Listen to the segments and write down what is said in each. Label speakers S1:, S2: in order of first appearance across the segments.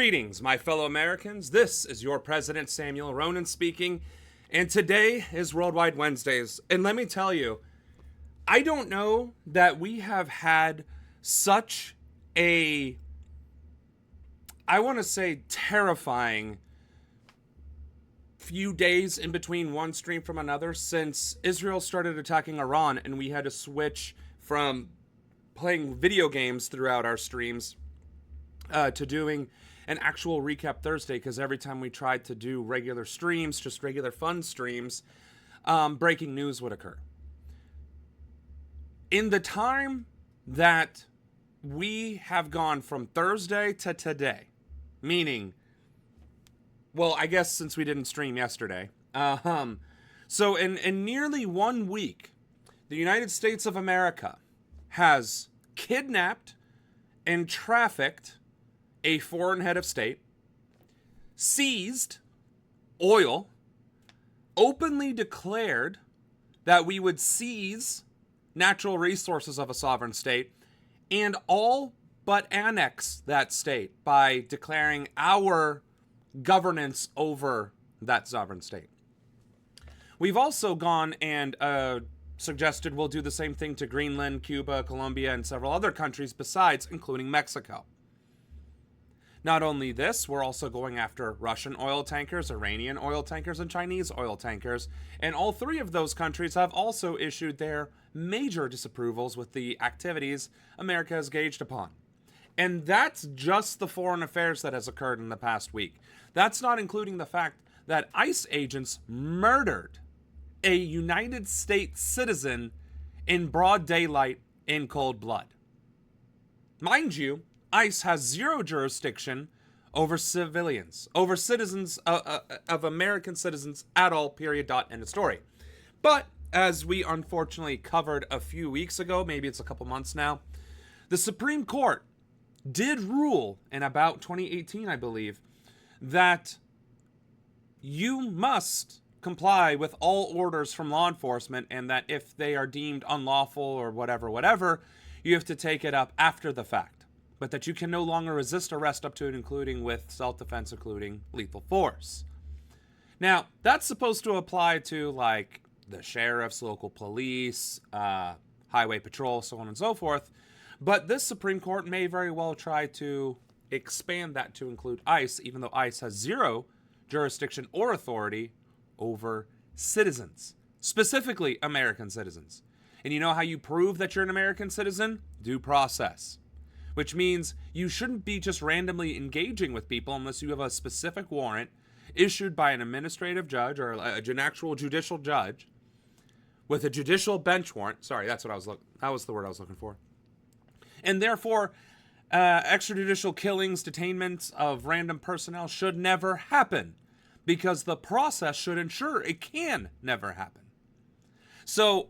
S1: Greetings, my fellow Americans. This is your President Samuel Ronan speaking, and today is Worldwide Wednesdays. And let me tell you, I don't know that we have had such a, I want to say, terrifying few days in between one stream from another since Israel started attacking Iran and we had to switch from playing video games throughout our streams to doing an actual recap Thursday, because every time we tried to do regular streams, just regular fun streams, breaking news would occur. In the time that we have gone from Thursday to today, meaning, well, I guess since we didn't stream yesterday, so in nearly 1 week, the United States of America has kidnapped and trafficked a foreign head of state, seized oil, openly declared that we would seize natural resources of a sovereign state, and all but annex that state by declaring our governance over that sovereign state. We've also gone and suggested we'll do the same thing to Greenland, Cuba, Colombia, and several other countries besides, including Mexico. Not only this, we're also going after Russian oil tankers, Iranian oil tankers, and Chinese oil tankers. And all three of those countries have also issued their major disapprovals with the activities America has gauged upon. And that's just the foreign affairs that has occurred in the past week. That's not including the fact that ICE agents murdered a United States citizen in broad daylight in cold blood. Mind you, ICE has zero jurisdiction over civilians, over citizens of American citizens at all, period, dot, end of story. But as we unfortunately covered a few weeks ago, maybe it's a couple months now, the Supreme Court did rule in about 2018, I believe, that you must comply with all orders from law enforcement, and that if they are deemed unlawful or whatever, you have to take it up after the fact. But that you can no longer resist arrest up to and including with self-defense, including lethal force. Now, that's supposed to apply to, like, the sheriffs, local police, highway patrol, so on and so forth. But this Supreme Court may very well try to expand that to include ICE, even though ICE has zero jurisdiction or authority over citizens, specifically American citizens. And you know how you prove that you're an American citizen? Due process. Which means you shouldn't be just randomly engaging with people unless you have a specific warrant issued by an administrative judge or an actual judicial judge with a judicial bench warrant. Sorry, that was the word I was looking for. And therefore, extrajudicial killings, detainments of random personnel should never happen, because the process should ensure it can never happen. So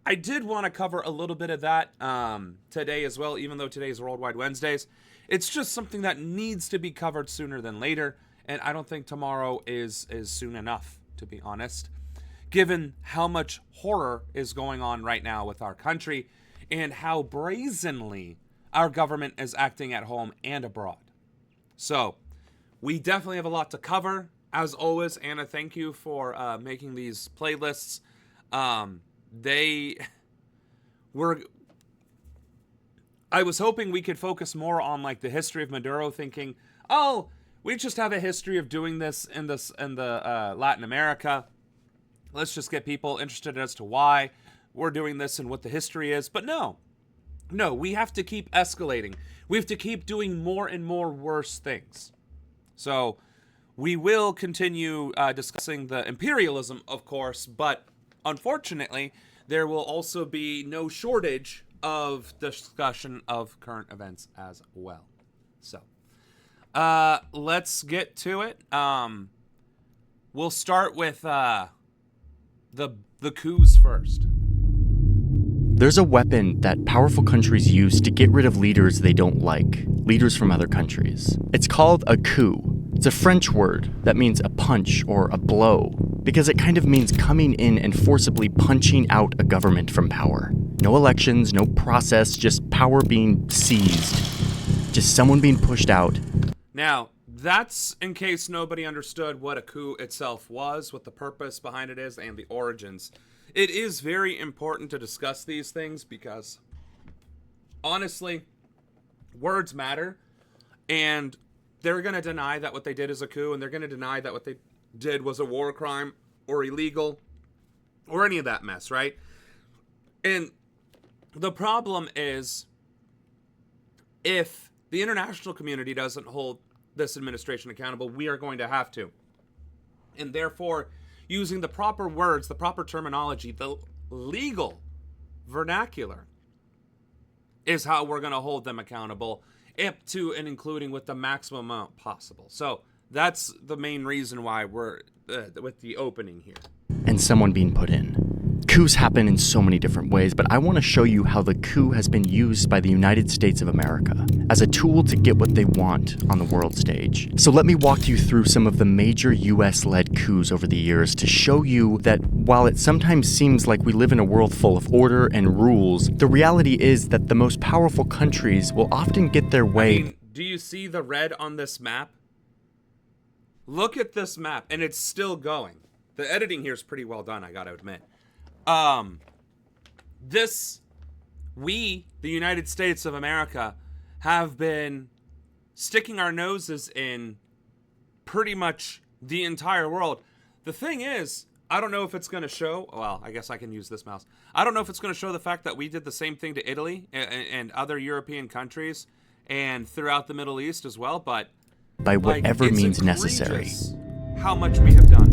S1: I did want to cover a little bit of that today as well, even though today is Worldwide Wednesdays. It's just something that needs to be covered sooner than later, and I don't think tomorrow is soon enough, to be honest, given how much horror is going on right now with our country and how brazenly our government is acting at home and abroad. So we definitely have a lot to cover. As always, Anna, thank you for making these playlists. I was hoping we could focus more on, like, the history of Maduro, thinking, oh, we just have a history of doing this in the Latin America. Let's just get people interested as to why we're doing this and what the history is. But no, we have to keep escalating. We have to keep doing more and more worse things. So we will continue discussing the imperialism, of course, but unfortunately, there will also be no shortage of discussion of current events as well. So, let's get to it. We'll start with the coups first.
S2: There's a weapon that powerful countries use to get rid of leaders they don't like, leaders from other countries. It's called a coup. It's a French word that means a punch or a blow, because it kind of means coming in and forcibly punching out a government from power. No elections, no process, just power being seized. Just someone being pushed out.
S1: Now, that's in case nobody understood what a coup itself was, what the purpose behind it is, and the origins. It is very important to discuss these things because, honestly, words matter, and they're going to deny that what they did is a coup, and they're going to deny that what they did was a war crime or illegal or any of that mess, right? And the problem is, if the international community doesn't hold this administration accountable, we are going to have to. And therefore, using the proper words, the proper terminology, the legal vernacular is how we're going to hold them accountable, up to and including with the maximum amount possible. So that's the main reason why we're with the opening here.
S2: And someone being put in. Coups happen in so many different ways, but I want to show you how the coup has been used by the United States of America as a tool to get what they want on the world stage. So let me walk you through some of the major US-led coups over the years to show you that while it sometimes seems like we live in a world full of order and rules, the reality is that the most powerful countries will often get their way.
S1: I mean, do you see the red on this map? Look at this map, and it's still going. The editing here is pretty well done, I gotta admit. We, the United States of America, have been sticking our noses in pretty much the entire world. The thing is, I don't know if it's going to show, well, I guess I can use this mouse. I don't know if it's going to show the fact that we did the same thing to Italy and other European countries and throughout the Middle East as well, but
S2: by whatever means necessary.
S1: How much we have done.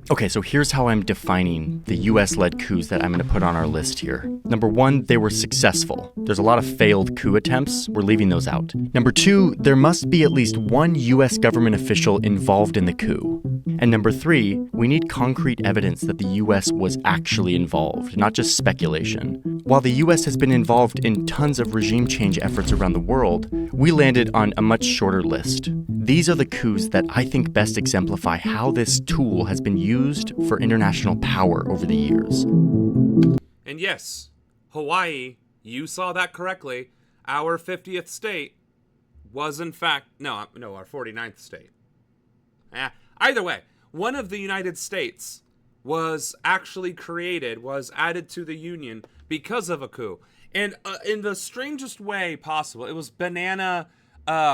S2: Okay, so here's how I'm defining the US-led coups that I'm going to put on our list here. Number one, they were successful. There's a lot of failed coup attempts. We're leaving those out. Number two, there must be at least one US government official involved in the coup. And number three, we need concrete evidence that the US was actually involved, not just speculation. While the US has been involved in tons of regime change efforts around the world, we landed on a much shorter list. These are the coups that I think best exemplify how this tool has been used for international power over the years.
S1: And yes, Hawaii, you saw that correctly. Our 50th state was in fact, no, our 49th state. Either way, one of the United States was actually created, was added to the Union because of a coup. And in the strangest way possible, it was banana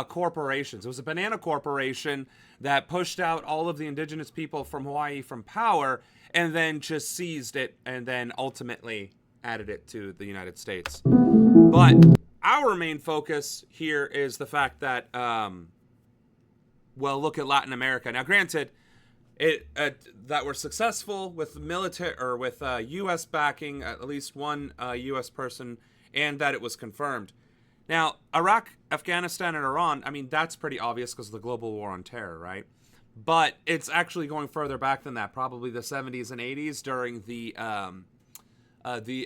S1: corporations. It was a banana corporation that pushed out all of the indigenous people from Hawaii from power and then just seized it and then ultimately added it to the United States. But our main focus here is the fact that, well, look at Latin America. Now, granted, that we're successful with military or with U.S. backing, at least one U.S. person, and that it was confirmed. Now, Iraq, Afghanistan, and Iran, I mean, that's pretty obvious because of the global war on terror, right? But it's actually going further back than that, probably the 70s and 80s during the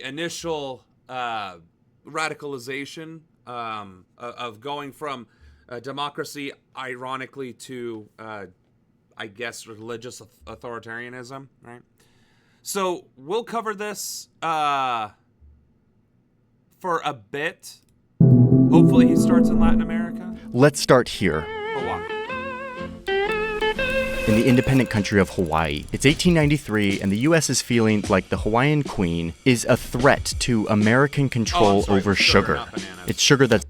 S1: initial radicalization of going from democracy, ironically, to, I guess, religious authoritarianism, right? So we'll cover this for a bit. Hopefully he starts in Latin America.
S2: Let's start here.
S1: Hawaii.
S2: In the independent country of Hawaii. It's 1893, and the U.S. is feeling like the Hawaiian Queen is a threat to American control over sugar. It's sugar that's...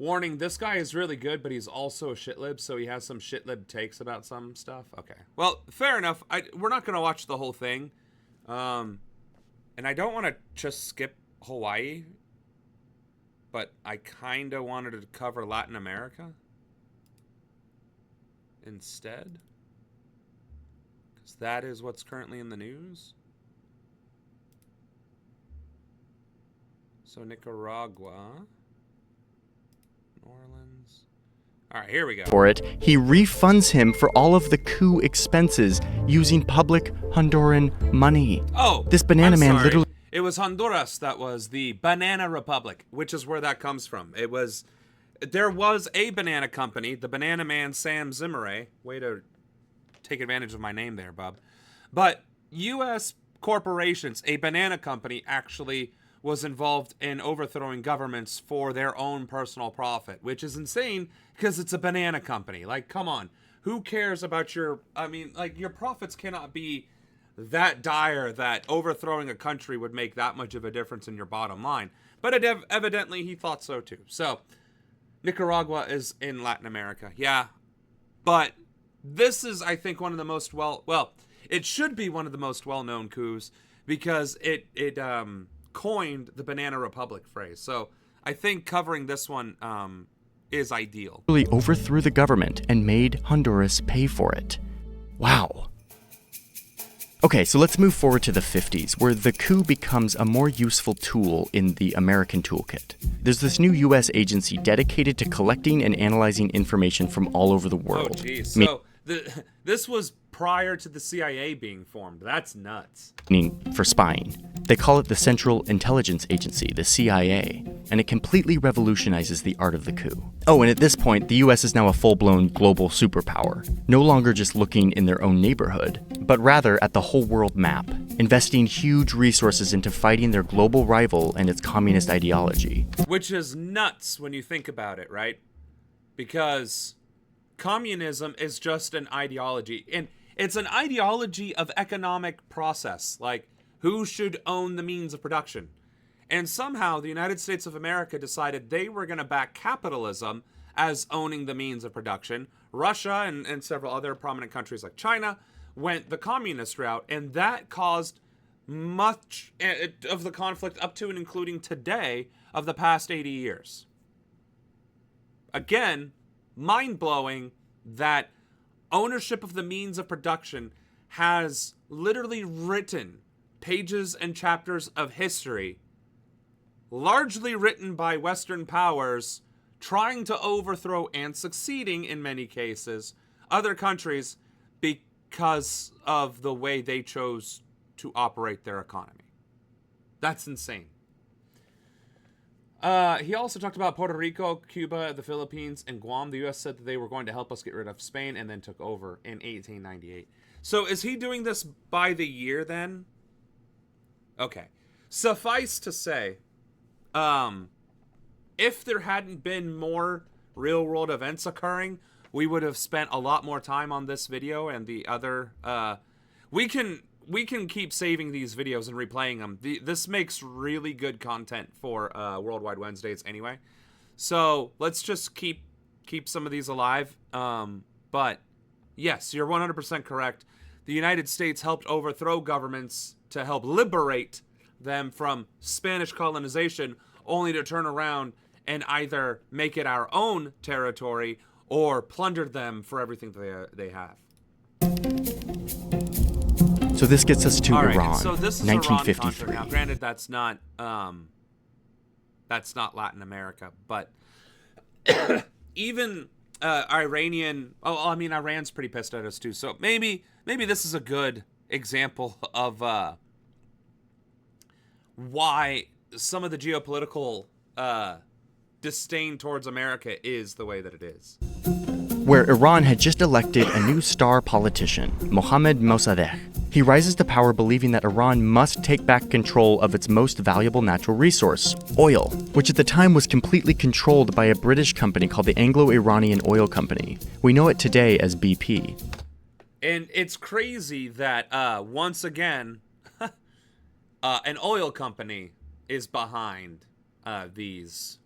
S1: Warning, this guy is really good, but he's also a shitlib, so he has some shitlib takes about some stuff. Okay. Well, fair enough. We're not going to watch the whole thing. And I don't want to just skip Hawaii, but I kind of wanted to cover Latin America instead, because that is what's currently in the news. So Nicaragua, New Orleans. All right, here we go.
S2: For it, he refunds him for all of the coup expenses using public Honduran money.
S1: Oh,
S2: this banana man literally...
S1: It was Honduras that was the Banana Republic, which is where that comes from. There was a banana company, the Banana Man Sam Zimmeray. Way to take advantage of my name there, bub. But U.S. corporations, a banana company, actually was involved in overthrowing governments for their own personal profit, which is insane because it's a banana company. Like, come on. Who cares about your profits cannot be that dire that overthrowing a country would make that much of a difference in your bottom line. But evidently he thought so too. So Nicaragua is in Latin America. Yeah. But this is, I think, one of the most it should be one of the most well-known coups because it coined the Banana Republic phrase. So I think covering this one is ideal.
S2: Really overthrew the government and made Honduras pay for it. Wow. Okay, so let's move forward to the 50s, where the coup becomes a more useful tool in the American toolkit. There's this new US agency dedicated to collecting and analyzing information from all over the world.
S1: Oh, geez. So this was prior to the CIA being formed. That's nuts.
S2: For spying. They call it the Central Intelligence Agency, the CIA, and it completely revolutionizes the art of the coup. Oh, and at this point, the US is now a full-blown global superpower, no longer just looking in their own neighborhood, but rather at the whole world map, investing huge resources into fighting their global rival and its communist ideology.
S1: Which is nuts when you think about it, right? Because communism is just an ideology, and it's an ideology of economic process, like who should own the means of production. And somehow the United States of America decided they were going to back capitalism as owning the means of production. Russia and several other prominent countries like China went the communist route, and that caused much of the conflict up to and including today of the past 80 years. Again, mind-blowing that ownership of the means of production has literally written pages and chapters of history, largely written by Western powers, trying to overthrow and succeeding in many cases other countries because of the way they chose to operate their economy. That's insane. He also talked about Puerto Rico, Cuba, the Philippines, and Guam. The U.S. said that they were going to help us get rid of Spain and then took over in 1898. So is he doing this by the year then? Okay. Suffice to say, if there hadn't been more real-world events occurring, we would have spent a lot more time on this video and the other... We can keep saving these videos and replaying them. This makes really good content for Worldwide Wednesdays anyway. So let's just keep some of these alive. But yes, you're 100% correct. The United States helped overthrow governments to help liberate them from Spanish colonization, only to turn around and either make it our own territory or plunder them for everything they have.
S2: So this gets us to
S1: Iran.
S2: Iran,
S1: So this is
S2: 1953.
S1: Iran now, granted, that's not Latin America, but even Iran's pretty pissed at us too. So maybe this is a good example of why some of the geopolitical disdain towards America is the way that it is.
S2: Where Iran had just elected a new star politician, Mohammad Mossadegh. He rises to power believing that Iran must take back control of its most valuable natural resource, oil, which at the time was completely controlled by a British company called the Anglo-Iranian Oil Company. We know it today as BP.
S1: And it's crazy that, once again, an oil company is behind these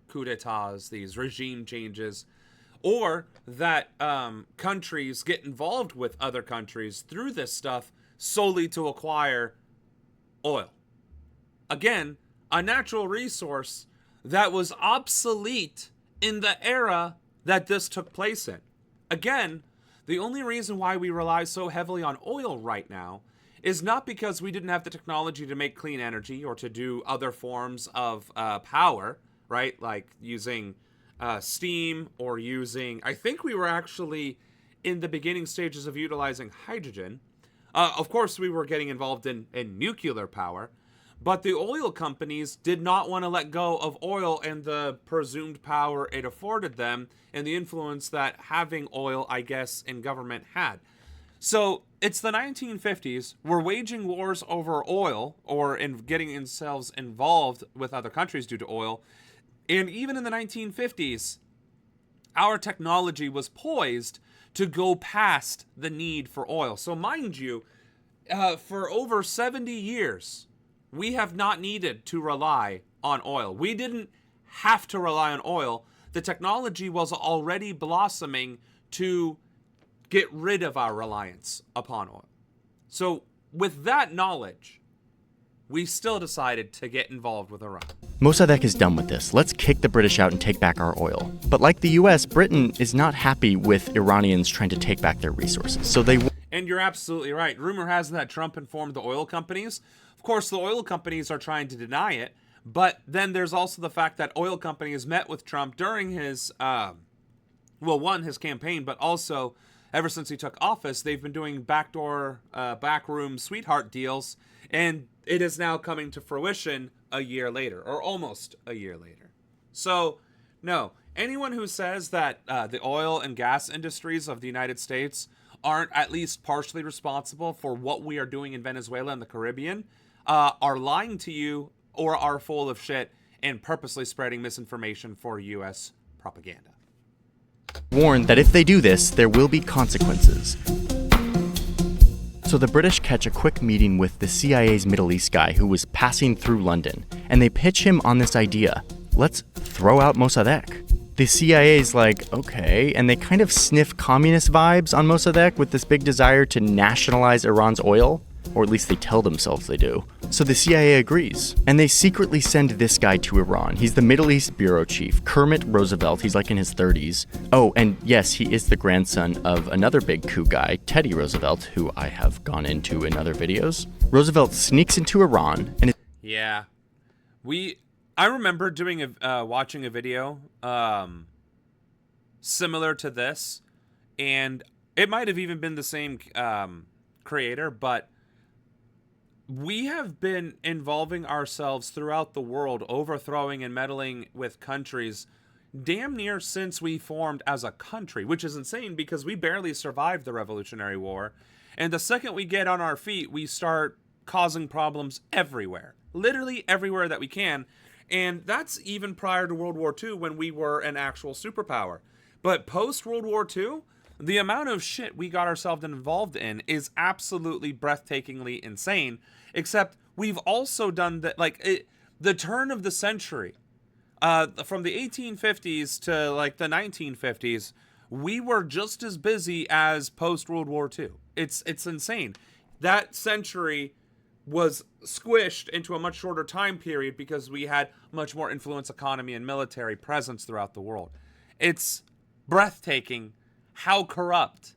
S1: coups d'etats, these regime changes, or that countries get involved with other countries through this stuff solely to acquire oil. Again, a natural resource that was obsolete in the era that this took place in. Again, the only reason why we rely so heavily on oil right now is not because we didn't have the technology to make clean energy or to do other forms of power, right? Like using steam or using... I think we were actually in the beginning stages of utilizing hydrogen. Of course, we were getting involved in nuclear power, but the oil companies did not want to let go of oil and the presumed power it afforded them and the influence that having oil, I guess, in government had. So it's the 1950s. We're waging wars over oil or in getting themselves involved with other countries due to oil. And even in the 1950s, our technology was poised to go past the need for oil. So mind you, for over 70 years, we have not needed to rely on oil. We didn't have to rely on oil. The technology was already blossoming to get rid of our reliance upon oil. So with that knowledge, we still decided to get involved with Iran.
S2: Mossadegh is done with this. Let's kick the British out and take back our oil. But like the US, Britain is not happy with Iranians trying to take back their resources. So they...
S1: And you're absolutely right. Rumor has it that Trump informed the oil companies. Of course, the oil companies are trying to deny it. But then there's also the fact that oil companies met with Trump during his, his campaign, but also ever since he took office, they've been doing backroom sweetheart deals, and it is now coming to fruition a year later, or almost a year later. So, no, anyone who says that the oil and gas industries of the United States aren't at least partially responsible for what we are doing in Venezuela and the Caribbean are lying to you or are full of shit and purposely spreading misinformation for U.S. propaganda.
S2: Warned that if they do this, there will be consequences. So the British catch a quick meeting with the CIA's Middle East guy who was passing through London, and they pitch him on this idea: let's throw out Mossadegh. The CIA's like, okay, and they kind of sniff communist vibes on Mossadegh with this big desire to nationalize Iran's oil, or at least they tell themselves they do. So the CIA agrees, and they secretly send this guy to Iran. He's the Middle East bureau chief, Kermit Roosevelt. He's like in his 30s. Oh, and yes, he is the grandson of another big coup guy, Teddy Roosevelt, who I have gone into in other videos. Roosevelt sneaks into Iran, and
S1: yeah, I remember watching a video similar to this, and it might have even been the same creator, but we have been involving ourselves throughout the world, overthrowing and meddling with countries damn near since we formed as a country, which is insane because we barely survived the Revolutionary War. And the second we get on our feet, we start causing problems everywhere, literally everywhere that we can. And that's even prior to World War II when we were an actual superpower. But post-World War II, the amount of shit we got ourselves involved in is absolutely breathtakingly insane. Except we've also done that, the turn of the century, from the 1850s to like the 1950s, we were just as busy as post-World War II. It's insane. That century was squished into a much shorter time period because we had much more influence, economy, and military presence throughout the world. It's breathtaking how corrupt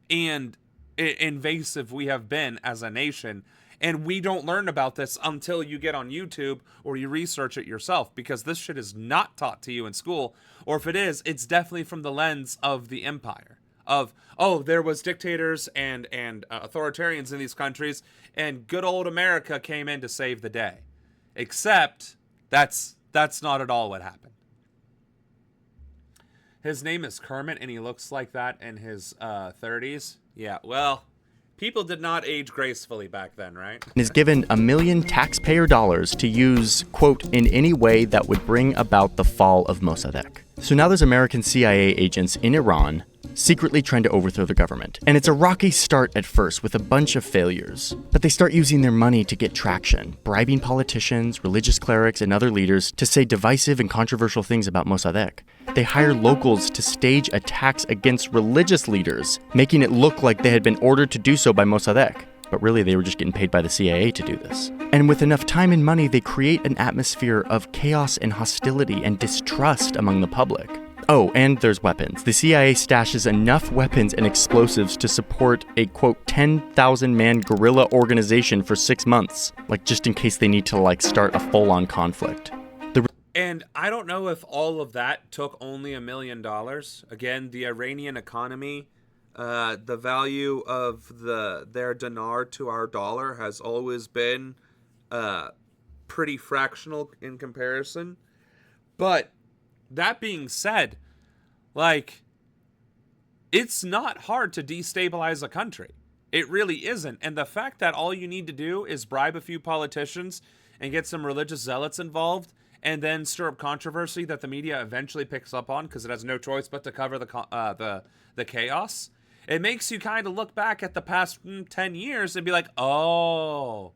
S1: and invasive we have been as a nation. And we don't learn about this until you get on YouTube or you research it yourself, because this shit is not taught to you in school. Or if it is, it's definitely from the lens of the empire. Of, oh, there was dictators and authoritarians in these countries, and good old America came in to save the day. Except that's not at all what happened. His name is Kermit, and he looks like that in his 30s. Yeah, well, people did not age gracefully back then, right?
S2: Is given $1 million taxpayer dollars to use, quote, in any way that would bring about the fall of Mossadegh. So now there's American CIA agents in Iran secretly trying to overthrow the government. And it's a rocky start at first with a bunch of failures. But they start using their money to get traction, bribing politicians, religious clerics, and other leaders to say divisive and controversial things about Mossadegh. They hire locals to stage attacks against religious leaders, making it look like they had been ordered to do so by Mossadegh. But really, they were just getting paid by the CIA to do this. And with enough time and money, they create an atmosphere of chaos and hostility and distrust among the public. Oh, and there's weapons. The CIA stashes enough weapons and explosives to support a, quote, 10,000-man guerrilla organization for 6 months. Like, just in case they need to, start a full-on conflict.
S1: And I don't know if all of that took only $1 million. Again, the Iranian economy, the value of their dinar to our dollar has always been pretty fractional in comparison. But that being said, it's not hard to destabilize a country. It really isn't. And the fact that all you need to do is bribe a few politicians and get some religious zealots involved and then stir up controversy that the media eventually picks up on because it has no choice but to cover the chaos. It makes you kind of look back at the past 10 years and be like, oh,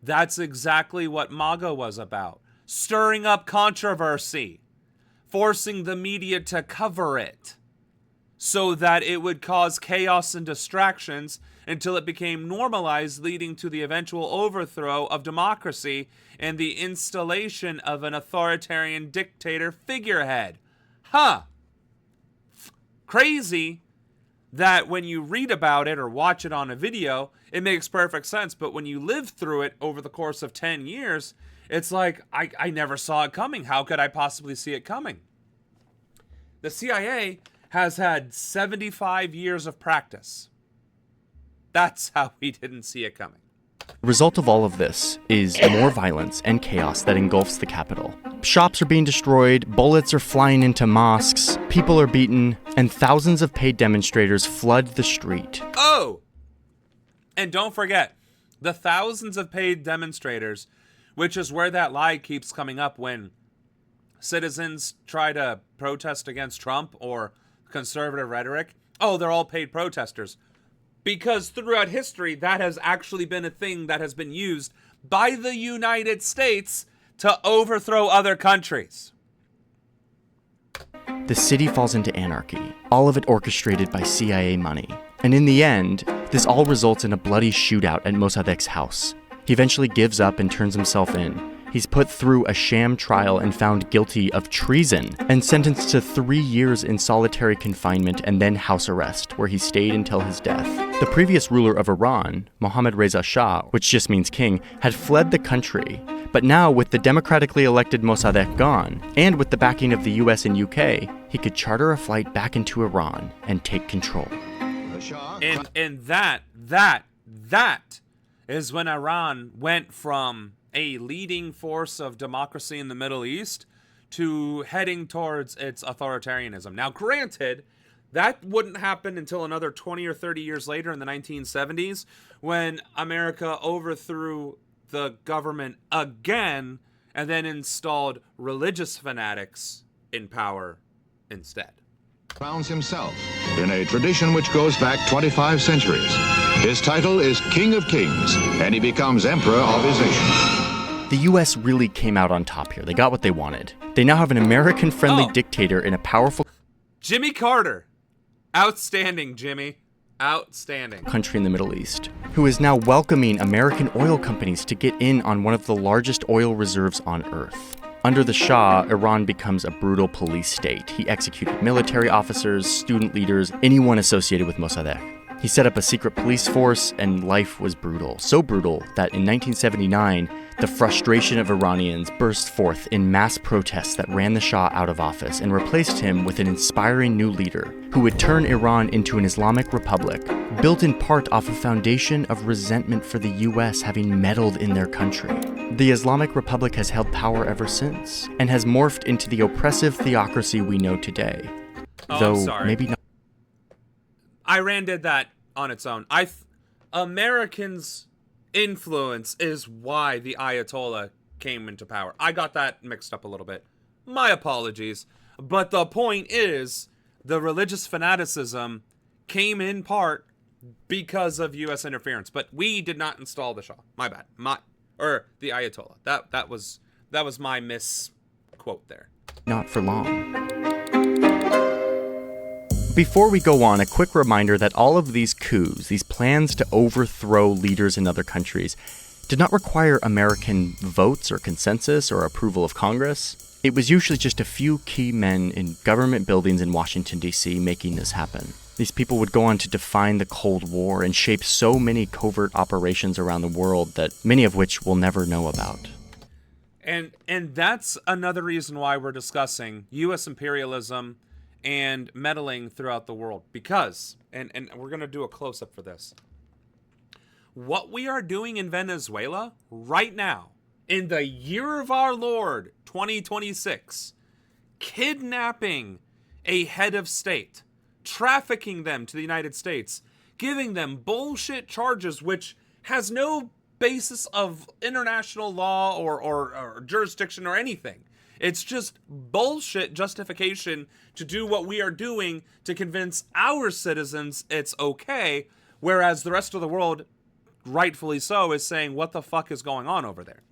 S1: that's exactly what MAGA was about. Stirring up controversy, forcing the media to cover it so that it would cause chaos and distractions until it became normalized, leading to the eventual overthrow of democracy and the installation of an authoritarian dictator figurehead. Huh. Crazy that when you read about it or watch it on a video, it makes perfect sense. But when you live through it over the course of 10 years, it's like, I never saw it coming. How could I possibly see it coming? The CIA has had 75 years of practice. That's how we didn't see it coming.
S2: The result of all of this is more violence and chaos that engulfs the capital. Shops are being destroyed, bullets are flying into mosques, people are beaten, and thousands of paid demonstrators flood the street.
S1: Oh! And don't forget, the thousands of paid demonstrators, which is where that lie keeps coming up when citizens try to protest against Trump or conservative rhetoric. Oh, they're all paid protesters. Because throughout history, that has actually been a thing that has been used by the United States to overthrow other countries.
S2: The city falls into anarchy, all of it orchestrated by CIA money. And in the end, this all results in a bloody shootout at Mossadegh's house. He eventually gives up and turns himself in. He's put through a sham trial and found guilty of treason and sentenced to 3 years in solitary confinement and then house arrest, where he stayed until his death. The previous ruler of Iran, Mohammad Reza Shah, which just means king, had fled the country. But now, with the democratically elected Mossadegh gone, and with the backing of the US and UK, he could charter a flight back into Iran and take control.
S1: And that is when Iran went from a leading force of democracy in the Middle East to heading towards its authoritarianism. Now, granted, that wouldn't happen until another 20 or 30 years later in the 1970s when America overthrew the government again and then installed religious fanatics in power instead.
S3: Crowns himself in a tradition which goes back 25 centuries. His title is King of Kings, and he becomes Emperor of his nation.
S2: The US really came out on top here. They got what they wanted. They now have an American-friendly dictator in a powerful
S1: Jimmy Carter. Outstanding, Jimmy. Outstanding.
S2: Country in the Middle East, who is now welcoming American oil companies to get in on one of the largest oil reserves on Earth. Under the Shah, Iran becomes a brutal police state. He executed military officers, student leaders, anyone associated with Mossadegh. He set up a secret police force, and life was brutal. So brutal that in 1979, the frustration of Iranians burst forth in mass protests that ran the Shah out of office and replaced him with an inspiring new leader who would turn Iran into an Islamic republic, built in part off a foundation of resentment for the US having meddled in their country. The Islamic Republic has held power ever since, and has morphed into the oppressive theocracy we know today.
S1: I'm sorry.
S2: Maybe not.
S1: Iran did that on its own. Americans' influence is why the Ayatollah came into power. I got that mixed up a little bit. My apologies. But the point is, the religious fanaticism came in part because of U.S. interference. But we did not install the Shah. My bad. The Ayatollah. That was my misquote there.
S2: Not for long. Before we go on, a quick reminder that all of these coups, these plans to overthrow leaders in other countries, did not require American votes or consensus or approval of Congress. It was usually just a few key men in government buildings in Washington, D.C. making this happen. These people would go on to define the Cold War and shape so many covert operations around the world that many of which we'll never know about.
S1: And that's another reason why we're discussing U.S. imperialism and meddling throughout the world, because, and we're going to do a close-up for this, what we are doing in Venezuela right now, in the year of our Lord, 2026, kidnapping a head of state, trafficking them to the United States, giving them bullshit charges which has no basis of international law or jurisdiction or anything. It's just bullshit justification to do what we are doing to convince our citizens it's okay, whereas the rest of the world, rightfully so, is saying, what the fuck is going on over there?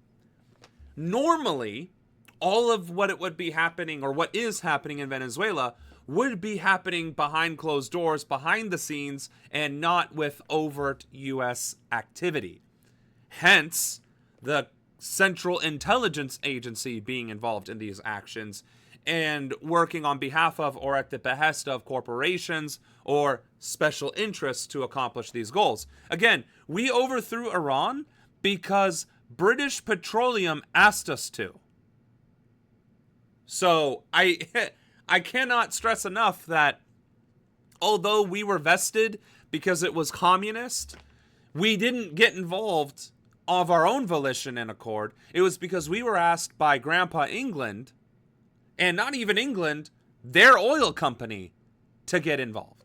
S1: Normally, all of what it would be happening, or what is happening in Venezuela, would be happening behind closed doors, behind the scenes, and not with overt U.S. activity. Hence, the Central Intelligence Agency being involved in these actions and working on behalf of or at the behest of corporations or special interests to accomplish these goals. Again, we overthrew Iran because British Petroleum asked us to. So I cannot stress enough that although we were vested because it was communist, we didn't get involved of our own volition and accord. It was because we were asked by Grandpa England, and not even England, their oil company, to get involved.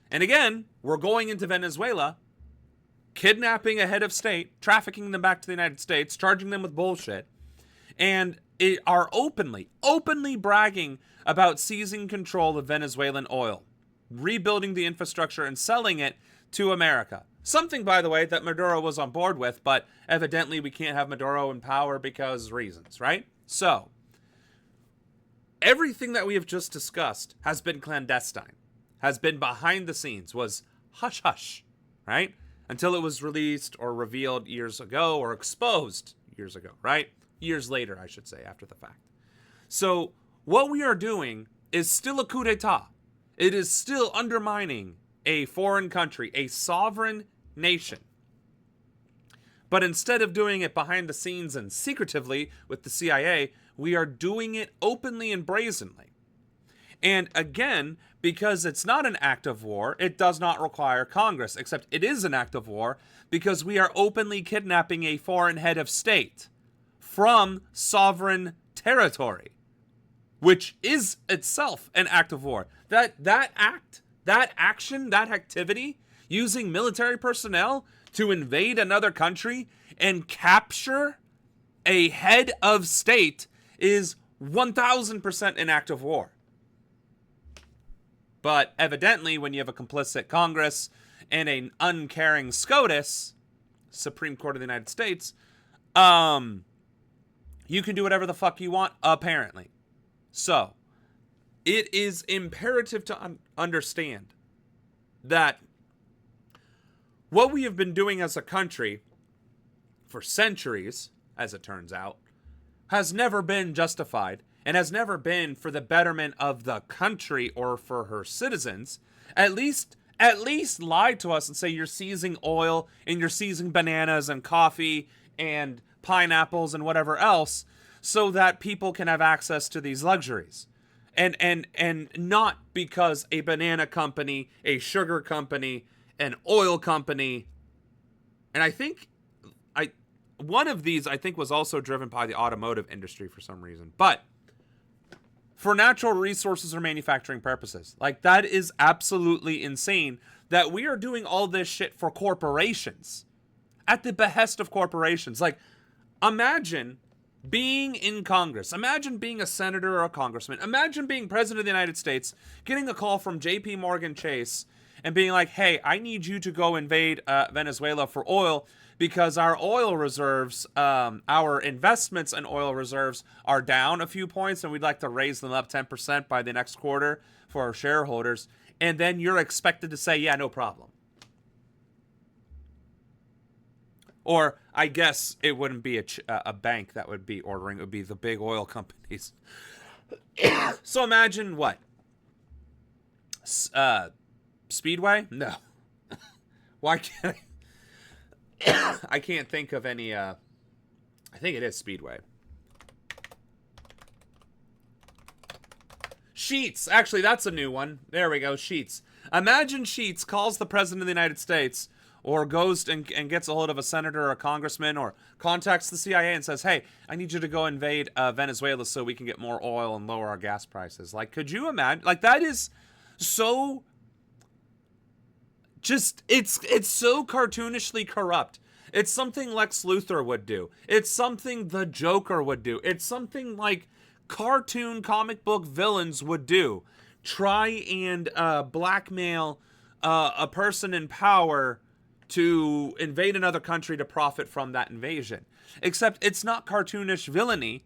S1: And again, we're going into Venezuela, kidnapping a head of state, trafficking them back to the United States, charging them with bullshit, and are openly bragging about seizing control of Venezuelan oil, rebuilding the infrastructure and selling it to America. Something, by the way, that Maduro was on board with, but evidently we can't have Maduro in power because reasons, right? So, everything that we have just discussed has been clandestine, has been behind the scenes, was hush-hush, right? Until it was released or revealed years ago, or exposed years ago, right? Years later, I should say, after the fact. So, what we are doing is still a coup d'etat. It is still undermining a foreign country, a sovereign nation. But instead of doing it behind the scenes and secretively with the CIA, we are doing it openly and brazenly. And again, because it's not an act of war, it does not require Congress, except it is an act of war because we are openly kidnapping a foreign head of state from sovereign territory, which is itself an act of war. That action, that activity, using military personnel to invade another country and capture a head of state is 1000% an act of war. But evidently, when you have a complicit Congress and an uncaring SCOTUS, Supreme Court of the United States, you can do whatever the fuck you want, apparently. So, it is imperative to understand that what we have been doing as a country for centuries, as it turns out, has never been justified and has never been for the betterment of the country or for her citizens. At least lie to us and say you're seizing oil and you're seizing bananas and coffee and pineapples and whatever else so that people can have access to these luxuries. And not because a banana company, a sugar company, an oil company, and I think one of these I think was also driven by the automotive industry for some reason, but for natural resources or manufacturing purposes. Like, that is absolutely insane that we are doing all this shit for corporations, at the behest of corporations. Like, imagine being in Congress. Imagine being a senator or a congressman. Imagine being president of the United States, getting a call from JP Morgan Chase and being like, hey, I need you to go invade Venezuela for oil because our oil reserves, our investments in oil reserves are down a few points and we'd like to raise them up 10% by the next quarter for our shareholders. And then you're expected to say, yeah, no problem. Or I guess it wouldn't be a bank that would be ordering. It would be the big oil companies. So imagine what? Speedway? No. Why can't I can't think of any. I think it is Speedway. Sheetz. Actually, that's a new one. There we go. Sheetz. Imagine Sheetz calls the President of the United States, or goes and gets a hold of a senator or a congressman, or contacts the CIA and says, hey, I need you to go invade Venezuela so we can get more oil and lower our gas prices. Like, could you imagine? Like, that is so Just, it's so cartoonishly corrupt. It's something Lex Luthor would do. It's something the Joker would do. It's something like cartoon comic book villains would do. Try and blackmail a person in power to invade another country to profit from that invasion. Except it's not cartoonish villainy,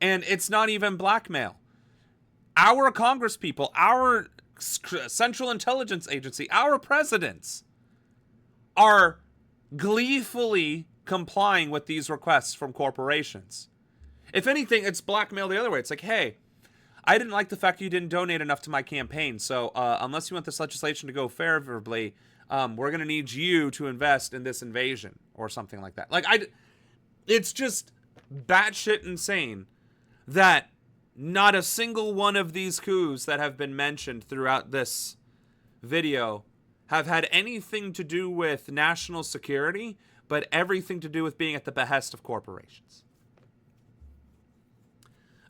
S1: and it's not even blackmail. Our Congress people, our Central Intelligence Agency, our presidents are gleefully complying with these requests from corporations. If anything, it's blackmail the other way. It's like, hey, I didn't like the fact you didn't donate enough to my campaign, so unless you want this legislation to go favorably, we're going to need you to invest in this invasion or something like that. Like, it's just batshit insane that not a single one of these coups that have been mentioned throughout this video have had anything to do with national security, but everything to do with being at the behest of corporations.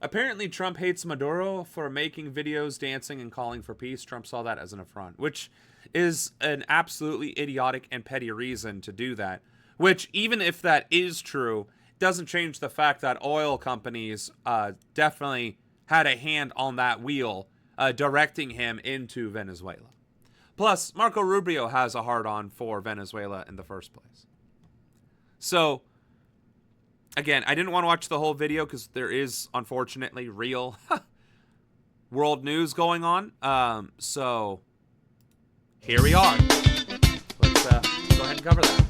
S1: Apparently, Trump hates Maduro for making videos, dancing, and calling for peace. Trump saw that as an affront, which is an absolutely idiotic and petty reason to do that. Which, even if that is true, doesn't change the fact that oil companies definitely had a hand on that wheel, directing him into Venezuela. Plus, Marco Rubio has a hard-on for Venezuela in the first place. So, again, I didn't want to watch the whole video because there is, unfortunately, real world news going on. So, here we are. Let's go ahead and cover that.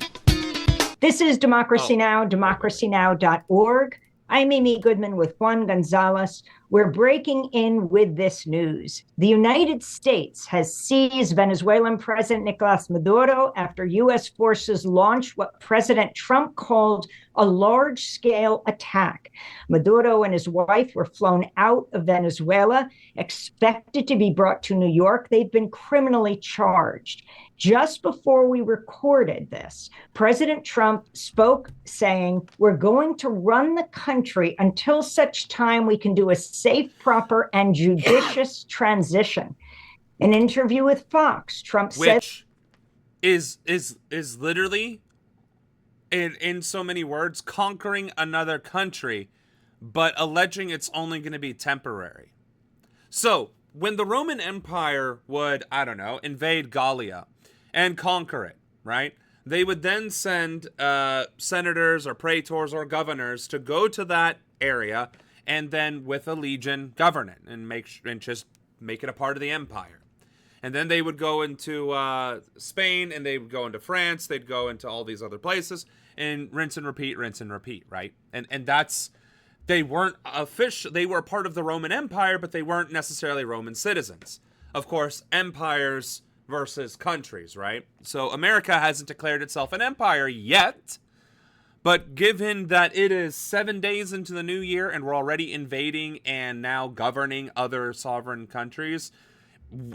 S4: This is Democracy Now!, democracynow.org. I'm Amy Goodman with Juan Gonzalez. We're breaking in with this news. The United States has seized Venezuelan President Nicolas Maduro after U.S. forces launched what President Trump called a large-scale attack. Maduro and his wife were flown out of Venezuela, expected to be brought to New York. They've been criminally charged. Just before we recorded this, President Trump spoke saying, "We're going to run the country until such time we can do a safe, proper, and judicious transition." An interview with Fox, Trump said,
S1: which is literally, in so many words, conquering another country, but alleging it's only going to be temporary. So, when the Roman Empire would, I don't know, invade Gallia and conquer it, right? They would then send senators or praetors or governors to go to that area and then with a legion govern it and just make it a part of the empire. And then they would go into Spain, and they would go into France, they'd go into all these other places, and rinse and repeat, right? And that's, they weren't official, they were part of the Roman Empire, but they weren't necessarily Roman citizens. Of course, empires versus countries, right? So America hasn't declared itself an empire yet, but given that it is 7 days into the new year and we're already invading and now governing other sovereign countries,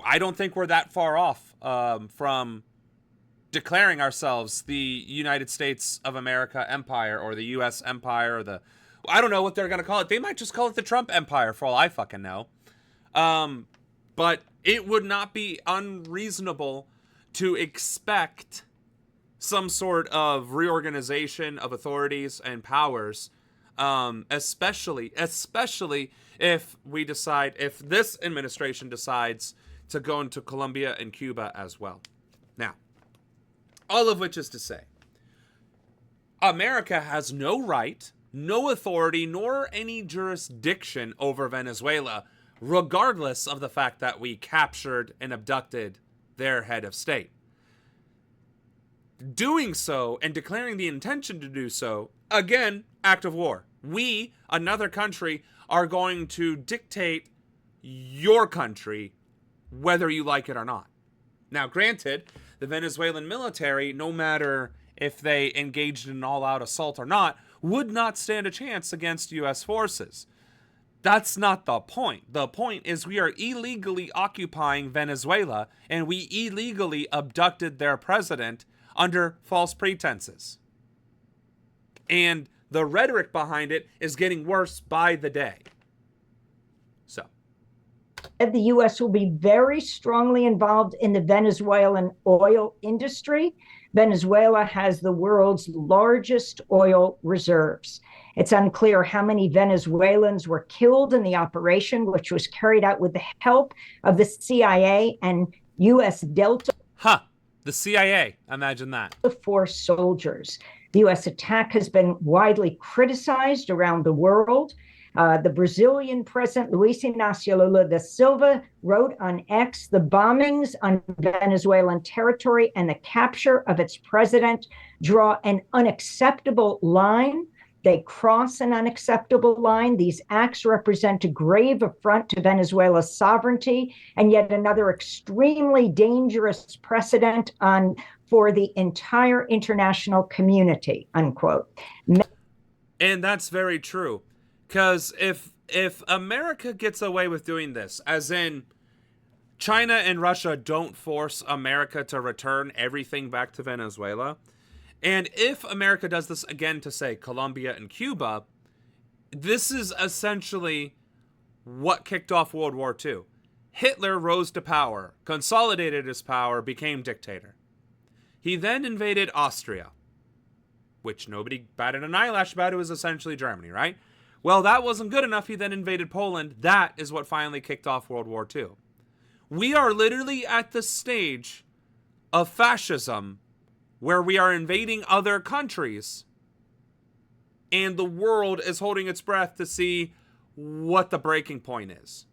S1: I don't think we're that far off from declaring ourselves the United States of America Empire, or the U.S. Empire, or I don't know what they're going to call it. They might just call it the Trump Empire for all I fucking know. But it would not be unreasonable to expect some sort of reorganization of authorities and powers, especially if this administration decides to go into Colombia and Cuba as well. Now, all of which is to say, America has no right, no authority, nor any jurisdiction over Venezuela, regardless of the fact that we captured and abducted their head of state. Doing so and declaring the intention to do so, again, act of war. We, another country, are going to dictate your country, whether you like it or not. Now, granted, the Venezuelan military, no matter if they engaged in an all-out assault or not, would not stand a chance against U.S. forces. That's not the point. The point is we are illegally occupying Venezuela, and we illegally abducted their president under false pretenses. And the rhetoric behind it is getting worse by the day. So,
S4: the U.S. will be very strongly involved in the Venezuelan oil industry. Venezuela has the world's largest oil reserves. It's unclear how many Venezuelans were killed in the operation, which was carried out with the help of the CIA and U.S. Delta
S1: the CIA, imagine that.
S4: Force soldiers. The U.S. attack has been widely criticized around the world. The Brazilian president, Luiz Inácio Lula da Silva, wrote on X, the bombings on Venezuelan territory and the capture of its president draw an unacceptable line. They cross an unacceptable line. These acts represent a grave affront to Venezuela's sovereignty and yet another extremely dangerous precedent for the entire international community, unquote.
S1: And that's very true. Because if America gets away with doing this, as in China and Russia don't force America to return everything back to Venezuela, and if America does this again to, say, Colombia and Cuba, this is essentially what kicked off World War II. Hitler rose to power, consolidated his power, became dictator. He then invaded Austria, which nobody batted an eyelash about. It was essentially Germany, right? Well, that wasn't good enough. He then invaded Poland. That is what finally kicked off World War II. We are literally at the stage of fascism where we are invading other countries, and the world is holding its breath to see what the breaking point is.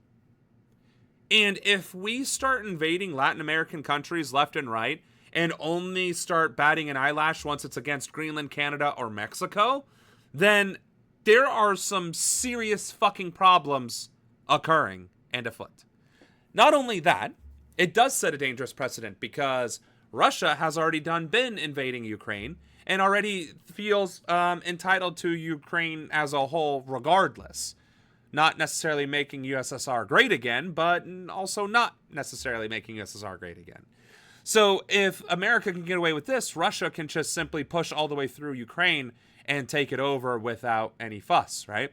S1: And if we start invading Latin American countries left and right, and only start batting an eyelash once it's against Greenland, Canada, or Mexico, then there are some serious fucking problems occurring and afoot. Not only that, it does set a dangerous precedent because Russia has already been invading Ukraine and already feels entitled to Ukraine as a whole regardless. Not necessarily making USSR great again, but also not necessarily making USSR great again. So if America can get away with this, Russia can just simply push all the way through Ukraine and take it over without any fuss, right?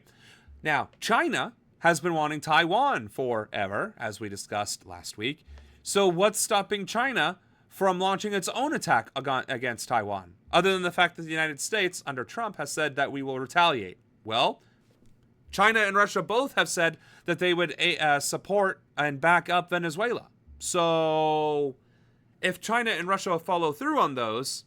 S1: Now, China has been wanting Taiwan forever, as we discussed last week. So what's stopping China from launching its own attack against Taiwan, other than the fact that the United States, under Trump, has said that we will retaliate? Well, China and Russia both have said that they would support and back up Venezuela. So if China and Russia follow through on those,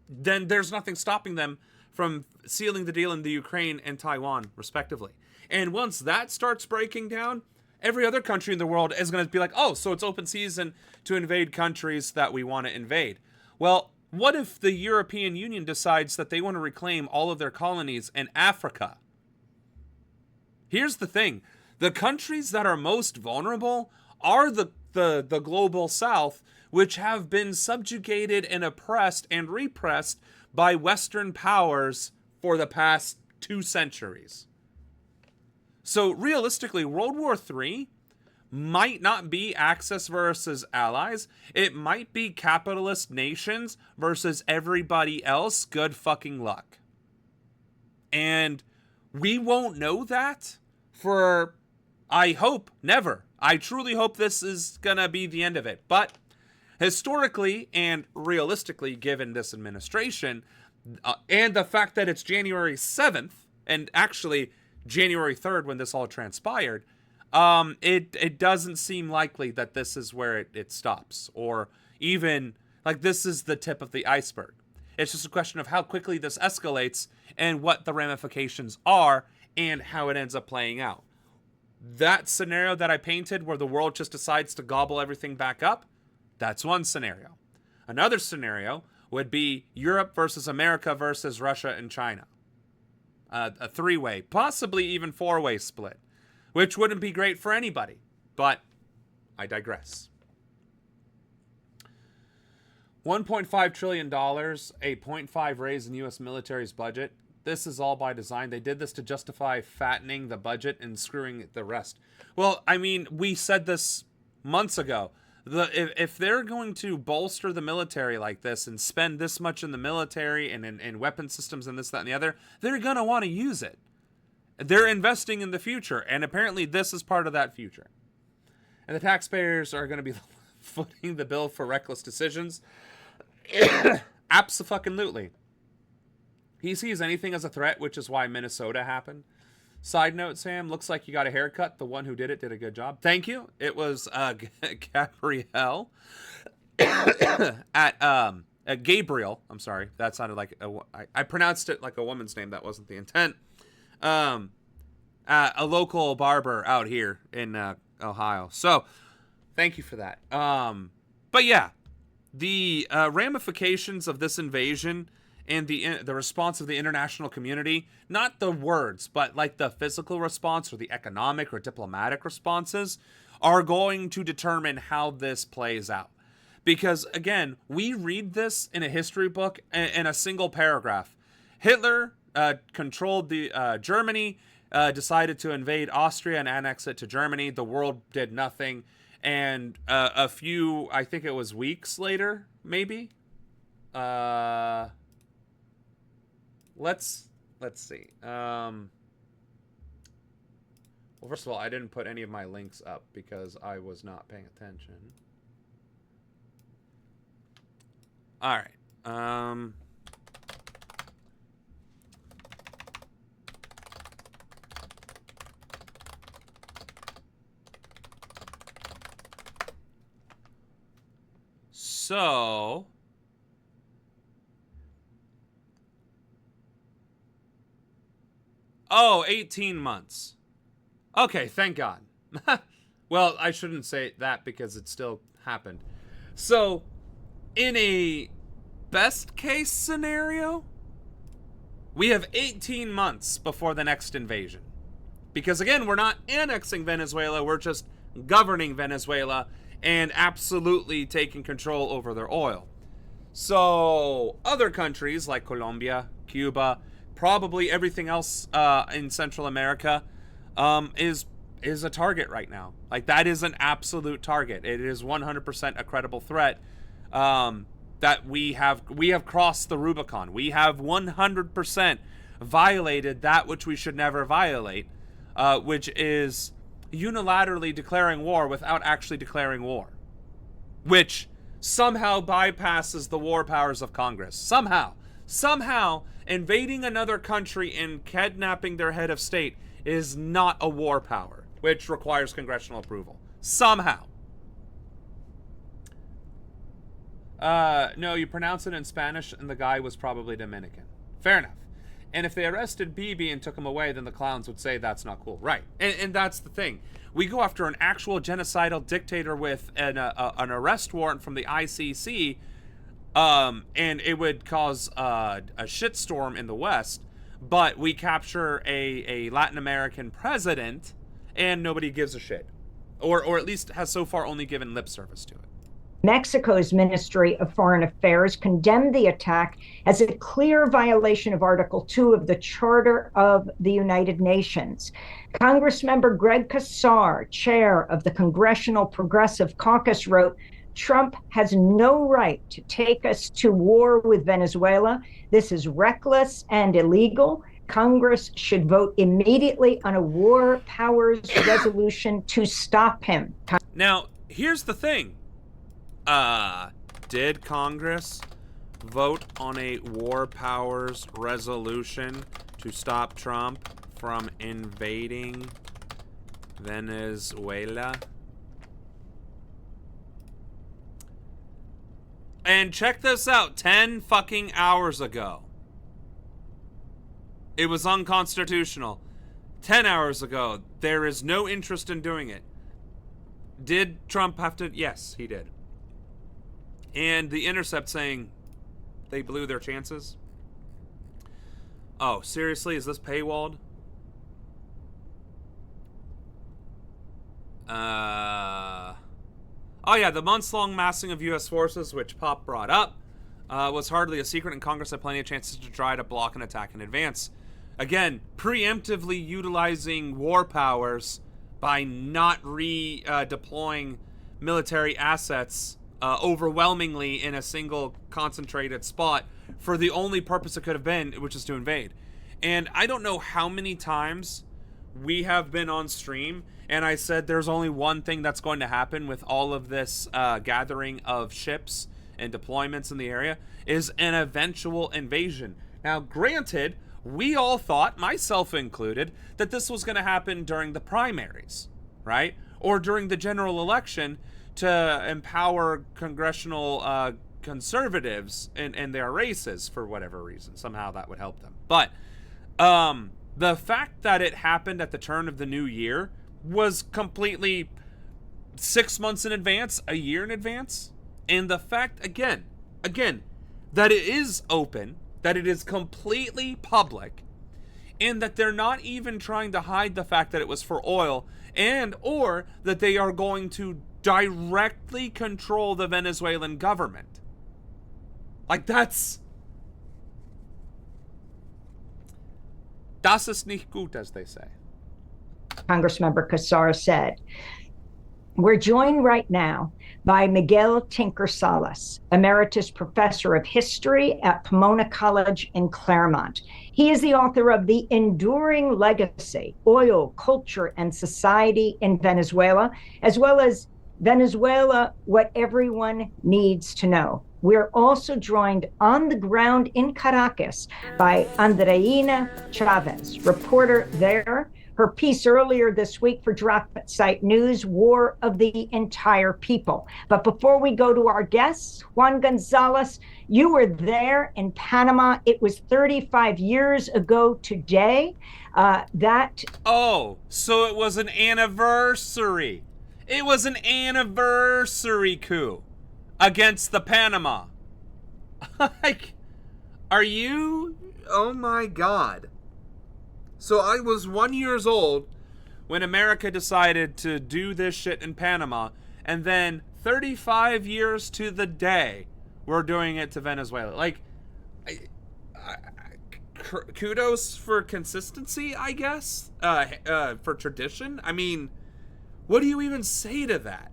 S1: then there's nothing stopping them from sealing the deal in the Ukraine and Taiwan, respectively. And once that starts breaking down, every other country in the world is going to be like, oh, so it's open season to invade countries that we want to invade. Well, what if the European Union decides that they want to reclaim all of their colonies in Africa? Here's the thing. The countries that are most vulnerable are the global south, which have been subjugated and oppressed and repressed by Western powers for the past 2 centuries. So realistically, World War III might not be Axis versus allies. It might be capitalist nations versus everybody else. Good fucking luck. And we won't know that for, I hope, never. I truly hope this is gonna be the end of it. But historically and realistically, given this administration, and the fact that it's January 7th, and actually January 3rd when this all transpired, it doesn't seem likely that this is where it stops. Or even, like, this is the tip of the iceberg. It's just a question of how quickly this escalates and what the ramifications are and how it ends up playing out. That scenario that I painted where the world just decides to gobble everything back up, that's one scenario. Another scenario would be Europe versus America versus Russia and China. A 3-way, possibly even 4-way split, which wouldn't be great for anybody, but I digress. $1.5 trillion, a 0.5 raise in U.S. military's budget. This is all by design. They did this to justify fattening the budget and screwing the rest. Well, I mean, we said this months ago. If they're going to bolster the military like this and spend this much in the military and in weapon systems and this, that, and the other, they're going to want to use it. They're investing in the future, and apparently this is part of that future. and the taxpayers are going to be footing the bill for reckless decisions. Abso-fucking-lutely. He sees anything as a threat, which is why Minnesota happened. Side note, Sam, looks like you got a haircut. The one who did it did a good job. Thank you. It was Gabrielle at Gabriel. I'm sorry. That sounded like I pronounced it like a woman's name. That wasn't the intent. A local barber out here in Ohio. So, thank you for that. But yeah, the ramifications of this invasion and the response of the international community, not the words, but like the physical response or the economic or diplomatic responses, are going to determine how this plays out. Because, again, we read this in a history book in a single paragraph. Hitler controlled the Germany, decided to invade Austria and annex it to Germany. The world did nothing. And a few, I think it was weeks later, maybe. Let's see. Well, first of all, I didn't put any of my links up because I was not paying attention. All right. So 18 months. Okay, thank God. Well, I shouldn't say that because it still happened. So, in a best case scenario, we have 18 months before the next invasion. Because again, we're not annexing Venezuela, we're just governing Venezuela and absolutely taking control over their oil. So, other countries like Colombia, Cuba, probably everything else in Central America is a target right now. Like, that is an absolute target. It is 100% a credible threat that we have crossed the Rubicon. We have 100% violated that which we should never violate, which is unilaterally declaring war without actually declaring war, which somehow bypasses the war powers of Congress. Somehow invading another country and kidnapping their head of state is not a war power, which requires congressional approval. Somehow. No, you pronounce it in Spanish, and the guy was probably Dominican. Fair enough. And if they arrested BB and took him away, then the clowns would say that's not cool. Right. And that's the thing. We go after an actual genocidal dictator with an arrest warrant from the ICC, and it would cause a shitstorm in the West. But we capture a Latin American president, and nobody gives a shit. Or at least has so far only given lip service to it.
S4: Mexico's Ministry of Foreign Affairs condemned the attack as a clear violation of Article 2 of the Charter of the United Nations. Congressmember Greg Casar, chair of the Congressional Progressive Caucus, wrote, "Trump has no right to take us to war with Venezuela. This is reckless and illegal. Congress should vote immediately on a war powers resolution to stop him."
S1: Now, here's the thing. Did Congress vote on a war powers resolution to stop Trump from invading Venezuela? And check this out, 10 fucking hours ago. It was unconstitutional. 10 hours ago, there is no interest in doing it. Did Trump have to? Yes, he did. And the Intercept saying they blew their chances. Oh, seriously? Is this paywalled? Oh yeah, the months-long massing of U.S. forces, which Pop brought up, was hardly a secret, and Congress had plenty of chances to try to block an attack in advance. Again, preemptively utilizing war powers by not redeploying military assets overwhelmingly in a single concentrated spot for the only purpose it could have been, which is to invade. And I don't know how many times we have been on stream, and I said there's only one thing that's going to happen with all of this gathering of ships and deployments in the area, is an eventual invasion. Now, granted, we all thought, myself included, that this was going to happen during the primaries, right? Or during the general election to empower congressional conservatives in their races for whatever reason. Somehow that would help them. But the fact that it happened at the turn of the new year was completely 6 months in advance, a year in advance. And the fact, again, that it is open, that it is completely public, and that they're not even trying to hide the fact that it was for oil, and or that they are going to directly control the Venezuelan government. Like, das ist nicht gut, as they say.
S4: Congressmember Casar said. We're joined right now by Miguel Tinker Salas, Emeritus Professor of History at Pomona College in Claremont. He is the author of The Enduring Legacy, Oil, Culture, and Society in Venezuela, as well as Venezuela, What Everyone Needs to Know. We're also joined on the ground in Caracas by Andreina Chavez, reporter there. Her piece earlier this week for Drop Site News, War of the Entire People. But before we go to our guests, Juan Gonzalez, you were there in Panama. It was 35 years ago today.
S1: Oh, so it was an anniversary. It was an anniversary coup against the Panama. Like, are you? Oh my God. So I was 1 year old when America decided to do this shit in Panama, and then 35 years to the day, we're doing it to Venezuela. Like, kudos for consistency, I guess, for tradition. I mean, what do you even say to that?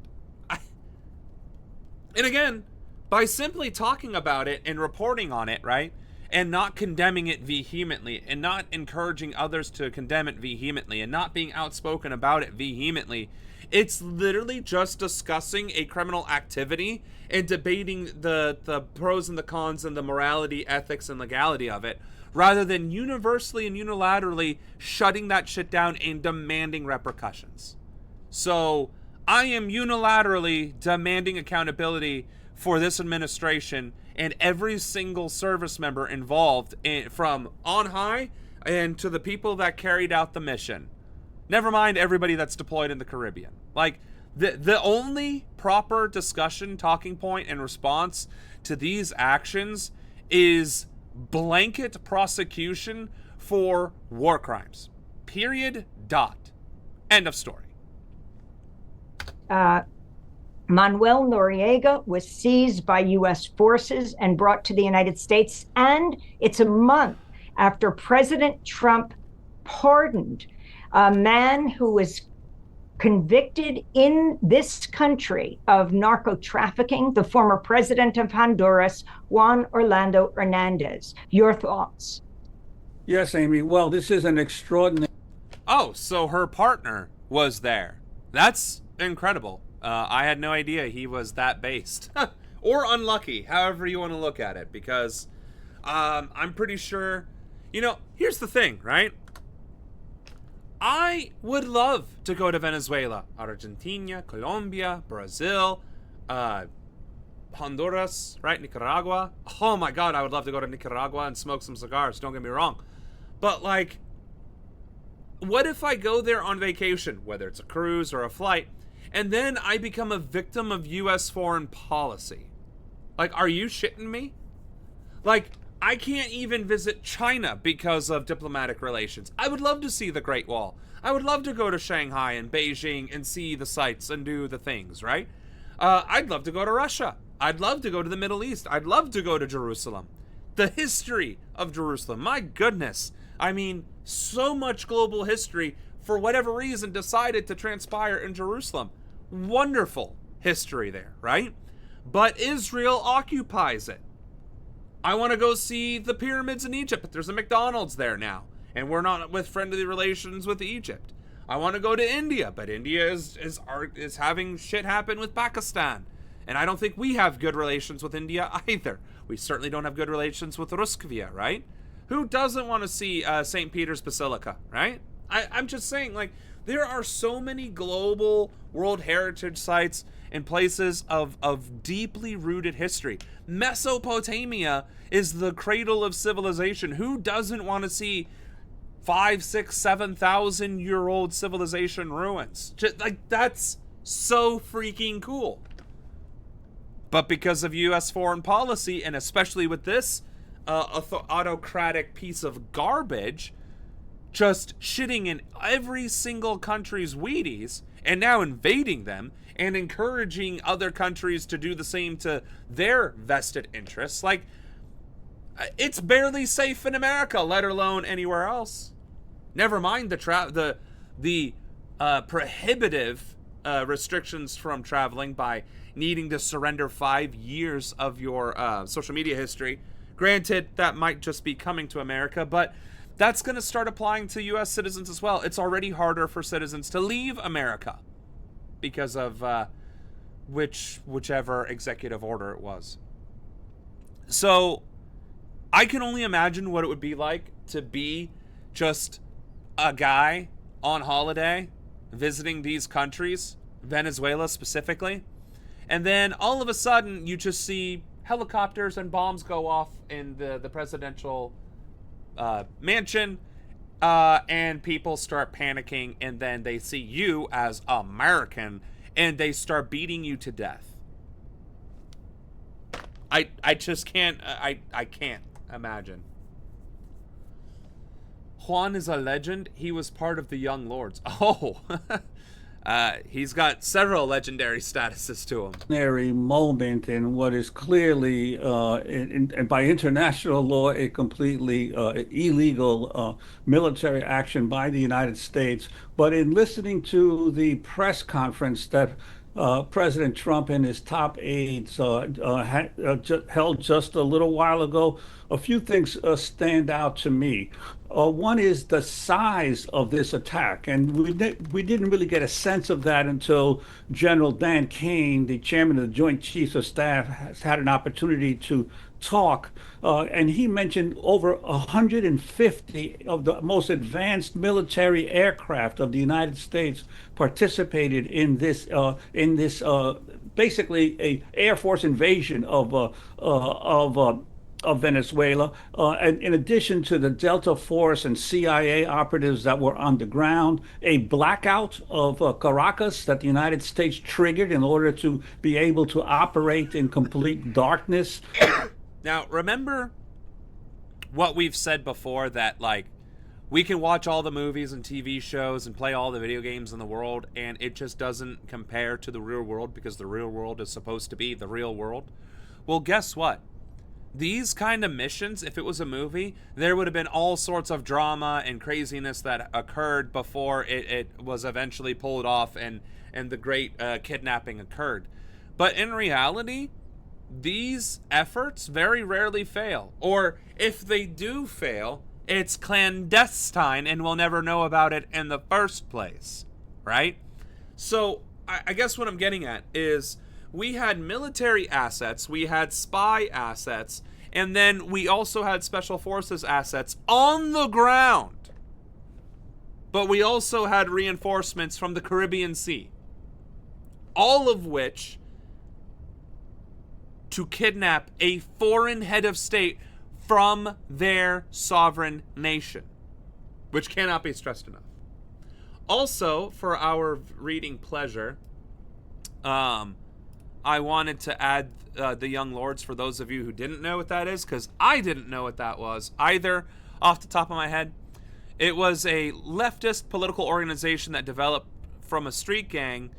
S1: And again, by simply talking about it and reporting on it, right? And not condemning it vehemently, and not encouraging others to condemn it vehemently, and not being outspoken about it vehemently. It's literally just discussing a criminal activity and debating the pros and the cons and the morality, ethics, and legality of it, rather than universally and unilaterally shutting that shit down and demanding repercussions. So I am unilaterally demanding accountability for this administration and every single service member involved, from on high and to the people that carried out the mission. Never mind everybody that's deployed in the Caribbean. Like, the only proper discussion, talking point, and response to these actions is blanket prosecution for war crimes. Period. Dot. End of story.
S4: Manuel Noriega was seized by U.S. forces and brought to the United States. And it's a month after President Trump pardoned a man who was convicted in this country of narco trafficking, the former president of Honduras, Juan Orlando Hernandez. Your thoughts?
S5: Yes, Amy. Well, this is an extraordinary...
S1: Oh, so her partner was there. That's incredible. I had no idea he was that based. Or unlucky, however you want to look at it, because I'm pretty sure... You know, here's the thing, right? I would love to go to Venezuela, Argentina, Colombia, Brazil, Honduras, right? Nicaragua. Oh my God, I would love to go to Nicaragua and smoke some cigars, don't get me wrong. But like, what if I go there on vacation, whether it's a cruise or a flight, and then I become a victim of U.S. foreign policy? Like, are you shitting me? Like, I can't even visit China because of diplomatic relations. I would love to see the Great Wall. I would love to go to Shanghai and Beijing and see the sights and do the things, right? I'd love to go to Russia. I'd love to go to the Middle East. I'd love to go to Jerusalem. The history of Jerusalem, my goodness. I mean, so much global history, for whatever reason, decided to transpire in Jerusalem. Wonderful history there, right? But Israel occupies it. I want to go see the pyramids in Egypt, but there's a McDonald's there now. and we're not with friendly relations with Egypt. I want to go to India, but India is having shit happen with Pakistan. And I don't think we have good relations with India either. We certainly don't have good relations with Ruskvia, right? Who doesn't want to see St. Peter's Basilica, right? I'm just saying, like, there are so many global World Heritage sites and places of deeply rooted history. Mesopotamia is the cradle of civilization. Who doesn't want to see 5, 6, 7,000 year old civilization ruins? Just, like, that's so freaking cool. But because of U.S. foreign policy, and especially with this autocratic piece of garbage, just shitting in every single country's Wheaties, and now invading them, and encouraging other countries to do the same to their vested interests, like, it's barely safe in America, let alone anywhere else. Never mind the prohibitive restrictions from traveling by needing to surrender 5 years of your social media history. Granted, that might just be coming to America, but that's going to start applying to U.S. citizens as well. It's already harder for citizens to leave America because of whichever executive order it was. So I can only imagine what it would be like to be just a guy on holiday visiting these countries, Venezuela specifically, and then all of a sudden you just see helicopters and bombs go off in the presidential mansion, and people start panicking, and then they see you as American and they start beating you to death. I just can't I can't imagine. Juan is a legend. He was part of the Young Lords. Oh, he's got several legendary statuses to him.
S5: Moment in what is clearly, and by international law, a completely illegal military action by the United States. But in listening to the press conference that President Trump and his top aides held just a little while ago, a few things stand out to me. One is the size of this attack, and we didn't really get a sense of that until General Dan Kane, the chairman of the Joint Chiefs of Staff, has had an opportunity to talk, and he mentioned over 150 of the most advanced military aircraft of the United States participated in this basically a Air Force invasion of Venezuela, and in addition to the Delta Force and CIA operatives that were on the ground, a blackout of Caracas that the United States triggered in order to be able to operate in complete darkness.
S1: Now, remember what we've said before, that, like, we can watch all the movies and TV shows and play all the video games in the world, and it just doesn't compare to the real world because the real world is supposed to be the real world? Well, guess what? These kind of missions, if it was a movie, there would have been all sorts of drama and craziness that occurred before it was eventually pulled off and the great kidnapping occurred. But in reality, these efforts very rarely fail. Or if they do fail, it's clandestine and we'll never know about it in the first place, right? So I guess what I'm getting at is we had military assets, we had spy assets, and then we also had special forces assets on the ground. But we also had reinforcements from the Caribbean Sea. All of which to kidnap a foreign head of state from their sovereign nation, which cannot be stressed enough. Also, for our reading pleasure, I wanted to add the Young Lords for those of you who didn't know what that is, because I didn't know what that was either off the top of my head. It was a leftist political organization that developed from a street gang,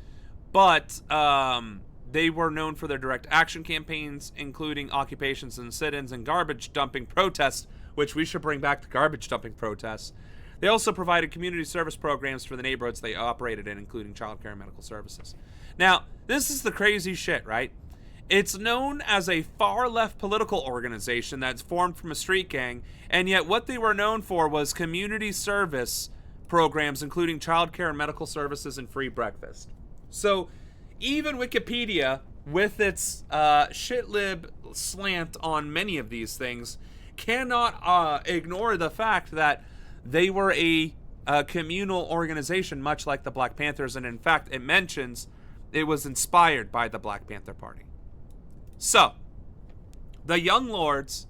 S1: but they were known for their direct action campaigns, including occupations and sit-ins and garbage dumping protests, which we should bring back the garbage dumping protests. They also provided community service programs for the neighborhoods they operated in, including child care and medical services. Now, this is the crazy shit, right? It's known as a far-left political organization that's formed from a street gang, and yet what they were known for was community service programs, including childcare and medical services and free breakfast. So even Wikipedia, with its shitlib slant on many of these things, cannot ignore the fact that they were a communal organization, much like the Black Panthers, and in fact, it mentions it was inspired by the Black Panther Party. So, the Young Lords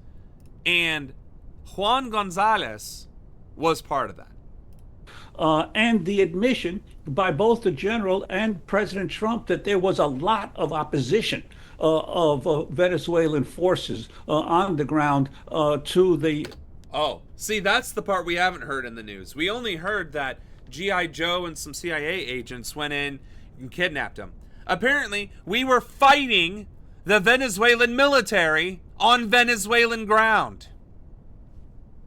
S1: and Juan Gonzalez was part of that.
S5: And the admission by both the general and President Trump that there was a lot of opposition of Venezuelan forces on the ground to the...
S1: Oh, see, that's the part we haven't heard in the news. We only heard that G.I. Joe and some CIA agents went in and kidnapped him. Apparently, we were fighting the Venezuelan military on Venezuelan ground.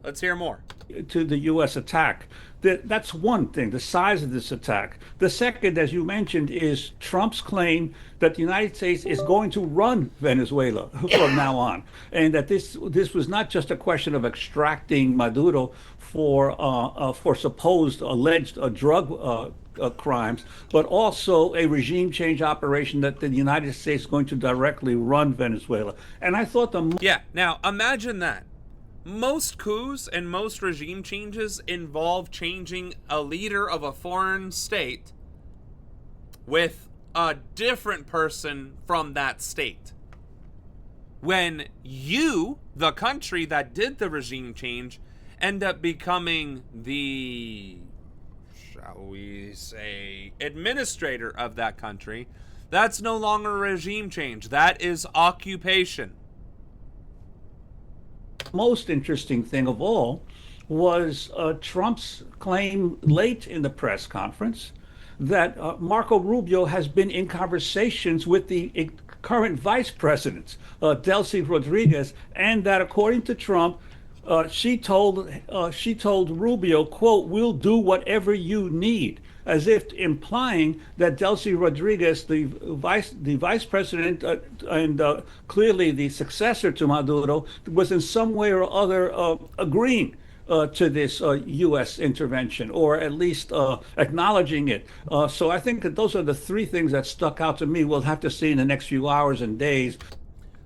S1: Let's hear more.
S5: To the U.S. attack. That's one thing, the size of this attack. The second, as you mentioned, is Trump's claim that the United States is going to run Venezuela from now on, and that this was not just a question of extracting Maduro for supposed alleged drug crimes, but also a regime change operation that the United States is going to directly run Venezuela. And I thought
S1: Yeah, now imagine that. Most coups and most regime changes involve changing a leader of a foreign state with a different person from that state. When you, the country that did the regime change, end up becoming the, shall we say, administrator of that country, that's no longer a regime change. That is occupation.
S5: Most interesting thing of all was Trump's claim late in the press conference that Marco Rubio has been in conversations with the current vice president, Delcy Rodriguez, and that according to Trump, she told Rubio, quote, "We'll do whatever you need," as if implying that Delcy Rodriguez, the vice president and clearly the successor to Maduro, was in some way or other agreeing to this U.S. intervention, or at least acknowledging it. So I think that those are the three things that stuck out to me. We'll have to see in the next few hours and days.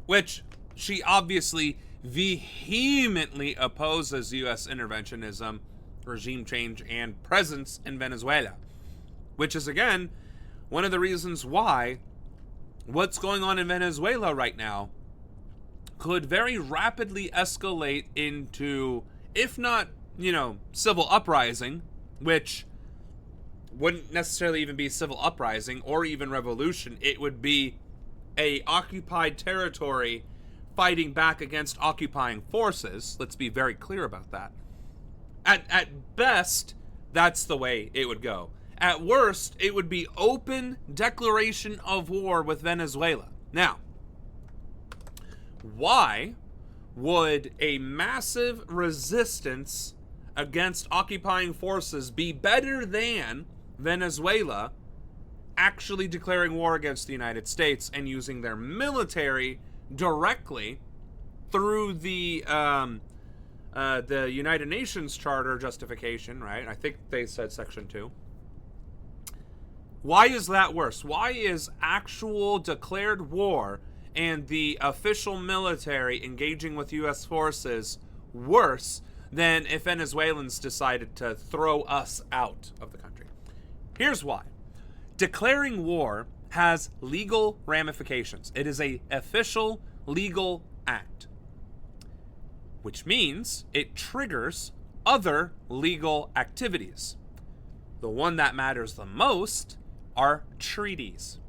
S1: Which she obviously vehemently opposes U.S. interventionism, regime change, and presence in Venezuela. Which is, again, one of the reasons why what's going on in Venezuela right now could very rapidly escalate into, if not, civil uprising, which wouldn't necessarily even be civil uprising or even revolution. It would be a occupied territory fighting back against occupying forces. Let's be very clear about that. At best, that's the way it would go. At worst, it would be open declaration of war with Venezuela. Now, why would a massive resistance against occupying forces be better than Venezuela actually declaring war against the United States and using their military directly through the United Nations Charter justification, right? I think they said Section 2. Why is that worse? Why is actual declared war and the official military engaging with U.S. forces worse than if Venezuelans decided to throw us out of the country? Here's why. Declaring war has legal ramifications. It is an official legal act, which means it triggers other legal activities. The one that matters the most are treaties.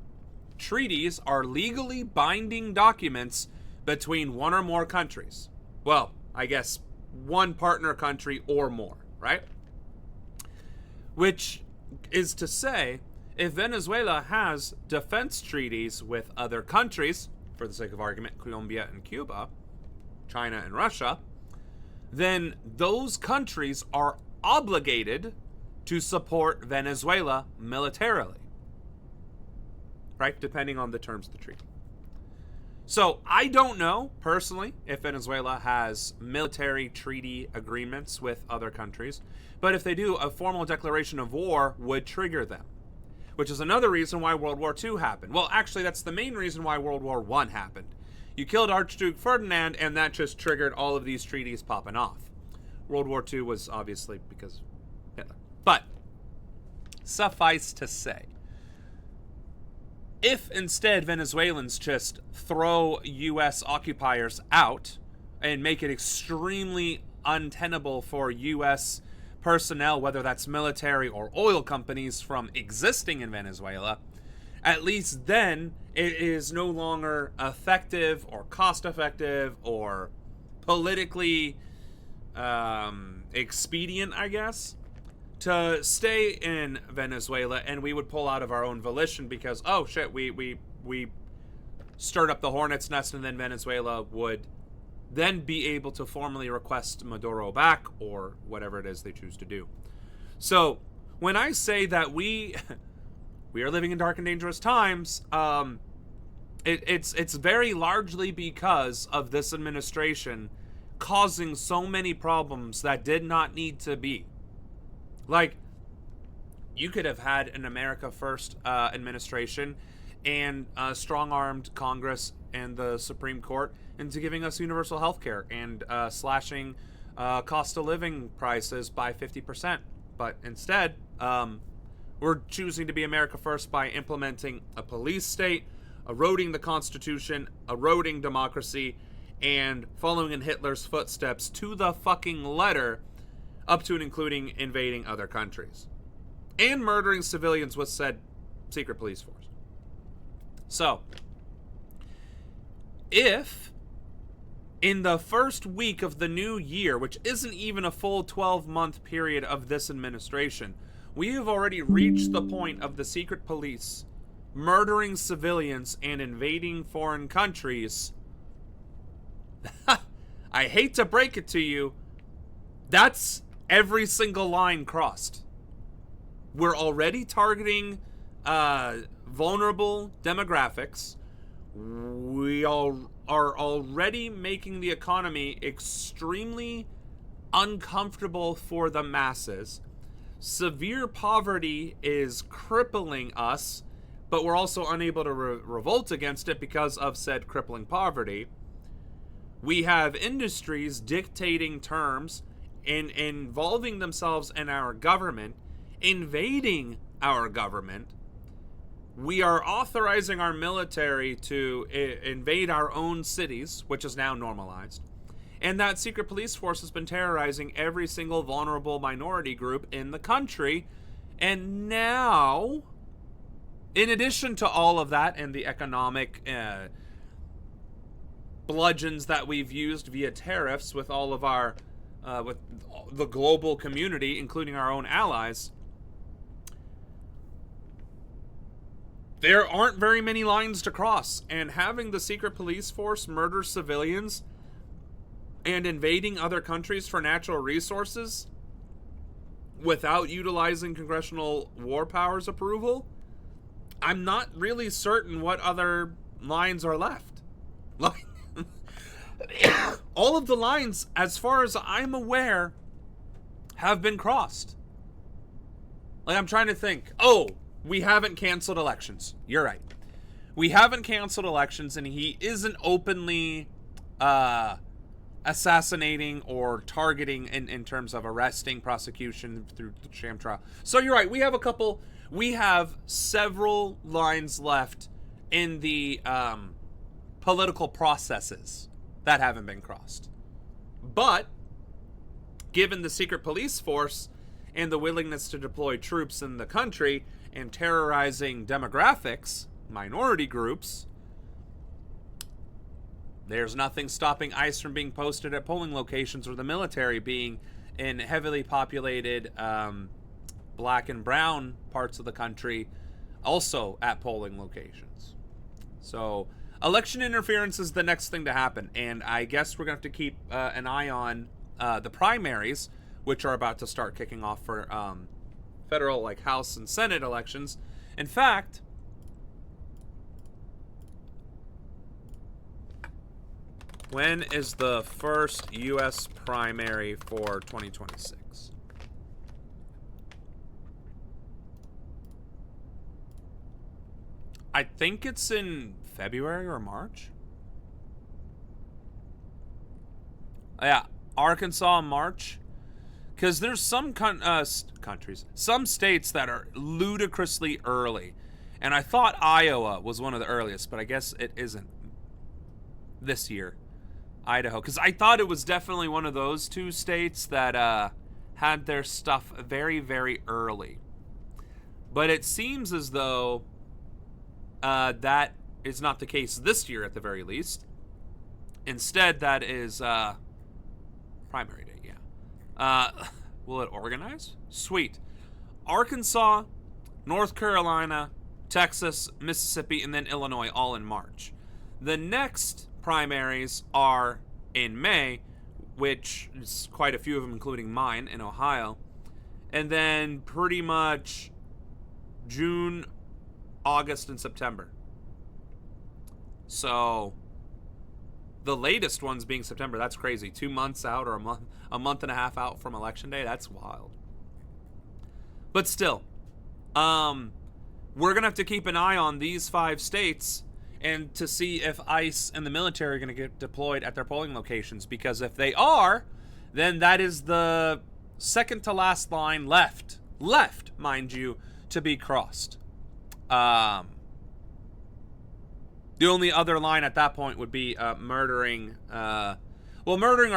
S1: Treaties are legally binding documents between one or more countries. Well, I guess one partner country or more, right? Which is to say, if Venezuela has defense treaties with other countries, for the sake of argument, Colombia and Cuba, China and Russia, then those countries are obligated to support Venezuela militarily, right? Depending on the terms of the treaty. So I don't know, personally, if Venezuela has military treaty agreements with other countries, but if they do, a formal declaration of war would trigger them, which is another reason why World War II happened. Well, actually, that's the main reason why World War I happened. You killed Archduke Ferdinand, and that just triggered all of these treaties popping off. World War II was obviously because Hitler. But suffice to say, if instead Venezuelans just throw U.S. occupiers out and make it extremely untenable for U.S. personnel, whether that's military or oil companies, from existing in Venezuela, at least then it is no longer effective or cost-effective or politically expedient, I guess, to stay in Venezuela, and we would pull out of our own volition because, oh shit, we stirred up the hornet's nest, and then Venezuela would then be able to formally request Maduro back or whatever it is they choose to do. So when I say that we are living in dark and dangerous times, it's very largely because of this administration causing so many problems that did not need to be. Like, you could have had an America First administration and a strong-armed Congress and the Supreme Court into giving us universal health care and slashing cost of living prices by 50%. But instead, we're choosing to be America First by implementing a police state, eroding the Constitution, eroding democracy, and following in Hitler's footsteps to the fucking letter, up to and including invading other countries and murdering civilians with said secret police force. So, if in the first week of the new year, which isn't even a full 12-month period of this administration, we have already reached the point of the secret police murdering civilians and invading foreign countries, I hate to break it to you, that's every single line crossed. We're already targeting vulnerable demographics. We all are already making the economy extremely uncomfortable for the masses. Severe poverty is crippling us, but we're also unable to revolt against it because of said crippling poverty. We have industries dictating terms and involving themselves in our government, invading our government. We are authorizing our military to invade our own cities, which is now normalized. And that secret police force has been terrorizing every single vulnerable minority group in the country. And now, in addition to all of that and the economic bludgeons that we've used via tariffs with all of our with the global community, including our own allies, there aren't very many lines to cross. And having the secret police force murder civilians and invading other countries for natural resources without utilizing congressional war powers approval, I'm not really certain what other lines are left. Like, all of the lines, as far as I'm aware, have been crossed. Like, I'm trying to think. Oh, we haven't canceled elections. You're right. We haven't canceled elections, and he isn't openly assassinating or targeting in terms of arresting, prosecution through the sham trial. So you're right. We have several lines left in the political processes that haven't been crossed. But given the secret police force and the willingness to deploy troops in the country and terrorizing demographics, minority groups, there's nothing stopping ICE from being posted at polling locations or the military being in heavily populated black and brown parts of the country also at polling locations. So election interference is the next thing to happen, and I guess we're going to have to keep an eye on the primaries, which are about to start kicking off for federal, like, House and Senate elections. In fact, When is the first U.S. primary for 2026? I think it's in February or March. Yeah, Arkansas in March. Because there's some countries, some states that are ludicrously early. And I thought Iowa was one of the earliest, but I guess it isn't this year. Idaho. Because I thought it was definitely one of those two states that had their stuff very, very early. But it seems as though that is not the case this year at the very least. Instead, that is primary day, yeah. Will it organize? Sweet. Arkansas, North Carolina, Texas, Mississippi, and then Illinois all in March. The next primaries are in May, which is quite a few of them, including mine in Ohio. And then pretty much June, August, and September. So the latest ones being September. That's crazy. 2 months out, or a month and a half out from Election Day. That's wild. But still, we're going to have to keep an eye on these 5 states and to see if ICE and the military are going to get deployed at their polling locations. Because if they are, then that is the second to last line left, mind you, to be crossed. The only other line at that point would be murdering or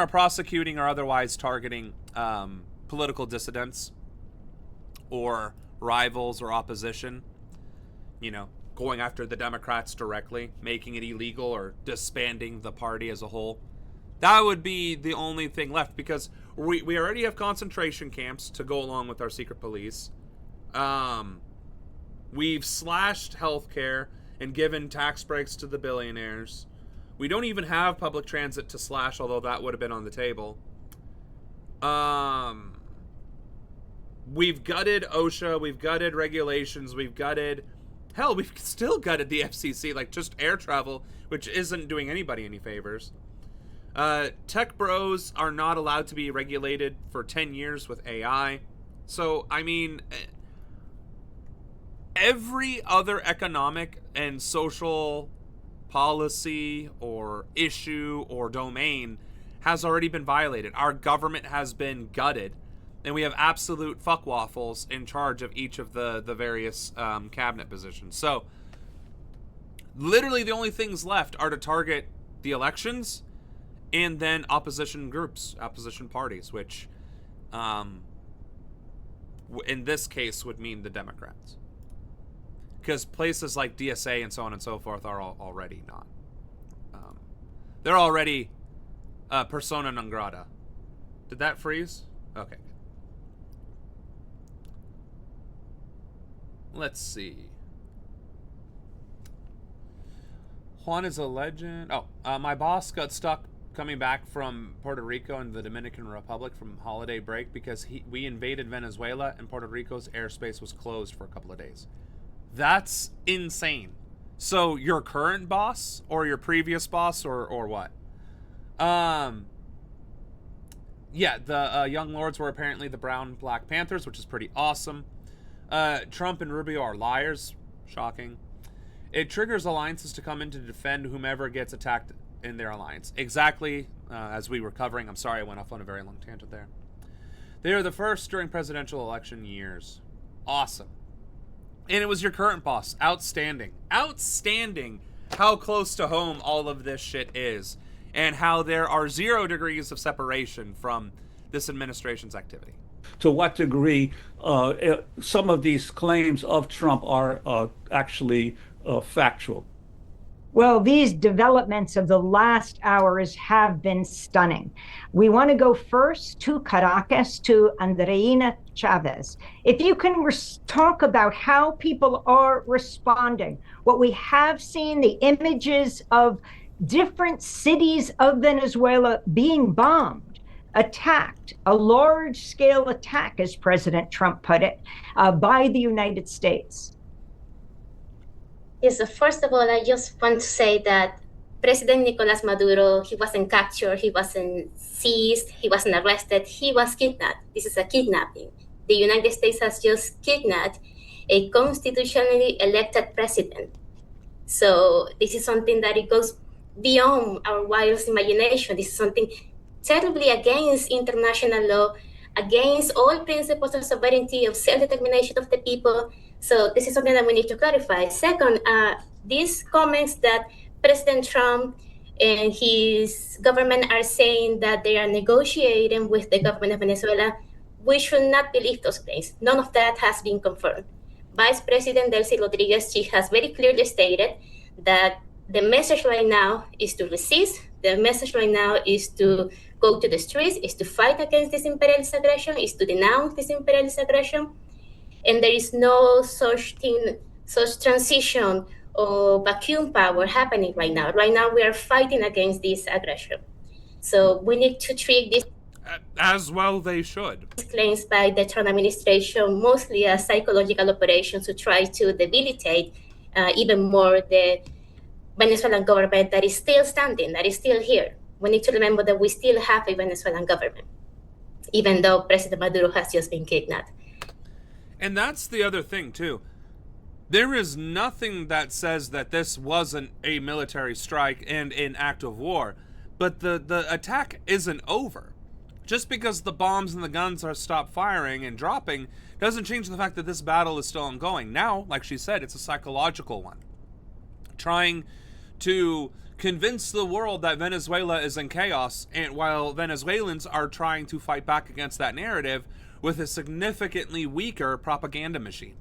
S1: prosecuting or otherwise targeting political dissidents or rivals or opposition. You know, going after the Democrats directly, making it illegal or disbanding the party as a whole. That would be the only thing left, because we already have concentration camps to go along with our secret police. We've slashed healthcare and given tax breaks to the billionaires. We don't even have public transit to slash, although that would have been on the table. We've gutted OSHA, we've gutted regulations, we've still gutted the FCC, like just air travel, which isn't doing anybody any favors. Tech bros are not allowed to be regulated for 10 years with AI. So, I mean, every other economic and social policy or issue or domain has already been violated. Our government has been gutted, and we have absolute fuckwaffles in charge of each of the various cabinet positions. So, literally the only things left are to target the elections and then opposition groups, opposition parties, which in this case would mean the Democrats. Because places like DSA and so on and so forth are already not. They're already persona non grata. Did that freeze? Okay. Let's see. Juan is a legend. Oh, my boss got stuck coming back from Puerto Rico and the Dominican Republic from holiday break because we invaded Venezuela and Puerto Rico's airspace was closed for a couple of days. That's insane. So your current boss or your previous boss or what? Yeah, the Young Lords were apparently the Brown Black Panthers, which is pretty awesome. Trump and Rubio are liars. Shocking. It triggers alliances to come in to defend whomever gets attacked in their alliance. Exactly as we were covering. I'm sorry I went off on a very long tangent there. They are the first during presidential election years. Awesome. And it was your current boss. Outstanding. Outstanding how close to home all of this shit is. And how there are 0 degrees of separation from this administration's activity.
S5: To what degree some of these claims of Trump are actually factual?
S4: Well, these developments of the last hours have been stunning. We want to go first to Caracas, to Andreina Chavez. If you can talk about how people are responding, what we have seen, the images of different cities of Venezuela being bombed, attacked, a large-scale attack, as President Trump put it, by the United States.
S6: Yes, first of all, I just want to say that President Nicolas Maduro, he wasn't captured, he wasn't seized, he wasn't arrested, he was kidnapped. This is a kidnapping. The United States has just kidnapped a constitutionally elected president. So this is something that it goes beyond our wildest imagination. This is something terribly against international law, against all principles of sovereignty, of self-determination of the people. So this is something that we need to clarify. Second, these comments that President Trump and his government are saying that they are negotiating with the government of Venezuela, we should not believe those claims. None of that has been confirmed. Vice President Delcy Rodriguez, she has very clearly stated that the message right now is to resist. The message right now is to go to the streets, is to fight against this imperialist aggression, is to denounce this imperialist aggression. And there is no such thing, such transition or vacuum power happening right now. Right now, we are fighting against this aggression. So we need to treat this,
S1: as well they should,
S6: claims by the Trump administration mostly as psychological operations to try to debilitate even more the Venezuelan government that is still standing, that is still here. We need to remember that we still have a Venezuelan government, even though President Maduro has just been kidnapped.
S1: And that's the other thing, too. There is nothing that says that this wasn't a military strike and an act of war, but the attack isn't over. Just because the bombs and the guns are stopped firing and dropping doesn't change the fact that this battle is still ongoing. Now, like she said, it's a psychological one. Trying to convince the world that Venezuela is in chaos, and while Venezuelans are trying to fight back against that narrative with a significantly weaker propaganda machine.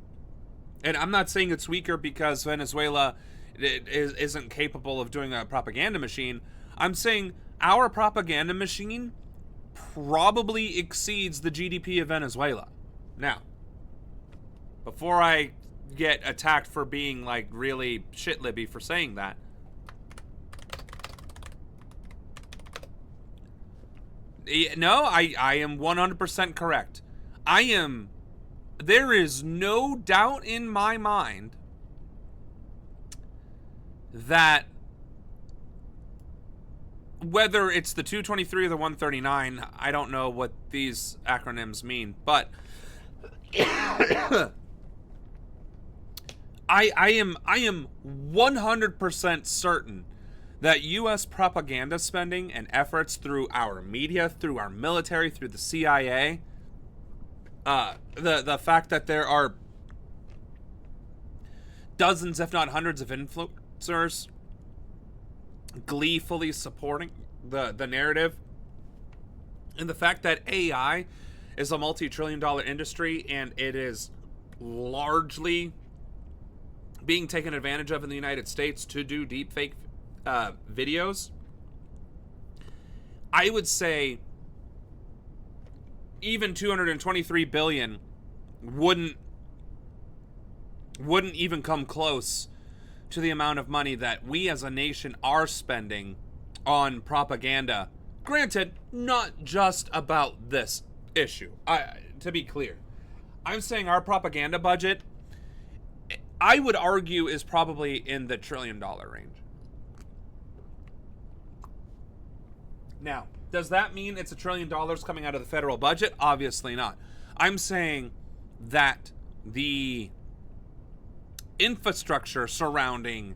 S1: And I'm not saying it's weaker because Venezuela isn't capable of doing a propaganda machine. I'm saying our propaganda machine probably exceeds the GDP of Venezuela. Now, before I get attacked for being like really shit-libby for saying that, no, I am 100% correct. There is no doubt in my mind that whether it's the 223 or the 139, I don't know what these acronyms mean, but I am 100% certain that U.S. propaganda spending and efforts through our media, through our military, through the CIA, the fact that there are dozens, if not hundreds, of influencers gleefully supporting the narrative, and the fact that AI is a multi-trillion-dollar industry and it is largely being taken advantage of in the United States to do deepfake videos, I would say even 223 billion wouldn't even come close to the amount of money that we as a nation are spending on propaganda. Granted, not just about this issue. To be clear, I'm saying our propaganda budget, I would argue, is probably in the $1 trillion range. Now, does that mean it's $1 trillion coming out of the federal budget? Obviously not. I'm saying that the infrastructure surrounding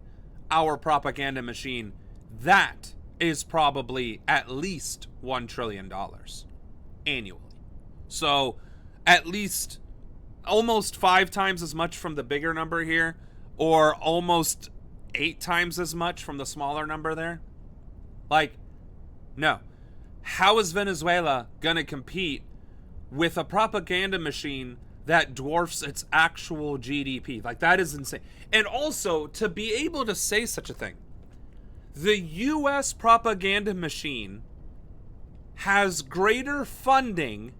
S1: our propaganda machine, that is probably at least $1 trillion annually. So at least almost 5 times as much from the bigger number here, or almost 8 times as much from the smaller number there. Like, no. How is Venezuela gonna compete with a propaganda machine that dwarfs its actual GDP? Like, that is insane. And also, to be able to say such a thing, the U.S. propaganda machine has greater funding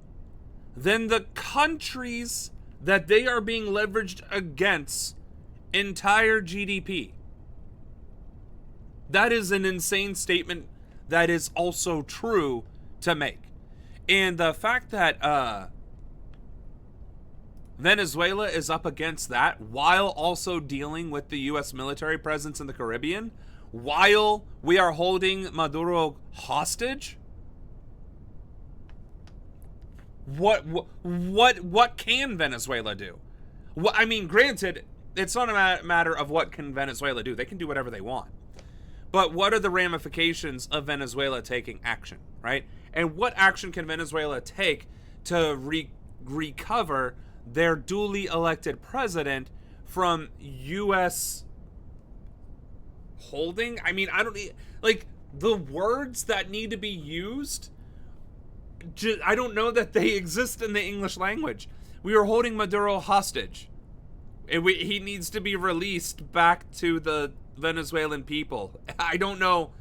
S1: than the countries that they are being leveraged against entire GDP. That is an insane statement that is also true to make. And the fact that Venezuela is up against that while also dealing with the U.S. military presence in the Caribbean, while we are holding Maduro hostage? What can Venezuela do? I mean, granted, it's not a matter of what can Venezuela do. They can do whatever they want. But what are the ramifications of Venezuela taking action, right? And what action can Venezuela take to recover their duly elected president from U.S. holding? I mean, I don't like the words that need to be used. I don't know that they exist in the English language. We are holding Maduro hostage. He needs to be released back to the Venezuelan people. I don't know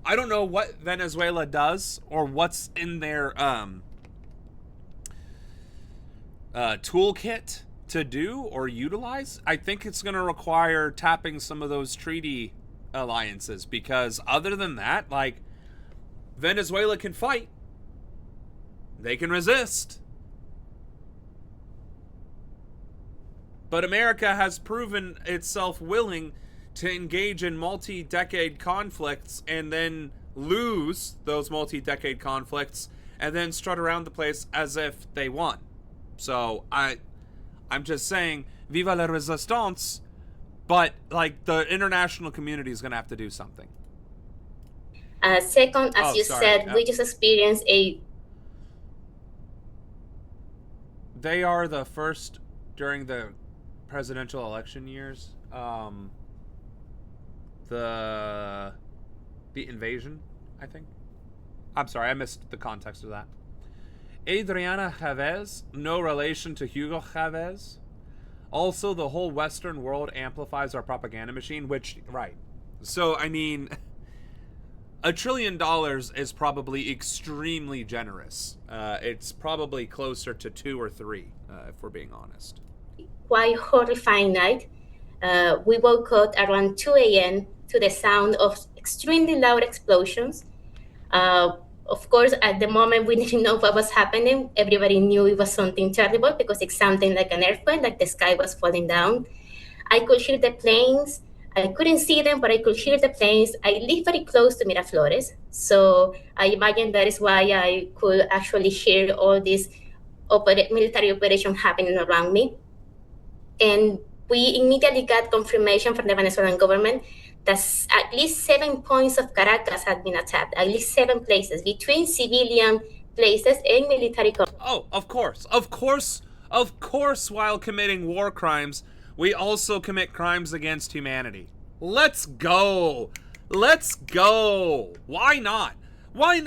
S1: what Venezuela does or what's in their toolkit to do or utilize. I think it's going to require tapping some of those treaty alliances, because other than that, like, Venezuela can fight. They can resist. But America has proven itself willing to engage in multi-decade conflicts and then lose those multi-decade conflicts and then strut around the place as if they won. So I'm just saying, viva la resistance, but like the international community is going to have to do something.
S6: Second, as you said, we just experienced
S1: They are the first during the presidential election years. The invasion, I think. I'm sorry, I missed the context of that. Adriana Chavez, no relation to Hugo Chavez. Also, the whole Western world amplifies our propaganda machine, which, right. So, I mean, $1 trillion is probably extremely generous. It's probably closer to 2 or 3, if we're being honest.
S6: Quite horrifying night. We woke up around 2 a.m. to the sound of extremely loud explosions. Of course, at the moment, we didn't know what was happening. Everybody knew it was something terrible because it sounded like an earthquake, like the sky was falling down. I could hear the planes. I couldn't see them, but I could hear the planes. I live very close to Miraflores, so I imagine that is why I could actually hear all this military operation happening around me. And we immediately got confirmation from the Venezuelan government that at least 7 points of Caracas had been attacked, at least 7 places, between civilian places and military.
S1: Oh, of course, while committing war crimes, we also commit crimes against humanity. Let's go. Why not? Why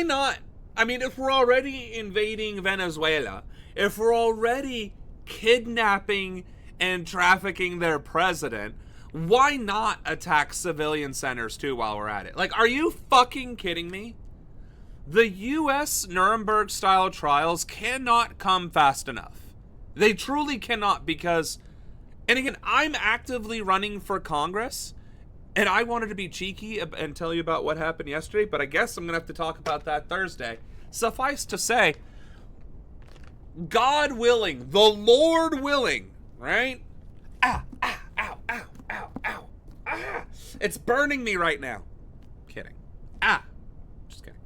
S1: not? I mean, if we're already invading Venezuela, if we're already kidnapping and trafficking their president, why not attack civilian centers too while we're at it? Like, are you fucking kidding me? The U.S. Nuremberg-style trials cannot come fast enough. They truly cannot, because, and again, I'm actively running for Congress, and I wanted to be cheeky and tell you about what happened yesterday, but I guess I'm going to have to talk about that Thursday. Suffice to say, God willing, the Lord willing, right? Ow. It's burning me right now. Kidding. Just kidding.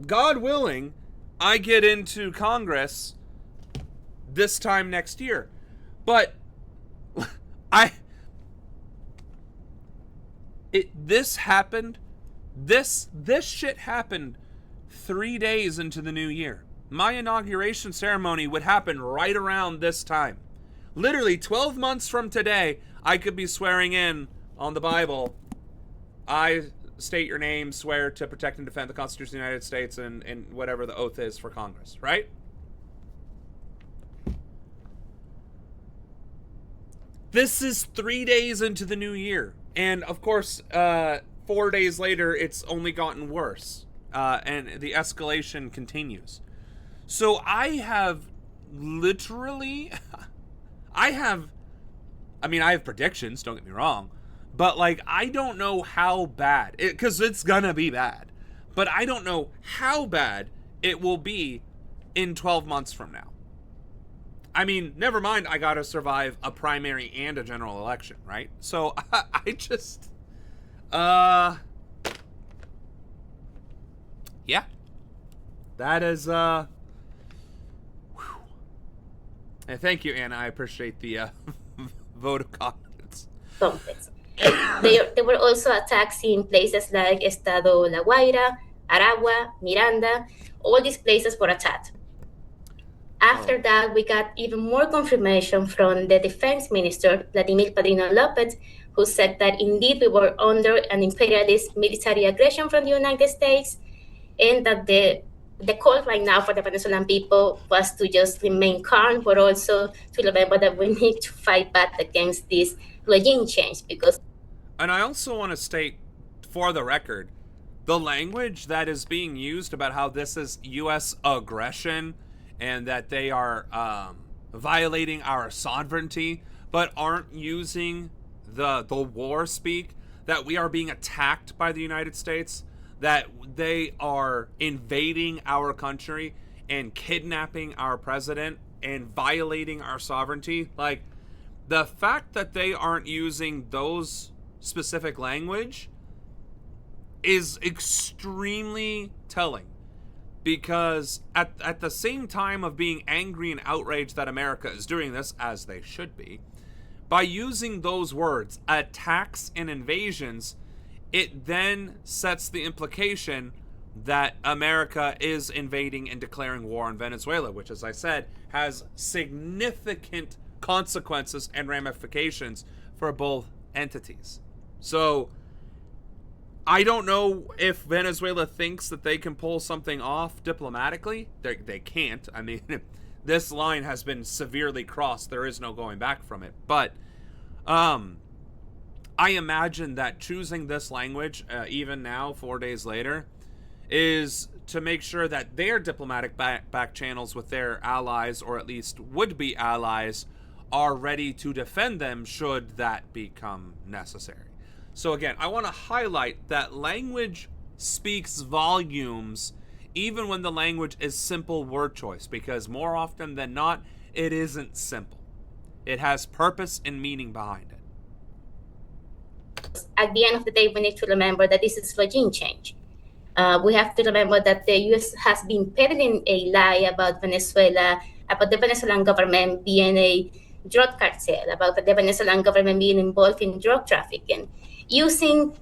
S1: God willing, I get into Congress this time next year. But this happened. This shit happened 3 days into the new year. My inauguration ceremony would happen right around this time. Literally 12 months from today, I could be swearing in on the Bible. I state your name, swear to protect and defend the Constitution of the United States, and whatever the oath is for Congress, right? This is 3 days into the new year. And of course, 4 days later, it's only gotten worse. And the escalation continues. So I have literally... I have predictions, don't get me wrong. But, like, I don't know how bad... Because it's gonna be bad. But I don't know how bad it will be in 12 months from now. I mean, never mind, I gotta survive a primary and a general election, right? So, Yeah. That is, whew. And thank you, Anna. I appreciate the, vote of confidence.
S6: Complex. There were also attacks in places like Estado La Guaira, Aragua, Miranda. All these places were attacked. After that, we got even more confirmation from the defense minister, Vladimir Padrino Lopez, who said that indeed we were under an imperialist military aggression from the United States, and that the call right now for the Venezuelan people was to just remain calm, but also to remember that we need to fight back against this regime change. Because,
S1: and I also want to state, for the record, the language that is being used about how this is U.S. aggression and that they are violating our sovereignty, but aren't using the war speak, that we are being attacked by the United States, that they are invading our country and kidnapping our president and violating our sovereignty. Like, the fact that they aren't using those specific language is extremely telling. Because at the same time of being angry and outraged that America is doing this, as they should be, by using those words, attacks and invasions, it then sets the implication that America is invading and declaring war on Venezuela, which, as I said, has significant consequences and ramifications for both entities. So I don't know if Venezuela thinks that they can pull something off diplomatically. They can't. I mean, this line has been severely crossed. There is no going back from it. But I imagine that choosing this language, even now, 4 days later, is to make sure that their diplomatic back channels with their allies, or at least would-be allies, are ready to defend them should that become necessary. So again, I want to highlight that language speaks volumes even when the language is simple word choice, because more often than not, it isn't simple. It has purpose and meaning behind it.
S6: At the end of the day, we need to remember that this is regime change. We have to remember that the U.S. has been peddling a lie about Venezuela, about the Venezuelan government being a drug cartel, about the Venezuelan government being involved in drug trafficking, using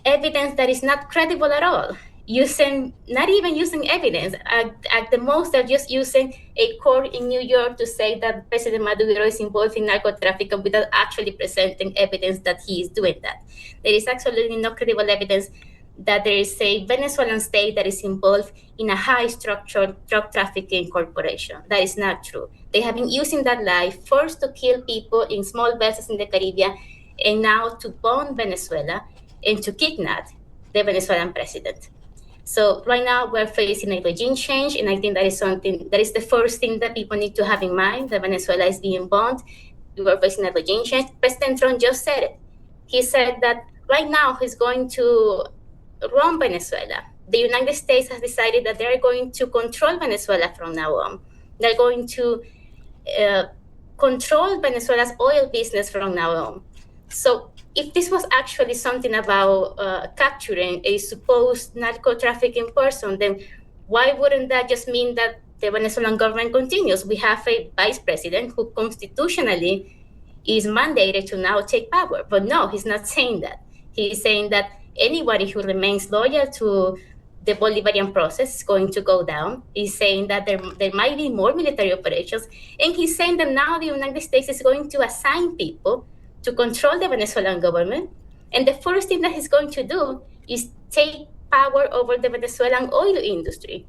S6: evidence that is not credible at all. Not even using evidence. At the most, they're just using a court in New York to say that President Maduro is involved in narco trafficking without actually presenting evidence that he is doing that. There is absolutely no credible evidence that there is a Venezuelan state that is involved in a high-structured drug trafficking corporation. That is not true. They have been using that lie first to kill people in small vessels in the Caribbean, and now to bomb Venezuela and to kidnap the Venezuelan president. So right now we're facing a regime change, and I think that is the first thing that people need to have in mind, that Venezuela is being bombed. We're facing a regime change. President Trump just said it. He said that right now he's going to run Venezuela. The United States has decided that they're going to control Venezuela from now on. They're going to control Venezuela's oil business from now on. So if this was actually something about capturing a supposed narco-trafficking person, then why wouldn't that just mean that the Venezuelan government continues? We have a vice president who constitutionally is mandated to now take power. But no, he's not saying that. He's saying that anybody who remains loyal to the Bolivarian process is going to go down. He's saying that there might be more military operations. And he's saying that now the United States is going to assign people to control the Venezuelan government. And the first thing that he's going to do is take power over the Venezuelan oil industry.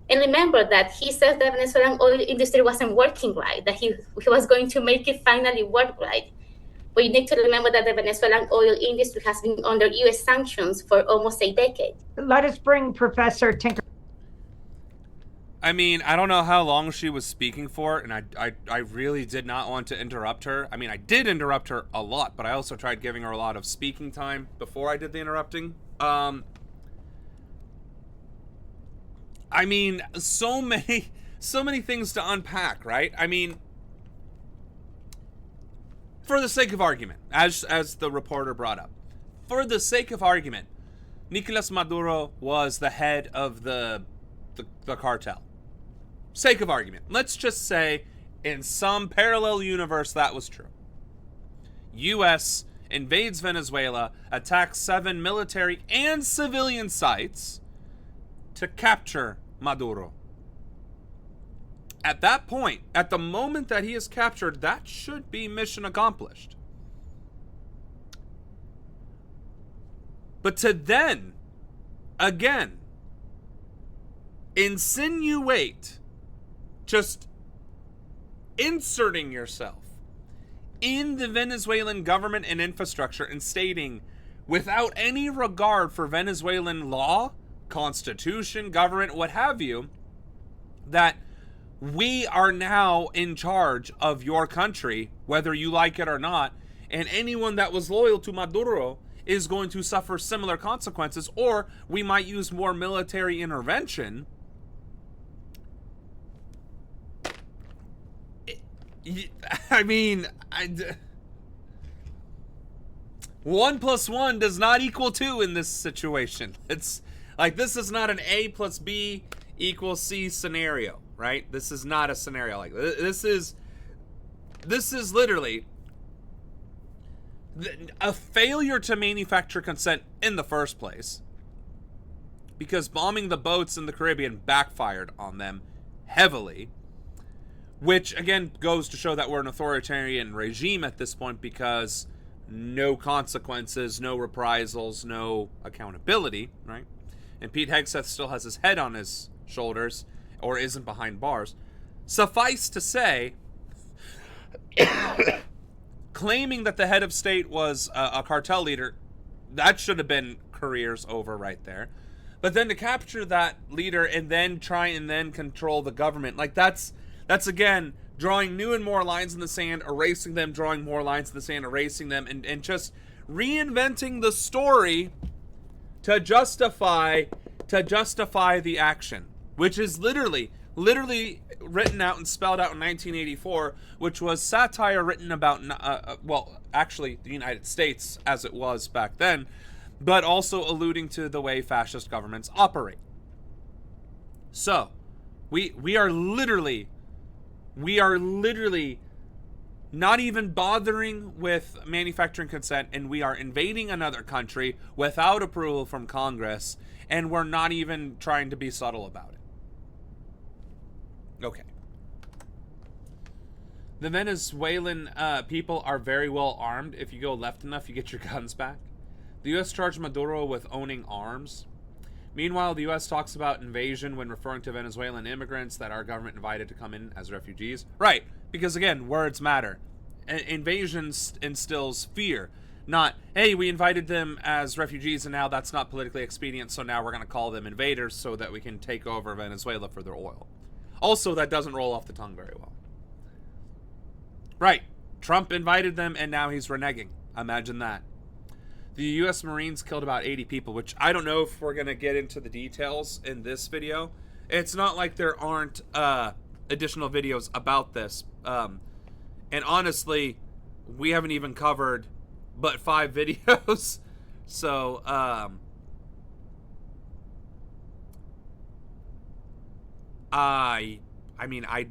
S6: And remember that he said the Venezuelan oil industry wasn't working right, that he was going to make it finally work right. But you need to remember that the Venezuelan oil industry has been under U.S. sanctions for almost a decade.
S4: Let us bring Professor Tinker.
S1: I mean, I don't know how long she was speaking for, and I really did not want to interrupt her. I mean, I did interrupt her a lot, but I also tried giving her a lot of speaking time before I did the interrupting. I mean, so many things to unpack, right? I mean, for the sake of argument, as the reporter brought up, for the sake of argument, Nicolas Maduro was the head of the cartel. Sake of argument. Let's just say in some parallel universe that was true. U.S. invades Venezuela, attacks 7 military and civilian sites to capture Maduro. At that point, at the moment that he is captured, that should be mission accomplished. But to then, again, insinuate, just inserting yourself in the Venezuelan government and infrastructure and stating, without any regard for Venezuelan law, constitution, government, what have you, that we are now in charge of your country, whether you like it or not, and anyone that was loyal to Maduro is going to suffer similar consequences, or we might use more military intervention. I mean, 1 + 1 does not equal 2 in this situation. It's like, this is not an A + B = C scenario, right? This is not a scenario like this. This is literally a failure to manufacture consent in the first place, because bombing the boats in the Caribbean backfired on them heavily, which again goes to show that we're an authoritarian regime at this point, because no consequences, no reprisals, no accountability, right? And Pete Hegseth still has his head on his shoulders, or isn't behind bars. Suffice to say, claiming that the head of state was a cartel leader, that should have been careers over right there. But then to capture that leader and then try and then control the government, like that's again drawing new and more lines in the sand, erasing them, drawing more lines in the sand, erasing them, and just reinventing the story to justify the action, which is literally written out and spelled out in 1984, which was satire written about, well, actually the United States as it was back then, but also alluding to the way fascist governments operate. So, we are literally not even bothering with manufacturing consent, and we are invading another country without approval from Congress, and we're not even trying to be subtle about it. Okay. The Venezuelan people are very well armed. If you go left enough, you get your guns back. The U.S. charged Maduro with owning arms. Meanwhile, the U.S. talks about invasion when referring to Venezuelan immigrants that our government invited to come in as refugees. Right, because again, words matter. Invasion instills fear. Not, hey, we invited them as refugees and now that's not politically expedient, so now we're going to call them invaders so that we can take over Venezuela for their oil. Also, that doesn't roll off the tongue very well. Right, Trump invited them and now he's reneging. Imagine that. The U.S. Marines killed about 80 people, which I don't know if we're going to get into the details in this video. It's not like there aren't additional videos about this. And honestly, we haven't even covered but 5 videos. So, I mean, I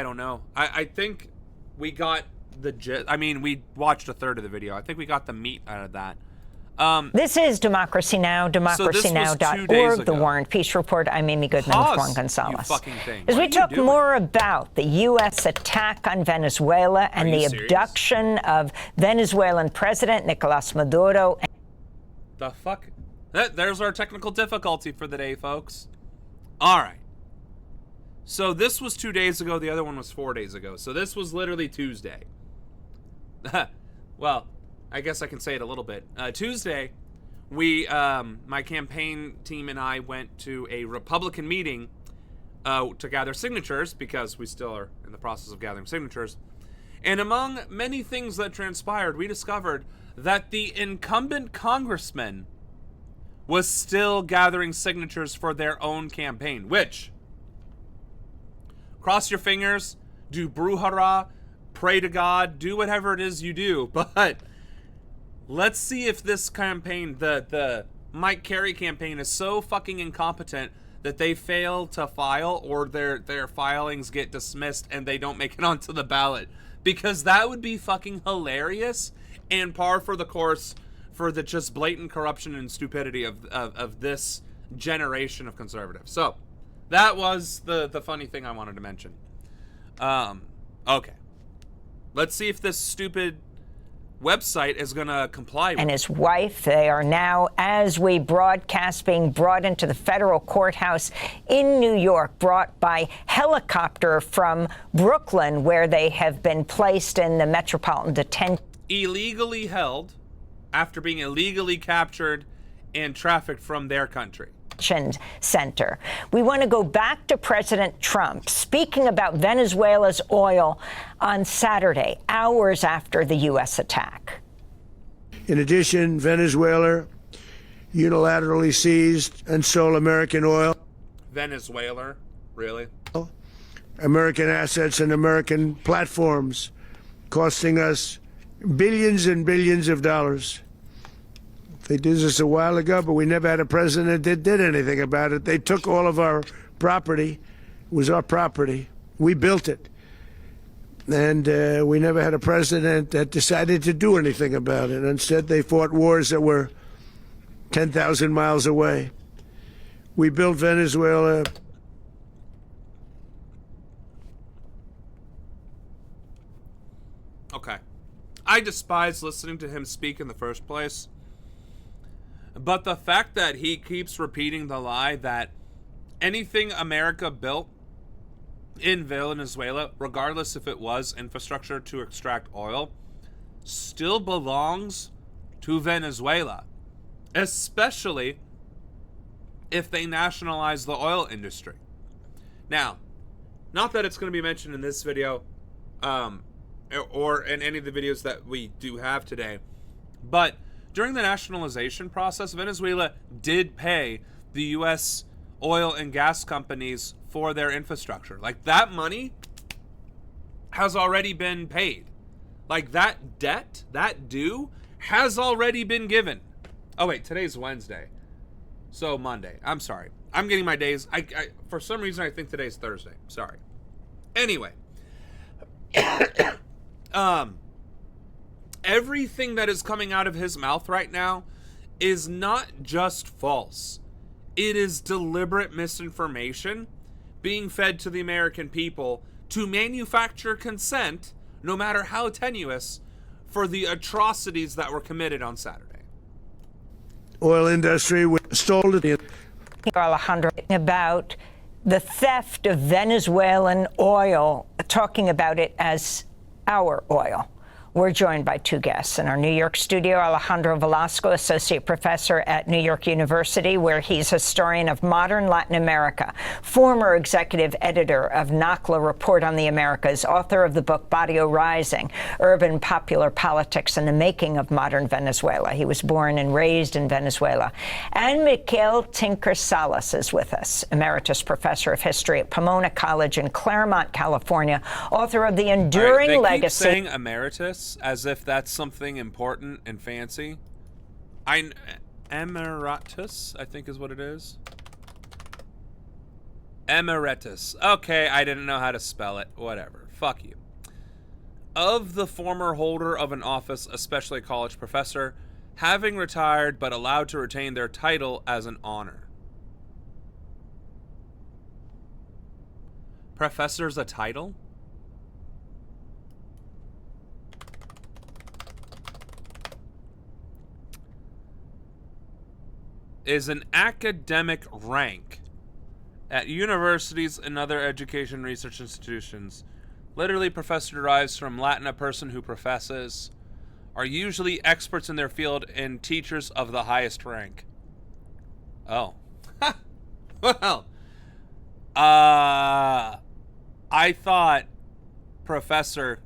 S1: don't know. I think we got the gist. I mean, we watched a third of the video. I think we got the meat out of that.
S7: This is Democracy Now!, democracynow.org, the War and Peace Report. I'm Amy Goodman with Juan Gonzalez. As we talk more about the U.S. attack on Venezuela and the abduction of Venezuelan President Nicolas Maduro.
S1: The fuck? There's our technical difficulty for the day, folks. All right. So this was 2 days ago. The other one was 4 days ago. So this was literally Tuesday. Well, I guess I can say it a little bit. Tuesday, we, my campaign team and I went to a Republican meeting to gather signatures, because we still are in the process of gathering signatures. And among many things that transpired, we discovered that the incumbent congressman was still gathering signatures for their own campaign, which, cross your fingers, do bruhara, pray to God, do whatever it is you do, but let's see if this campaign, the Mike Carey campaign, is so fucking incompetent that they fail to file, or their filings get dismissed and they don't make it onto the ballot. Because that would be fucking hilarious and par for the course for the just blatant corruption and stupidity of this generation of conservatives. So, that was the funny thing I wanted to mention. Okay. Let's see if this stupid website is going to comply with.
S7: And his wife, they are now, as we broadcast, being brought into the federal courthouse in New York, brought by helicopter from Brooklyn, where they have been placed in the Metropolitan Detention
S1: Illegally held after being illegally captured and trafficked from their country.
S7: Center. We want to go back to President Trump speaking about Venezuela's oil on Saturday, hours after the U.S. attack.
S8: In addition, Venezuela unilaterally seized and sold American oil.
S1: Venezuela? Really?
S8: American assets and American platforms, costing us billions and billions of dollars. They did this a while ago, but we never had a president that did anything about it. They took all of our property. It was our property. We built it. And we never had a president that decided to do anything about it. Instead, they fought wars that were 10,000 miles away. We built Venezuela.
S1: Okay. I despise listening to him speak in the first place. But the fact that he keeps repeating the lie that anything America built in Venezuela, regardless if it was infrastructure to extract oil, still belongs to Venezuela. Especially if they nationalize the oil industry. Now, not that it's going to be mentioned in this video, or in any of the videos that we do have today, but during the nationalization process, Venezuela did pay the U.S. oil and gas companies for their infrastructure. Like, that money has already been paid. Like, that debt, that due, has already been given. Oh, wait, today's Wednesday. So, Monday. I'm sorry. I'm getting my days. I for some reason, I think today's Thursday. Sorry. Anyway. Everything that is coming out of his mouth right now is not just false. It is deliberate misinformation being fed to the American people to manufacture consent, no matter how tenuous, for the atrocities that were committed on Saturday.
S8: Oil industry stole it.
S7: Alejandro, about the theft of Venezuelan oil, talking about it as our oil. We're joined by two guests in our New York studio. Alejandro Velasco, associate professor at New York University, where he's historian of modern Latin America, former executive editor of NACLA Report on the Americas, author of the book Barrio Rising, Urban Popular Politics and the Making of Modern Venezuela. He was born and raised in Venezuela. And Miquel Tinker Salas is with us, emeritus professor of history at Pomona College in Claremont, California, author of The Enduring Legacy.
S1: Keep saying emeritus as if that's something important and fancy. Emeritus, I think is what it is. Emeritus. Okay, I didn't know how to spell it. Whatever. Fuck you. Of the former holder of an office, especially a college professor, having retired but allowed to retain their title as an honor. Professor's a title? Is an academic rank at universities and other education research institutions. Literally, professor derives from Latin, a person who professes, are usually experts in their field and teachers of the highest rank. Oh. Well. I thought Professor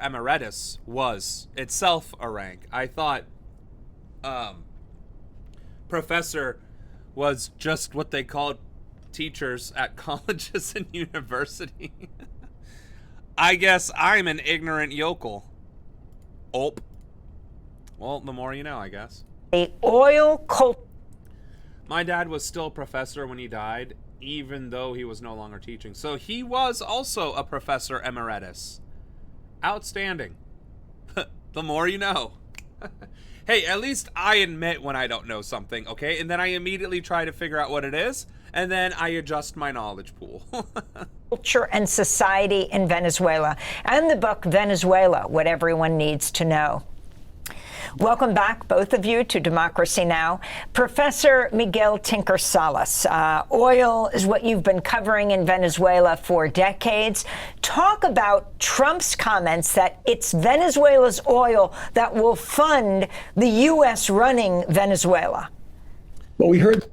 S1: Emeritus was itself a rank. I thought, professor was just what they called teachers at colleges and university. I guess I'm an ignorant yokel. Ope. Well, the more you know, I guess.
S7: The oil cult.
S1: My dad was still a professor when he died, even though he was no longer teaching. So he was also a professor emeritus. Outstanding. The more you know. Hey, at least I admit when I don't know something, okay? And then I immediately try to figure out what it is, and then I adjust my knowledge pool.
S7: Culture and society in Venezuela, and the book Venezuela, What Everyone Needs to Know. Welcome back, both of you, to Democracy Now! Professor Miguel Tinker Salas, oil is what you've been covering in Venezuela for decades. Talk about Trump's comments that it's Venezuela's oil that will fund the U.S. running Venezuela.
S9: Well, we heard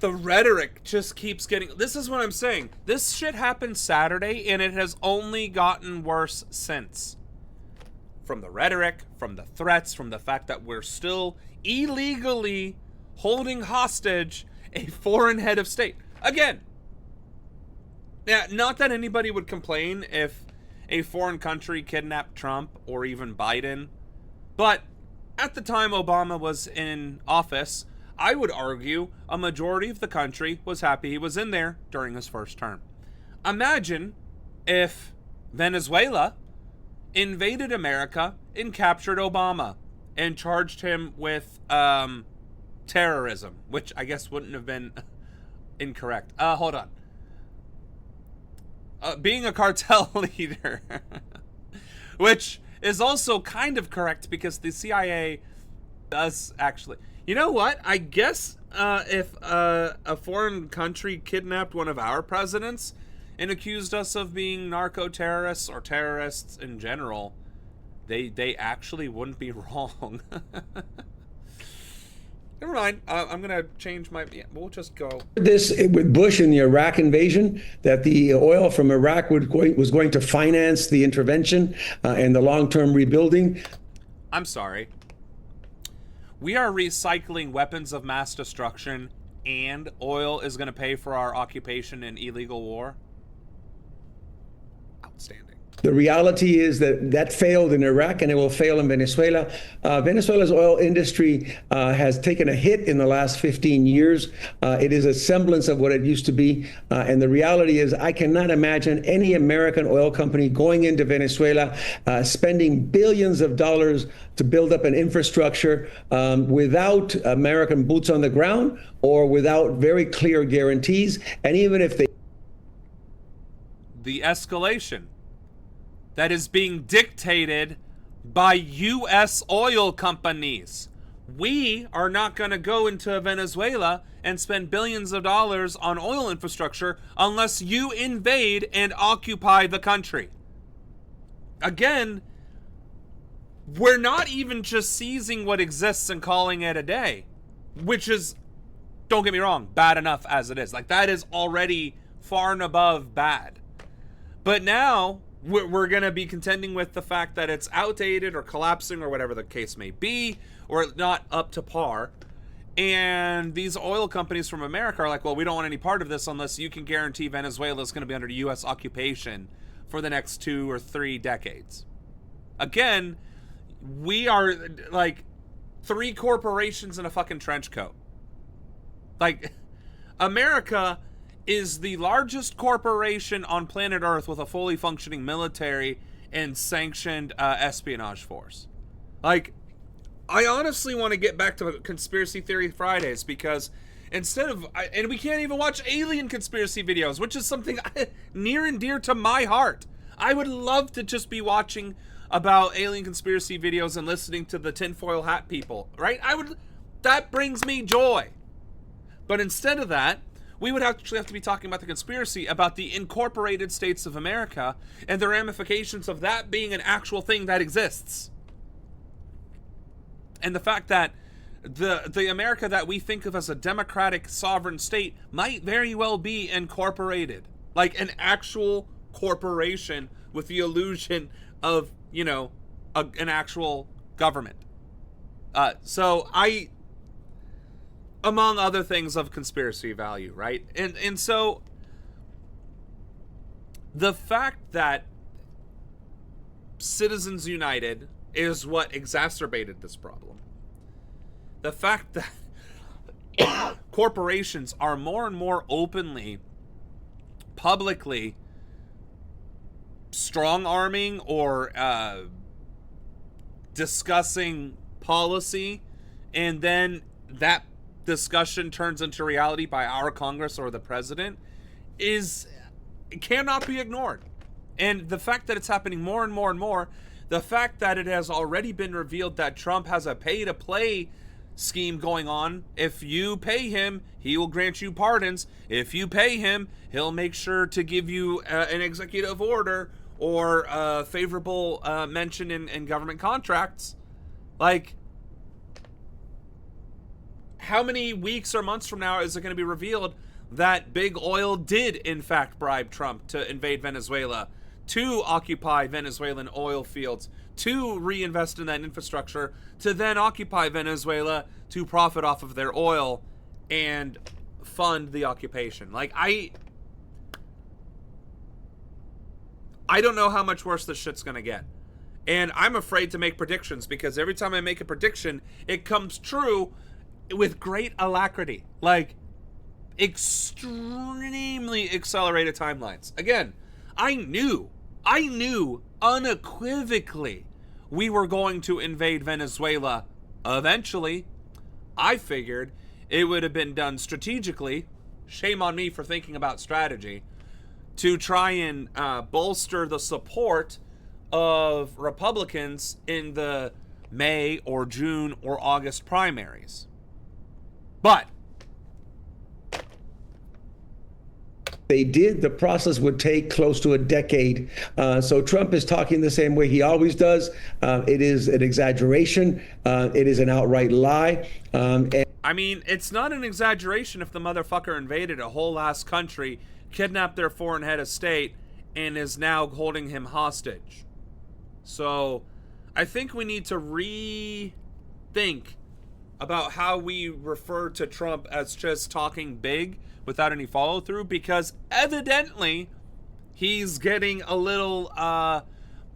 S1: the rhetoric just keeps getting... This is what I'm saying. This shit happened Saturday, and it has only gotten worse since. From the rhetoric, from the threats, from the fact that we're still illegally holding hostage a foreign head of state. Again, yeah, not that anybody would complain if a foreign country kidnapped Trump or even Biden, but at the time Obama was in office, I would argue a majority of the country was happy he was in there during his first term. Imagine if Venezuela invaded America and captured Obama and charged him with terrorism, which I guess wouldn't have been incorrect. Hold on. Being a cartel leader, which is also kind of correct because the CIA does actually... You know what? I guess if a foreign country kidnapped one of our presidents and accused us of being narco-terrorists or terrorists in general, they actually wouldn't be wrong. Never mind. I'm going to change my... Yeah, we'll just go.
S9: This with Bush and the Iraq invasion, that the oil from Iraq was going to finance the intervention and the long-term rebuilding.
S1: I'm sorry. We are recycling weapons of mass destruction, and oil is going to pay for our occupation in illegal war? Outstanding.
S9: The reality is that failed in Iraq, and it will fail in Venezuela. Venezuela's oil industry has taken a hit in the last 15 years. It is a semblance of what it used to be. And the reality is I cannot imagine any American oil company going into Venezuela, spending billions of dollars to build up an infrastructure without American boots on the ground or without very clear guarantees. And even if they...
S1: The escalation that is being dictated by U.S. oil companies. We are not going to go into Venezuela and spend billions of dollars on oil infrastructure unless you invade and occupy the country. Again, we're not even just seizing what exists and calling it a day, which is, don't get me wrong, bad enough as it is. Like, that is already far and above bad. But now we're going to be contending with the fact that it's outdated or collapsing or whatever the case may be, or not up to par. And these oil companies from America are like, well, we don't want any part of this unless you can guarantee Venezuela is going to be under U.S. occupation for the next 2 or 3 decades. Again, we are like 3 corporations in a fucking trench coat. Like, America is the largest corporation on planet Earth with a fully functioning military and sanctioned espionage force. Like, I honestly want to get back to Conspiracy Theory Fridays because instead of... And we can't even watch alien conspiracy videos, which is something near and dear to my heart. I would love to just be watching about alien conspiracy videos and listening to the tinfoil hat people, right? That brings me joy. But instead of that, we would actually have to be talking about the conspiracy about the Incorporated States of America and the ramifications of that being an actual thing that exists. And the fact that the America that we think of as a democratic sovereign state might very well be incorporated. Like an actual corporation with the illusion of, you know, an actual government. So among other things of conspiracy value, right? And so the fact that Citizens United is what exacerbated this problem. The fact that corporations are more and more openly, publicly strong-arming or discussing policy, and then that discussion turns into reality by our Congress or the president, cannot be ignored. And the fact that it's happening more and more and more, the fact that it has already been revealed that Trump has a pay-to-play scheme going on. If you pay him, he will grant you pardons. If you pay him, he'll make sure to give you an executive order or a favorable mention in government contracts. Like, how many weeks or months from now is it going to be revealed that big oil did in fact bribe Trump to invade Venezuela, to occupy Venezuelan oil fields, to reinvest in that infrastructure, to then occupy Venezuela to profit off of their oil and fund the occupation? Like, I don't know how much worse this shit's gonna get. And I'm afraid to make predictions, because every time I make a prediction, it comes true with great alacrity. Like, extremely accelerated timelines. Again, I knew unequivocally we were going to invade Venezuela eventually. I figured it would have been done strategically. Shame on me for thinking about strategy. To try and bolster the support of Republicans in the May or June or August primaries. But
S9: they did, the process would take close to a decade. So Trump is talking the same way he always does. It is an exaggeration. It is an outright lie.
S1: I mean, it's not an exaggeration if the motherfucker invaded a whole ass country, kidnapped their foreign head of state, and is now holding him hostage. So I think we need to rethink about how we refer to Trump as just talking big without any follow through, because evidently he's getting a little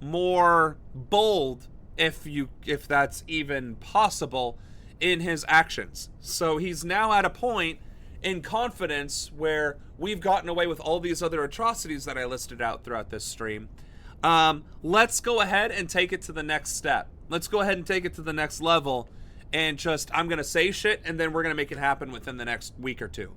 S1: more bold, if that's even possible, in his actions. So he's now at a point in confidence where we've gotten away with all these other atrocities that I listed out throughout this stream. Let's go ahead and take it to the next step. Let's go ahead and take it to the next level, and I'm gonna say shit, and then we're gonna make it happen within the next week or two.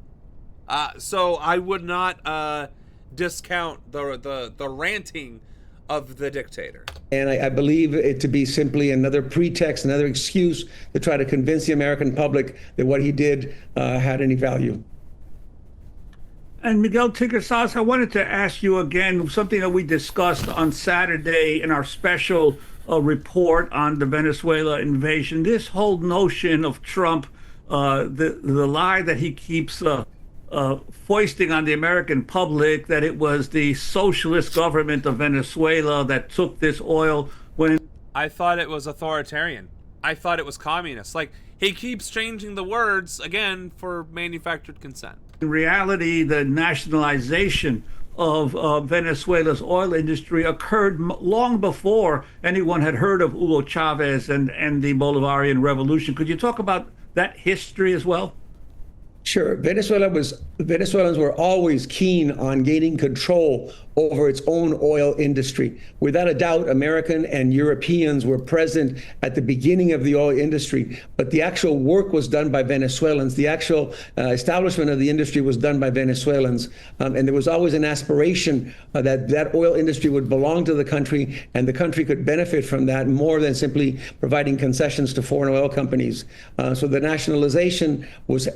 S1: So I would not discount the ranting of the dictator.
S9: And I believe it to be simply another pretext, another excuse to try to convince the American public that what he did had any value.
S5: And Miguel Tigressas, I wanted to ask you again something that we discussed on Saturday in our special report on the Venezuela invasion. This whole notion of Trump, the lie that he keeps foisting on the American public, that it was the socialist government of Venezuela that took this oil when...
S1: I thought it was authoritarian. I thought it was communist. Like, he keeps changing the words, again, for manufactured consent.
S5: In reality, the nationalization of Venezuela's oil industry occurred long before anyone had heard of Hugo Chavez and the Bolivarian Revolution. Could you talk about that history as well?
S9: Sure. Venezuelans were always keen on gaining control over its own oil industry. Without a doubt, American and Europeans were present at the beginning of the oil industry, but the actual work was done by Venezuelans. The actual establishment of the industry was done by Venezuelans. And there was always an aspiration that oil industry would belong to the country, and the country could benefit from that more than simply providing concessions to foreign oil companies. So the nationalization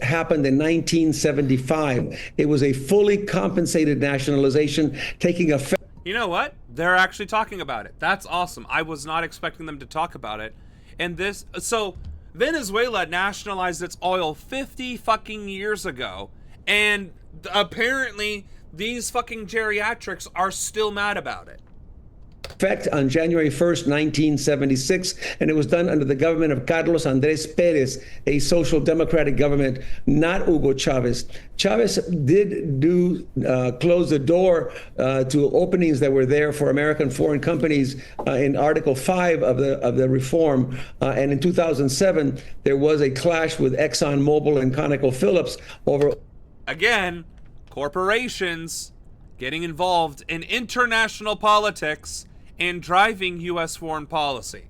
S9: happened in 1975. It was a fully compensated nationalization taking effect.
S1: You know what? They're actually talking about it. That's awesome. I was not expecting them to talk about it. And so Venezuela nationalized its oil 50 fucking years ago, and apparently these fucking geriatrics are still mad about it.
S9: effect on January 1st, 1976, and it was done under the government of Carlos Andrés Pérez, a social democratic government, not Hugo Chavez. Chavez did close the door to openings that were there for American foreign companies in Article 5 of the reform. And in 2007, there was a clash with ExxonMobil and ConocoPhillips over...
S1: Again, corporations getting involved in international politics and driving U.S. foreign policy.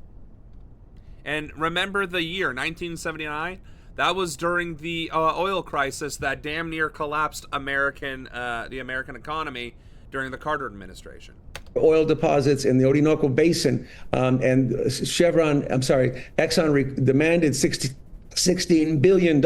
S1: And remember the year, 1979? That was during the oil crisis that damn near collapsed the American economy during the Carter administration.
S9: Oil deposits in the Orinoco Basin, and Exxon demanded $16 billion.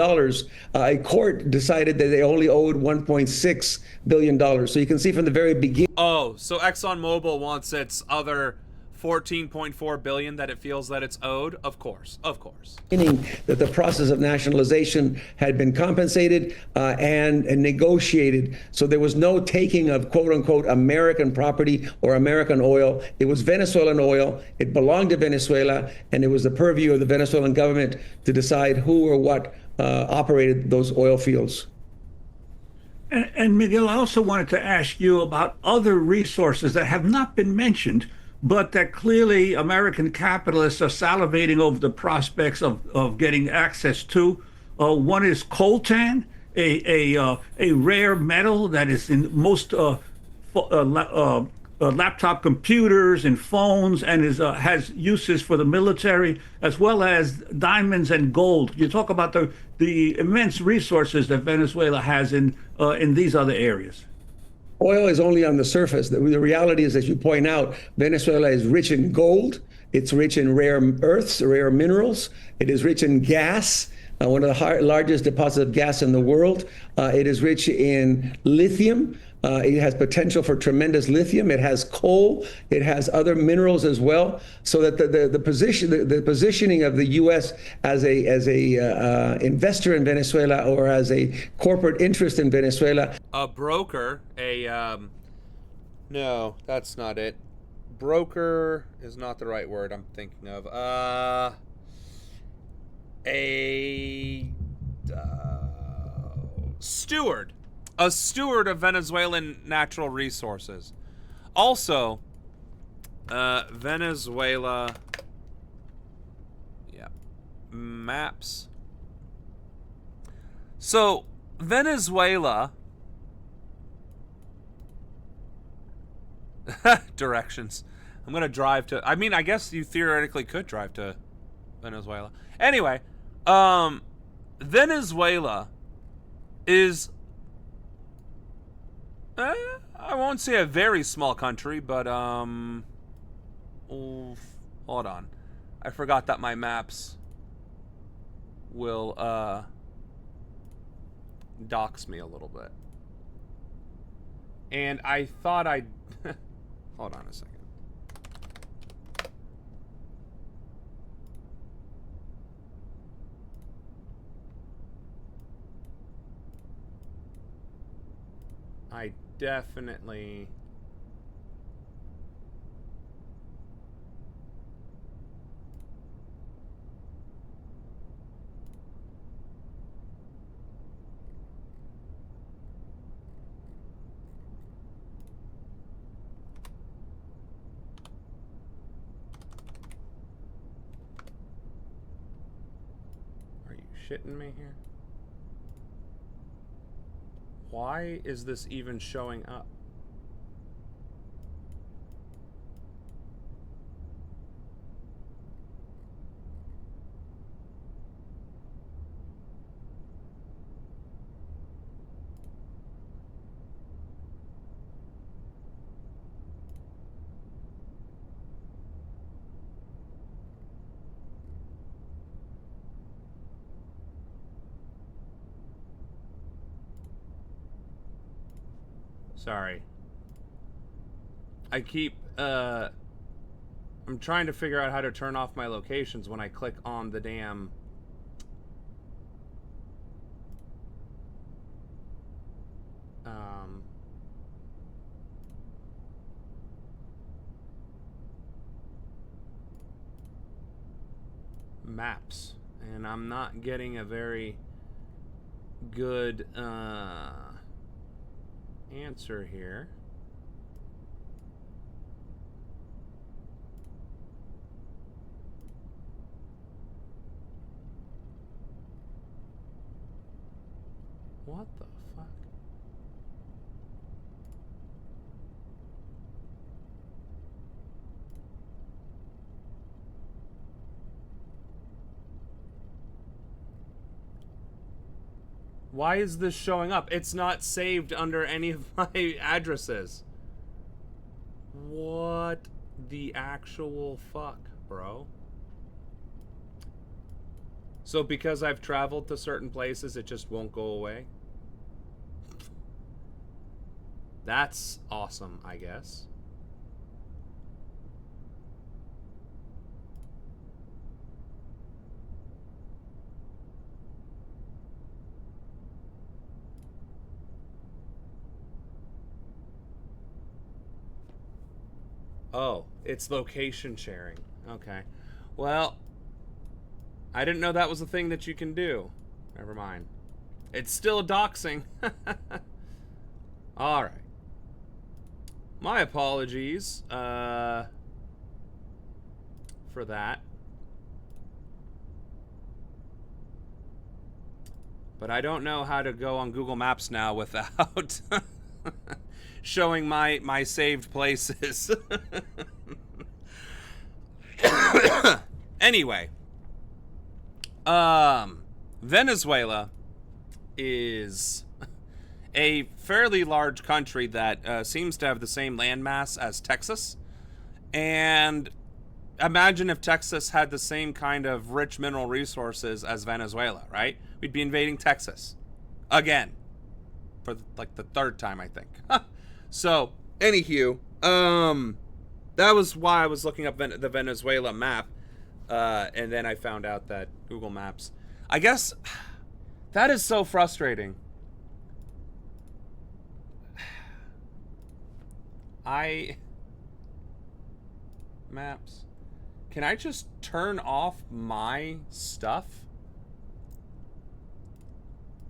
S9: A court decided that they only owed $1.6 billion. So you can see from the very beginning.
S1: Oh, so ExxonMobil wants its other $14.4 billion that it feels that it's owed? Of course.
S9: That the process of nationalization had been compensated and negotiated. So there was no taking of quote unquote American property or American oil. It was Venezuelan oil. It belonged to Venezuela, and it was the purview of the Venezuelan government to decide who or what operated those oil fields.
S5: And Miguel, I also wanted to ask you about other resources that have not been mentioned, but that clearly American capitalists are salivating over the prospects of getting access to. One is coltan, a rare metal that is in most laptop computers and phones, and has uses for the military, as well as diamonds and gold. You talk about the immense resources that Venezuela has in these other areas.
S9: Oil is only on the surface. The reality is, as you point out, Venezuela is rich in gold. It's rich in rare earths, rare minerals. It is rich in gas, one of the largest deposits of gas in the world. It is rich in lithium. It has potential for tremendous lithium. It has coal. It has other minerals as well. So that the positioning of the U.S. as a investor in Venezuela, or as a corporate interest in Venezuela,
S1: a broker, no, that's not it. Broker is not the right word I'm thinking of. Steward. A steward of Venezuelan natural resources. Also, Venezuela, maps. So, Venezuela, directions. I'm going to drive to, I guess you theoretically could drive to Venezuela. Anyway, Venezuela is, I won't say a very small country, but, hold on. I forgot that my maps will, dox me a little bit. And I thought I'd, hold on a second. I definitely... Are you shitting me here? Why is this even showing up? Sorry. I keep, I'm trying to figure out how to turn off my locations when I click on the damn... maps, and I'm not getting a very good answer here. What the fuck? Why is this showing up? It's not saved under any of my addresses. What the actual fuck, bro? So because I've traveled to certain places, it just won't go away? That's awesome, I guess. Oh, it's location sharing. Okay. Well, I didn't know that was a thing that you can do. Never mind. It's still doxing. All right. My apologies for that. But I don't know how to go on Google Maps now without showing my saved places. Anyway. Venezuela is a fairly large country that seems to have the same landmass as Texas. And imagine if Texas had the same kind of rich mineral resources as Venezuela, right? We'd be invading Texas again for like the third time, I think. So, anywho, that was why I was looking up the Venezuela map. And then I found out that Google Maps, I guess that is so frustrating. Maps. Can I just turn off my stuff?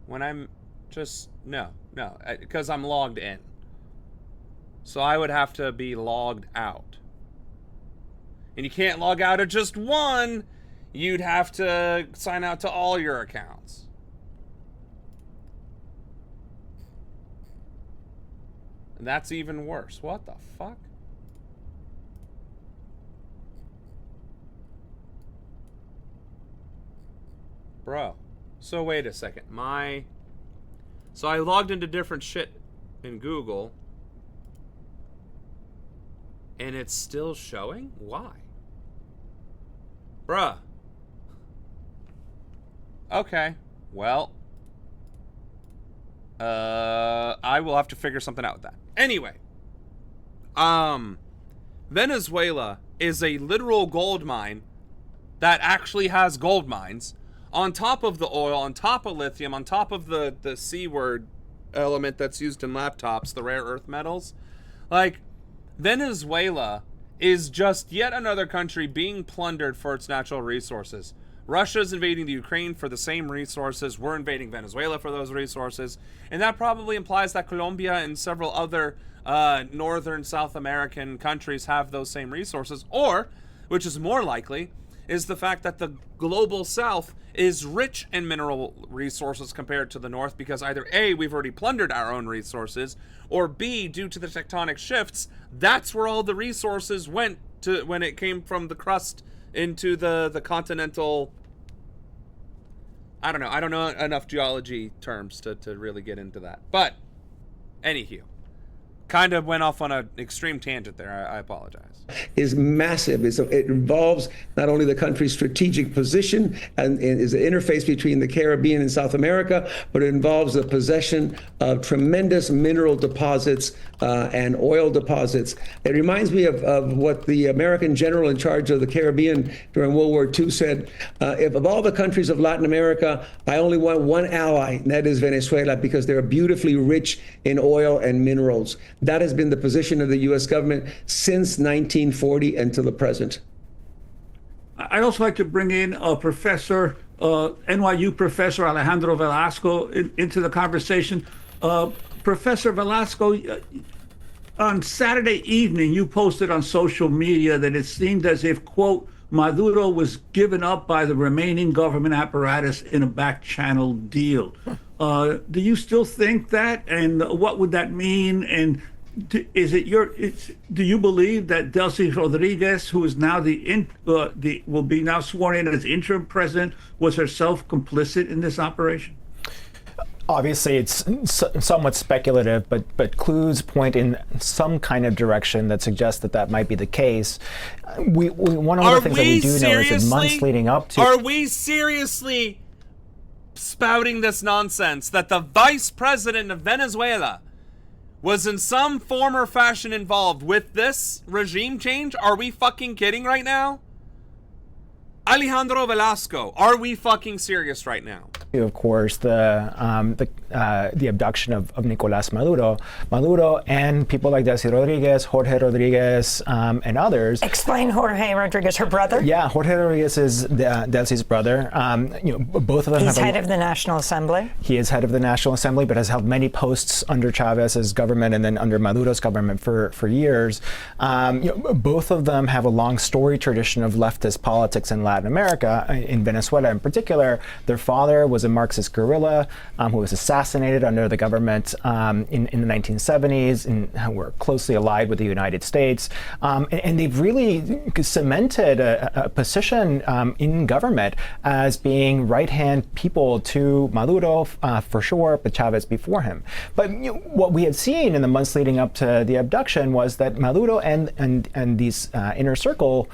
S1: When I'm just, no, because I'm logged in. So I would have to be logged out. And you can't log out of just one. You'd have to sign out to all your accounts. And that's even worse. What the fuck? Bro. So wait a second. So I logged into different shit in Google. And it's still showing? Why? Bruh. Okay. Well. I will have to figure something out with that. Anyway. Venezuela is a literal gold mine that actually has gold mines on top of the oil, on top of lithium, on top of the C word element that's used in laptops, the rare earth metals. Like, Venezuela is just yet another country being plundered for its natural resources. Russia's invading the Ukraine for the same resources. We're invading Venezuela for those resources. And that probably implies that Colombia and several other northern South American countries have those same resources. Or, which is more likely, is the fact that the global south is rich in mineral resources compared to the north because either A, we've already plundered our own resources, or B, due to the tectonic shifts, that's where all the resources went to when it came from the crust into the continental. I don't know enough geology terms to really get into that. But, anywho. Kind of went off on an extreme tangent there. I apologize.
S9: Is massive. It involves not only the country's strategic position and is an interface between the Caribbean and South America, but it involves the possession of tremendous mineral deposits and oil deposits. It reminds me of what the American general in charge of the Caribbean during World War II said, if of all the countries of Latin America, I only want one ally, and that is Venezuela, because they're beautifully rich in oil and minerals. That has been the position of the U.S. government since 1940 until the present.
S5: I'd also like to bring in NYU professor Alejandro Velasco into the conversation. Professor Velasco, on Saturday evening, you posted on social media that it seemed as if, quote, Maduro was given up by the remaining government apparatus in a back-channel deal. Do you still think that? And what would that mean? And do you believe that Delcy Rodriguez, who is now will be now sworn in as interim president, was herself complicit in this operation?
S10: Obviously, it's somewhat speculative, but clues point in some kind of direction that suggests that might be the case. One of the things that we do know is in months leading up to...
S1: Are we seriously spouting this nonsense that the vice president of Venezuela was in some form or fashion involved with this regime change? Are we fucking kidding right now? Alejandro Velasco, are we fucking serious right now?
S10: Of course, the abduction of Nicolás Maduro, and people like Delcy Rodriguez, Jorge Rodriguez, and others.
S7: Explain Jorge Rodriguez, her brother.
S10: Yeah, Jorge Rodriguez is Delcy's brother. Both of them.
S7: He's head of the National Assembly.
S10: He is head of the National Assembly, but has held many posts under Chavez's government and then under Maduro's government for years. Both of them have a long storied tradition of leftist politics in Latin America, in Venezuela in particular. Their father was a Marxist guerrilla who was assassinated under the government in the 1970s, and who were closely allied with the United States. And they've really cemented a position in government as being right-hand people to Maduro, for sure, but Chavez before him. But what we had seen in the months leading up to the abduction was that Maduro and these inner circle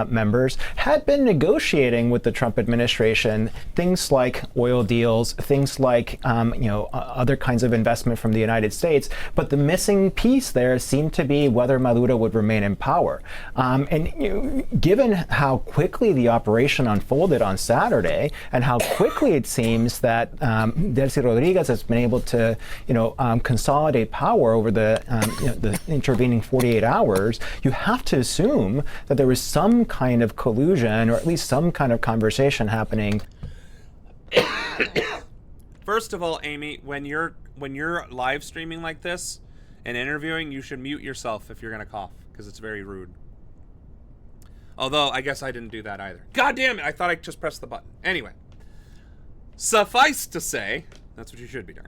S10: members had been negotiating with the Trump administration things like oil deals, things like other kinds of investment from the United States. But the missing piece there seemed to be whether Maduro would remain in power. Given how quickly the operation unfolded on Saturday, and how quickly it seems that Delcy Rodriguez has been able to consolidate power over the intervening 48 hours, you have to assume that there was some kind of collusion, or at least some kind of conversation happening.
S1: First of all, Amy, when you're live streaming like this and interviewing, you should mute yourself if you're gonna cough, because it's very rude. Although I guess I didn't do that either. God damn it! I thought I just pressed the button. Anyway, suffice to say, that's what you should be doing.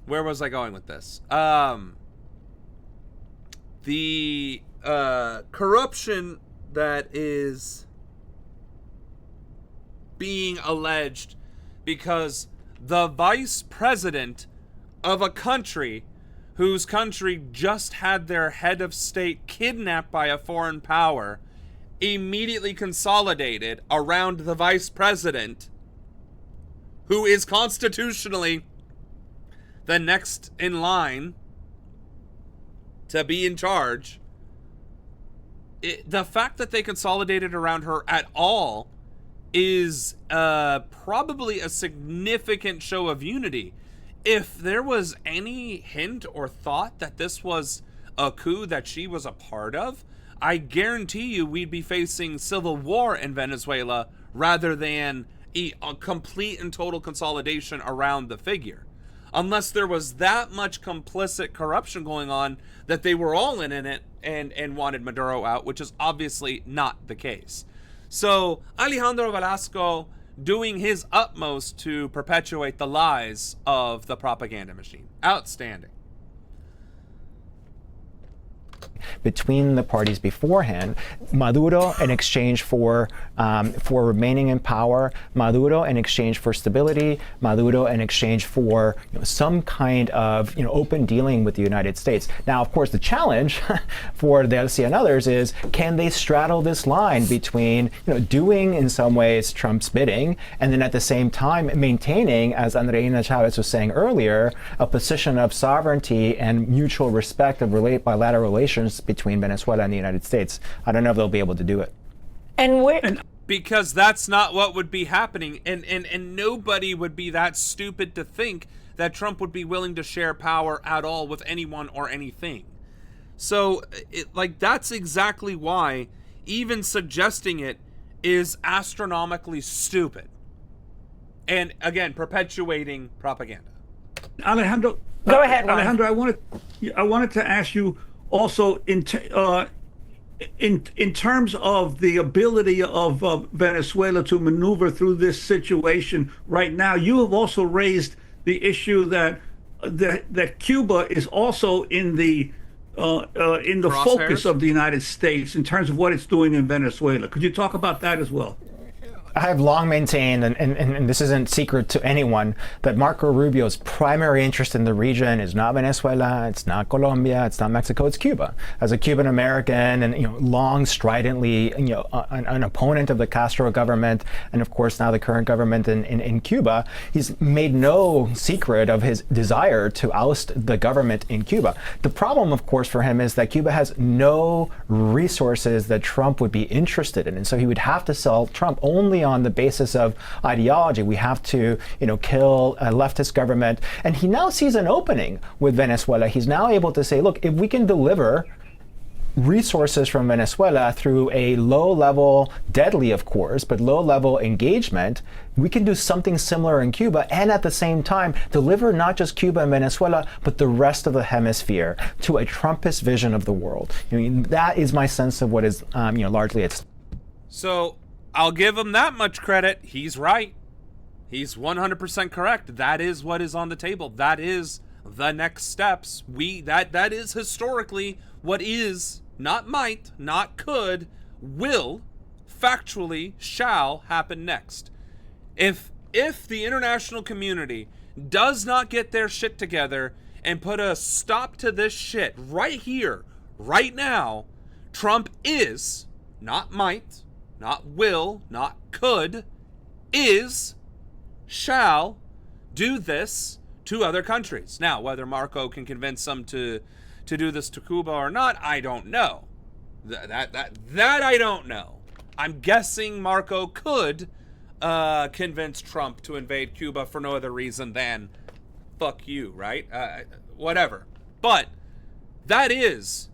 S1: Where was I going with this? The corruption that is being alleged because the vice president of a country whose country just had their head of state kidnapped by a foreign power immediately consolidated around the vice president, who is constitutionally the next in line to be in charge. The fact that they consolidated around her at all is probably a significant show of unity. If there was any hint or thought that this was a coup that she was a part of, I guarantee you we'd be facing civil war in Venezuela rather than a complete and total consolidation around the figure. Unless there was that much complicit corruption going on that they were all in it and wanted Maduro out, which is obviously not the case. So Alejandro Velasco doing his utmost to perpetuate the lies of the propaganda machine. Outstanding.
S10: Between the parties beforehand, Maduro in exchange for remaining in power, Maduro in exchange for stability, Maduro in exchange for some kind of open dealing with the United States. Now, of course, the challenge for Delcy and others is, can they straddle this line between doing in some ways Trump's bidding, and then at the same time maintaining, as Andreina Chavez was saying earlier, a position of sovereignty and mutual respect of bilateral relations between Venezuela and the United States. I don't know if they'll be able to do it.
S1: Because that's not what would be happening, and nobody would be that stupid to think that Trump would be willing to share power at all with anyone or anything. So, that's exactly why even suggesting it is astronomically stupid. And, again, perpetuating propaganda.
S5: Alejandro,
S7: go ahead, Ron.
S5: Alejandro, I wanted to ask you also in terms of the ability of Venezuela to maneuver through this situation right now. You have also raised the issue that Cuba is also in the focus of the United States in terms of what it's doing in Venezuela. Could you talk about that as well?
S10: I have long maintained, and this isn't secret to anyone, that Marco Rubio's primary interest in the region is not Venezuela, it's not Colombia, it's not Mexico, it's Cuba. As a Cuban American and long stridently an opponent of the Castro government, and of course now the current government in Cuba, he's made no secret of his desire to oust the government in Cuba. The problem, of course, for him is that Cuba has no resources that Trump would be interested in, and so he would have to sell Trump only on the basis of ideology. We have to, kill a leftist government. And he now sees an opening with Venezuela. He's now able to say, look, if we can deliver resources from Venezuela through a low-level, deadly of course, but low-level engagement, we can do something similar in Cuba and at the same time deliver not just Cuba and Venezuela, but the rest of the hemisphere to a Trumpist vision of the world. That is my sense of what is, largely its.
S1: So, I'll give him that much credit. He's right. He's 100% correct. That is what is on the table. That is the next steps. That is historically what is, not might, not could, will, factually, shall happen next. If the international community does not get their shit together and put a stop to this shit right here, right now, Trump is, not might, not will, not could, shall do this to other countries. Now, whether Marco can convince them to do this to Cuba or not, I don't know. That I don't know. I'm guessing Marco could convince Trump to invade Cuba for no other reason than fuck you, right? Whatever. But that is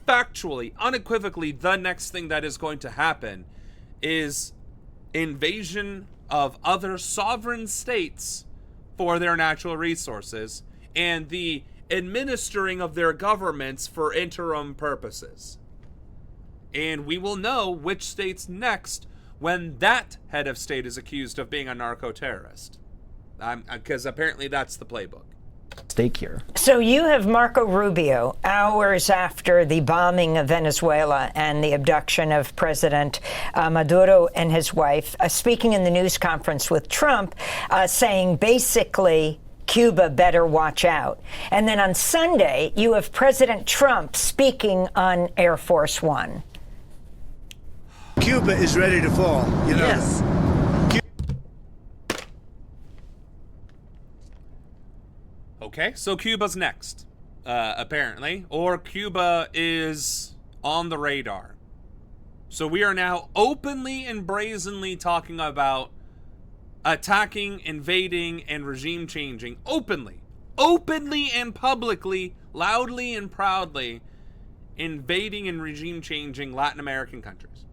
S1: factually, unequivocally, the next thing that is going to happen is invasion of other sovereign states for their natural resources and the administering of their governments for interim purposes. And we will know which state's next when that head of state is accused of being a narco-terrorist. Because apparently that's the playbook.
S10: Stake here.
S7: So you have Marco Rubio hours after the bombing of Venezuela and the abduction of President Maduro and his wife, speaking in the news conference with Trump, saying basically Cuba better watch out. And then on Sunday, you have President Trump speaking on Air Force One.
S8: Cuba is ready to fall,
S1: Yes. Okay, so Cuba's next, apparently, or Cuba is on the radar. So we are now openly and brazenly talking about attacking, invading, and regime changing. Openly and publicly, loudly and proudly, invading and regime changing Latin American countries.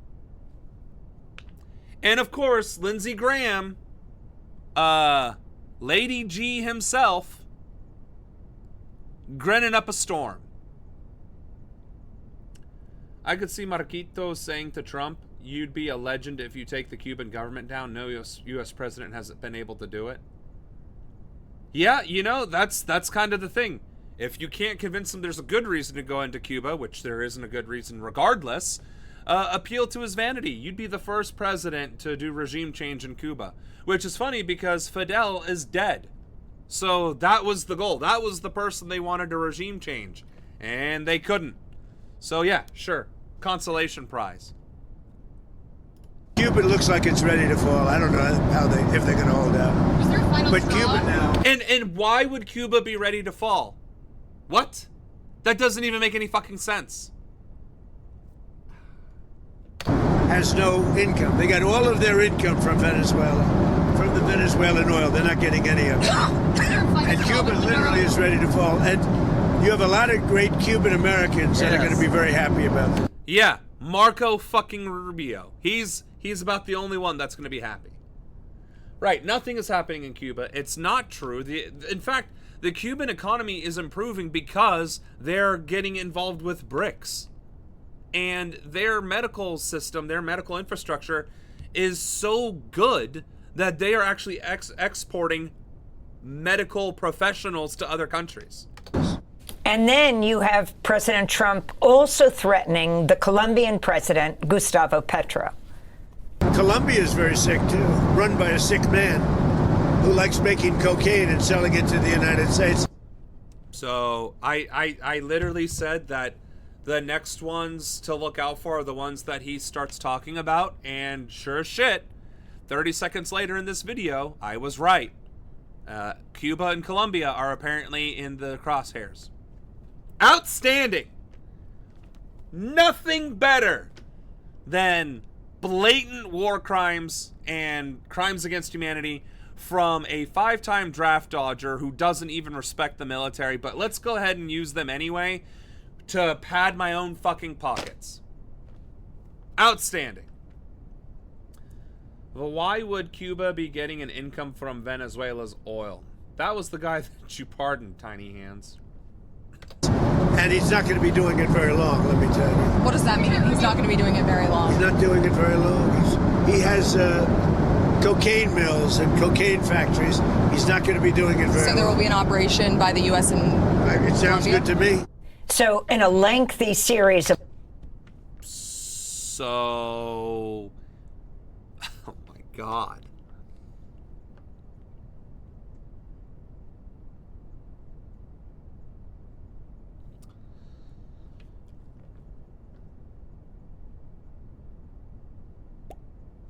S1: And of course, Lindsey Graham, Lady G himself, grinning up a storm. I could see Marquito saying to Trump, you'd be a legend if you take the Cuban government down. No U.S. president hasn't been able to do it. Yeah, that's kind of the thing. If you can't convince him there's a good reason to go into Cuba, which there isn't a good reason regardless, appeal to his vanity. You'd be the first president to do regime change in Cuba. Which is funny because Fidel is dead. So that was the goal. That was the person they wanted to regime change. And they couldn't. So yeah, sure. Consolation prize.
S8: Cuba looks like it's ready to fall. I don't know if they're going to hold out.
S11: Is there a final
S8: But
S11: straw?
S8: Cuba now.
S1: And why would Cuba be ready to fall? What? That doesn't even make any fucking sense.
S8: Has no income. They got all of their income from Venezuela, from the Venezuelan oil. They're not getting any of it. And Cuba literally is ready to fall. And You have a lot of great Cuban Americans that are going to be very happy about this.
S1: Yeah, Marco fucking Rubio. He's about the only one that's going to be happy. Right, nothing is happening in Cuba. It's not true. In fact, the Cuban economy is improving because they're getting involved with BRICS. And their medical system, their medical infrastructure is so good that they are actually exporting medical professionals to other countries.
S7: And then you have President Trump also threatening the Colombian president, Gustavo Petro.
S8: Colombia is very sick, too, run by a sick man who likes making cocaine and selling it to the United States.
S1: So I literally said that the next ones to look out for are the ones that he starts talking about, and sure as shit, 30 seconds later in this video, I was right. Cuba and Colombia are apparently in the crosshairs. Outstanding! Nothing better than blatant war crimes and crimes against humanity from a 5-time draft dodger who doesn't even respect the military, but let's go ahead and use them anyway to pad my own fucking pockets. Outstanding. Well, why would Cuba be getting an income from Venezuela's oil? That was the guy that you pardoned, Tiny Hands.
S8: And he's not going to be doing it very long, let me tell you.
S11: What does that mean? He's not going to be doing it very long.
S8: He's not doing it very long. He has cocaine mills and cocaine factories. He's not going to be doing it very long.
S11: So there will be an operation by the U.S. and
S8: It sounds
S11: Colombia?
S8: good to me.
S7: So in a lengthy series of...
S1: So... Oh my God.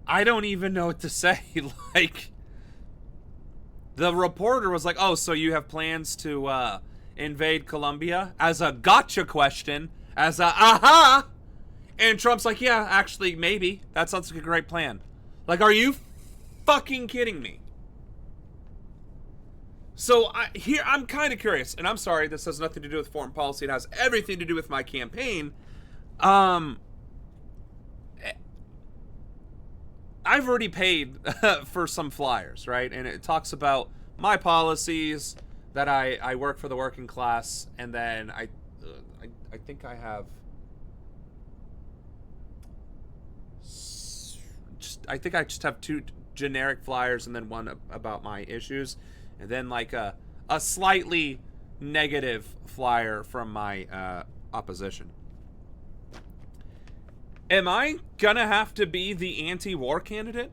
S1: I don't even know what to say. Like, the reporter was like, oh, so you have plans to invade Colombia? As a gotcha question, as a aha! And Trump's like, yeah, actually, maybe. That sounds like a great plan. Like, are you fucking kidding me? So, I'm kind of curious, and I'm sorry, this has nothing to do with foreign policy. It has everything to do with my campaign. I've already paid for some flyers, right? And it talks about my policies, that I work for the working class, and then I think I have I just have 2 generic flyers and then one about my issues, and then like a slightly negative flyer from my opposition. Am I gonna have to be the anti-war candidate?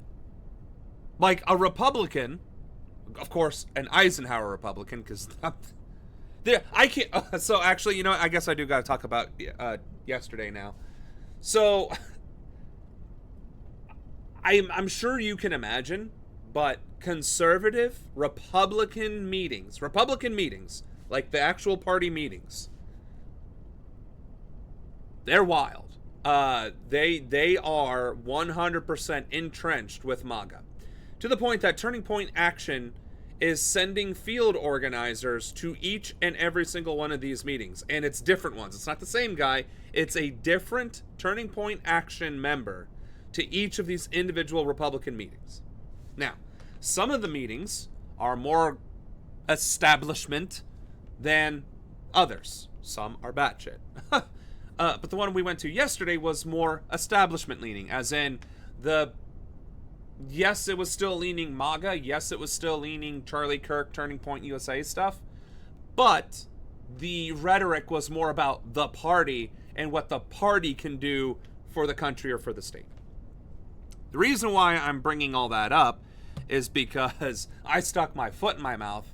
S1: Like a Republican, of course, an Eisenhower Republican, because I can't. So actually, you know, I guess I do gotta talk about yesterday now. So I'm sure you can imagine, but conservative Republican meetings, like the actual party meetings, they're wild. They are 100% entrenched with MAGA, to the point that Turning Point Action is sending field organizers to each and every single one of these meetings, and it's different ones. It's not the same guy. It's a different Turning Point Action member to each of these individual Republican meetings. Now, some of the meetings are more establishment than others. Some are batshit. But the one we went to yesterday was more establishment leaning, as in yes, it was still leaning MAGA. Yes, it was still leaning Charlie Kirk, Turning Point USA stuff. But the rhetoric was more about the party and what the party can do for the country or for the state. The reason why I'm bringing all that up is because I stuck my foot in my mouth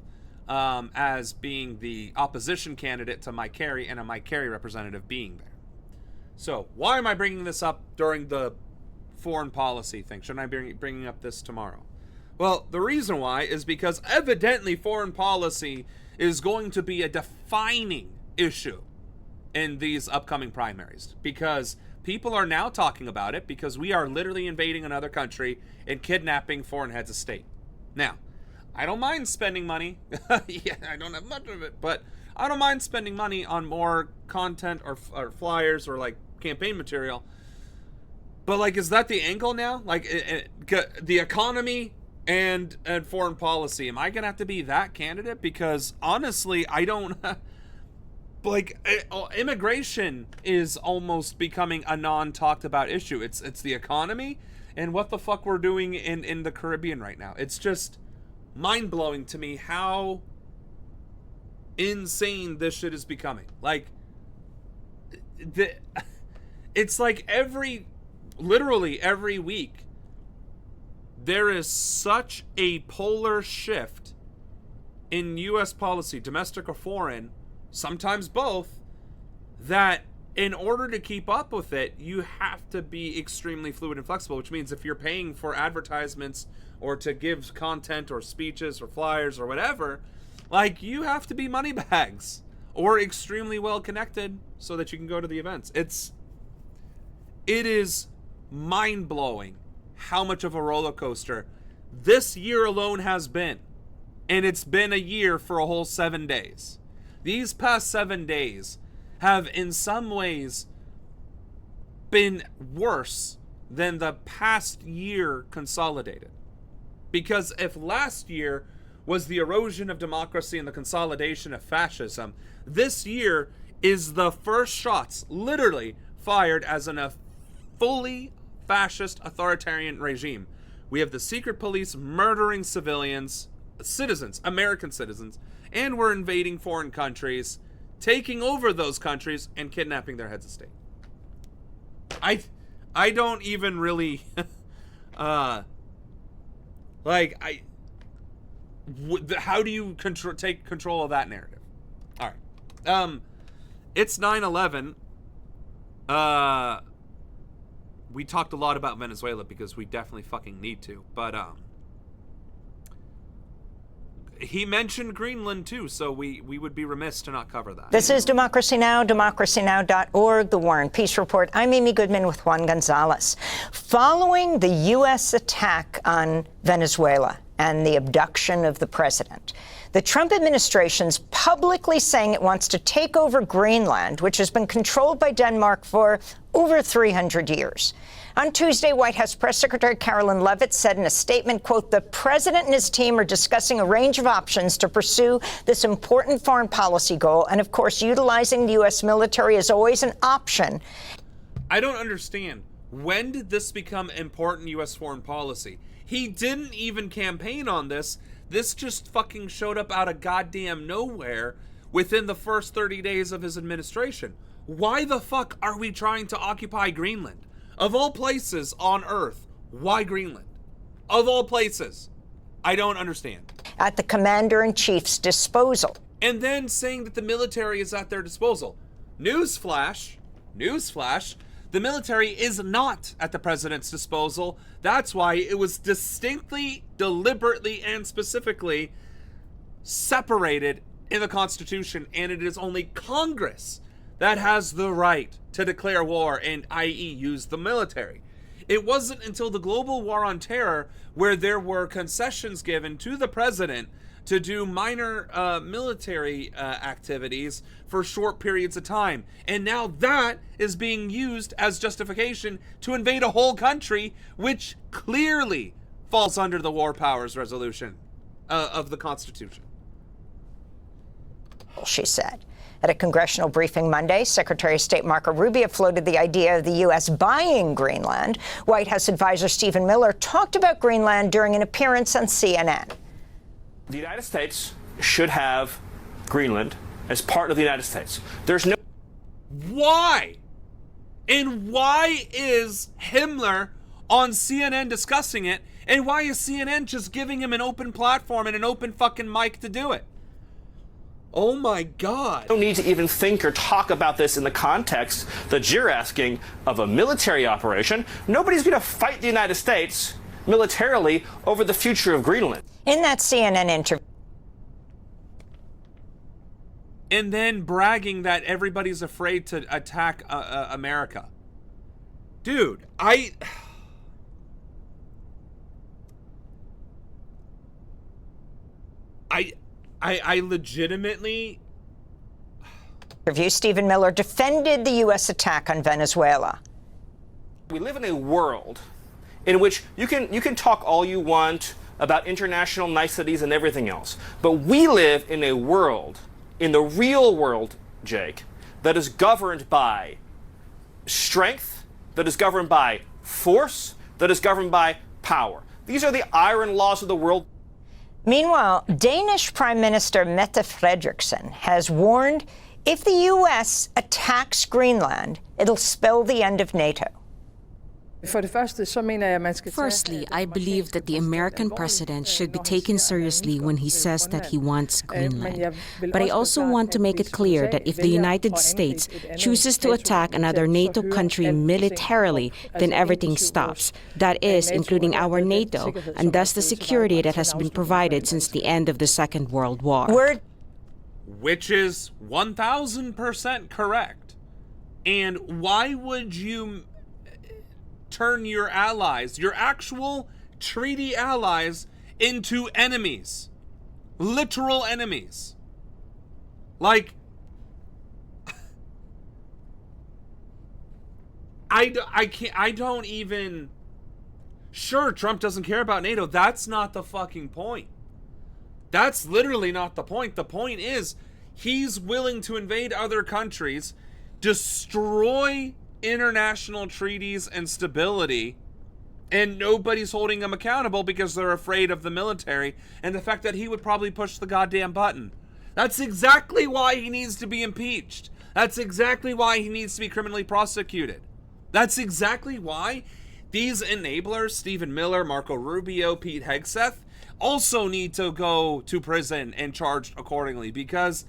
S1: as being the opposition candidate to Mike Carey and a Mike Carey representative being there. So why am I bringing this up during the foreign policy thing? Shouldn't I be bringing up this tomorrow? Well, the reason why is because evidently foreign policy is going to be a defining issue in these upcoming primaries, because people are now talking about it, because we are literally invading another country and kidnapping foreign heads of state. Now, I don't mind spending money. Yeah, I don't have much of it, but I don't mind spending money on more content or flyers or like campaign material. But like, is that the angle now? Like the economy and foreign policy. Am I gonna have to be that candidate? Because honestly, I don't. Like, immigration is almost becoming a non-talked about issue. It's the economy and what the fuck we're doing in the Caribbean right now. It's just mind-blowing to me how insane this shit is becoming. Like, it's like literally every week, there is such a polar shift in U.S. policy, domestic or foreign, sometimes both, that in order to keep up with it, you have to be extremely fluid and flexible, which means if you're paying for advertisements or to give content or speeches or flyers or whatever, like, you have to be money bags or extremely well connected so that you can go to the events. It is mind-blowing how much of a roller coaster this year alone has been. And it's been a year for a whole 7 days. These past 7 days have in some ways been worse than the past year consolidated. Because if last year was the erosion of democracy and the consolidation of fascism, this year is the first shots literally fired as a fully fascist authoritarian regime. We have the secret police murdering civilians, citizens, American citizens, and we're invading foreign countries, taking over those countries, and kidnapping their heads of state. I don't even really, how do you take control of that narrative? All right. It's 9/11. We talked a lot about Venezuela because we definitely fucking need to, but, he mentioned Greenland, too, so we would be remiss to not cover that.
S7: This is Democracy Now!, democracynow.org, The War and Peace Report. I'm Amy Goodman with Juan Gonzalez. Following the U.S. attack on Venezuela and the abduction of the president, the Trump administration's publicly saying it wants to take over Greenland, which has been controlled by Denmark for over 300 years. On Tuesday, White House Press Secretary Carolyn Leavitt said in a statement, quote, the president and his team are discussing a range of options to pursue this important foreign policy goal. And, of course, utilizing the U.S. military is always an option.
S1: I don't understand. When did this become important U.S. foreign policy? He didn't even campaign on this. This just fucking showed up out of goddamn nowhere within the first 30 days of his administration. Why the fuck are we trying to occupy Greenland? Of all places on Earth, why Greenland? Of all places. I don't understand.
S7: At the commander-in-chief's disposal.
S1: And then saying that the military is at their disposal. Newsflash, the military is not at the president's disposal. That's why it was distinctly, deliberately, and specifically separated in the Constitution, and it is only Congress that has the right to declare war and, i.e., use the military. It wasn't until the global war on terror where there were concessions given to the president to do minor military activities for short periods of time. And now that is being used as justification to invade a whole country, which clearly falls under the War Powers Resolution of the Constitution.
S7: She said. At a congressional briefing Monday, Secretary of State Marco Rubio floated the idea of the U.S. buying Greenland. White House advisor Stephen Miller talked about Greenland during an appearance on CNN.
S12: The United States should have Greenland as part of the United States. There's no...
S1: Why? And why is Himmler on CNN discussing it? And why is CNN just giving him an open platform and an open fucking mic to do it? Oh my God.
S12: No need to even think or talk about this in the context that you're asking of a military operation. Nobody's going to fight the United States militarily over the future of Greenland.
S7: In that CNN interview.
S1: And then bragging that everybody's afraid to attack America. Dude, I legitimately
S7: Review. Stephen Miller defended the U.S. attack on Venezuela.
S12: We live in a world in which you can talk all you want about international niceties and everything else, but we live in a world, in the real world, Jake, that is governed by strength, that is governed by force, that is governed by power. These are the iron laws of the world.
S7: Meanwhile, Danish Prime Minister Mette Frederiksen has warned if the U.S. attacks Greenland, it'll spell the end of NATO.
S13: Firstly, I believe that the American president should be taken seriously when he says that he wants Greenland. But I also want to make it clear that if the United States chooses to attack another NATO country militarily, then everything stops. That is, including our NATO, and thus the security that has been provided since the end of the Second World War.
S1: Which is 1,000% correct. And why would you turn your allies, your actual treaty allies, into enemies? Literal enemies. Like, I don't even... Sure, Trump doesn't care about NATO. That's not the fucking point. That's literally not the point. The point is, he's willing to invade other countries, destroy international treaties and stability, and nobody's holding him accountable because they're afraid of the military and the fact that he would probably push the goddamn button. That's exactly why he needs to be impeached. That's exactly why he needs to be criminally prosecuted. That's exactly why these enablers, Stephen Miller, Marco Rubio, Pete Hegseth, also need to go to prison and charged accordingly, because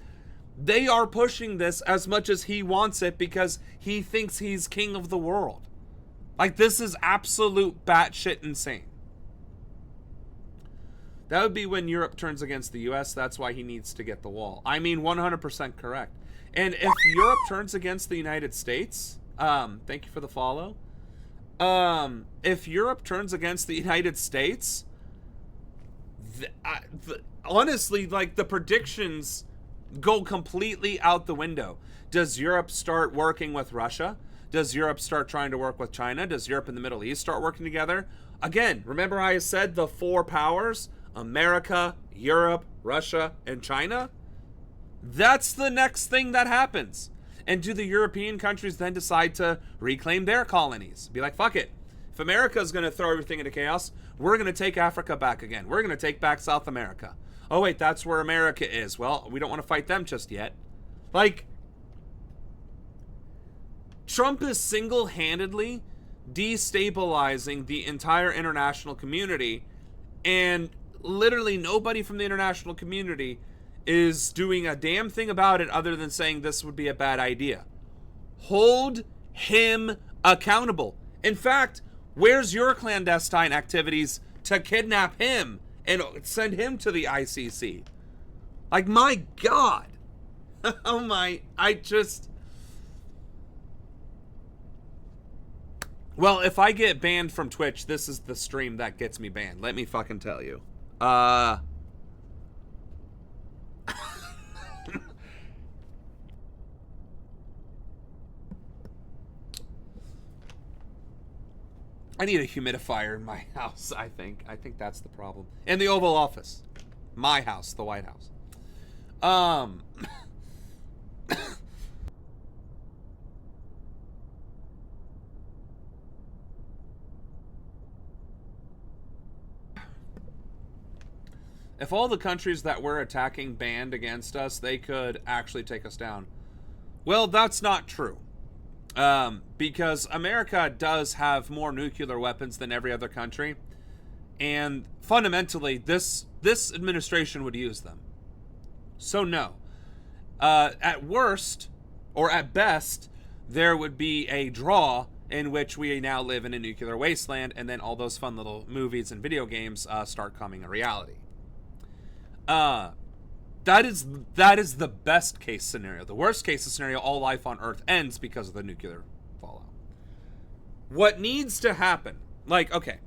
S1: they are pushing this as much as he wants it because he thinks he's king of the world. Like, this is absolute batshit insane. That would be when Europe turns against the U.S. That's why he needs to get the wall. I mean, 100% correct. And if Europe turns against the United States, thank you for the follow. If Europe turns against the United States, honestly, like, the predictions go completely out the window. Does Europe start working with Russia? Does Europe start trying to work with China? Does Europe and the Middle East start working together? Again, remember I said the four powers? America, Europe, Russia, and China? That's the next thing that happens. And do the European countries then decide to reclaim their colonies? Be like, fuck it. If America's going to throw everything into chaos, we're going to take Africa back again. We're going to take back South America. Oh, wait, that's where America is. Well, we don't want to fight them just yet. Like, Trump is single-handedly destabilizing the entire international community, and literally nobody from the international community is doing a damn thing about it other than saying this would be a bad idea. Hold him accountable. In fact, where's your clandestine activities to kidnap him and send him to the ICC? Like, my God. Oh my, Well, if I get banned from Twitch, this is the stream that gets me banned. Let me fucking tell you. I need a humidifier in my house, I think. I think that's the problem. In the Oval Office. My house, the White House. If all the countries that we're attacking banned against us, they could actually take us down. Well, that's not true. Because America does have more nuclear weapons than every other country. And fundamentally, this administration would use them. So no. At worst, or at best, there would be a draw in which we now live in a nuclear wasteland, and then all those fun little movies and video games start coming a reality. That is the best case scenario. The worst case scenario, all life on Earth ends because of the nuclear fallout. What needs to happen, like, okay,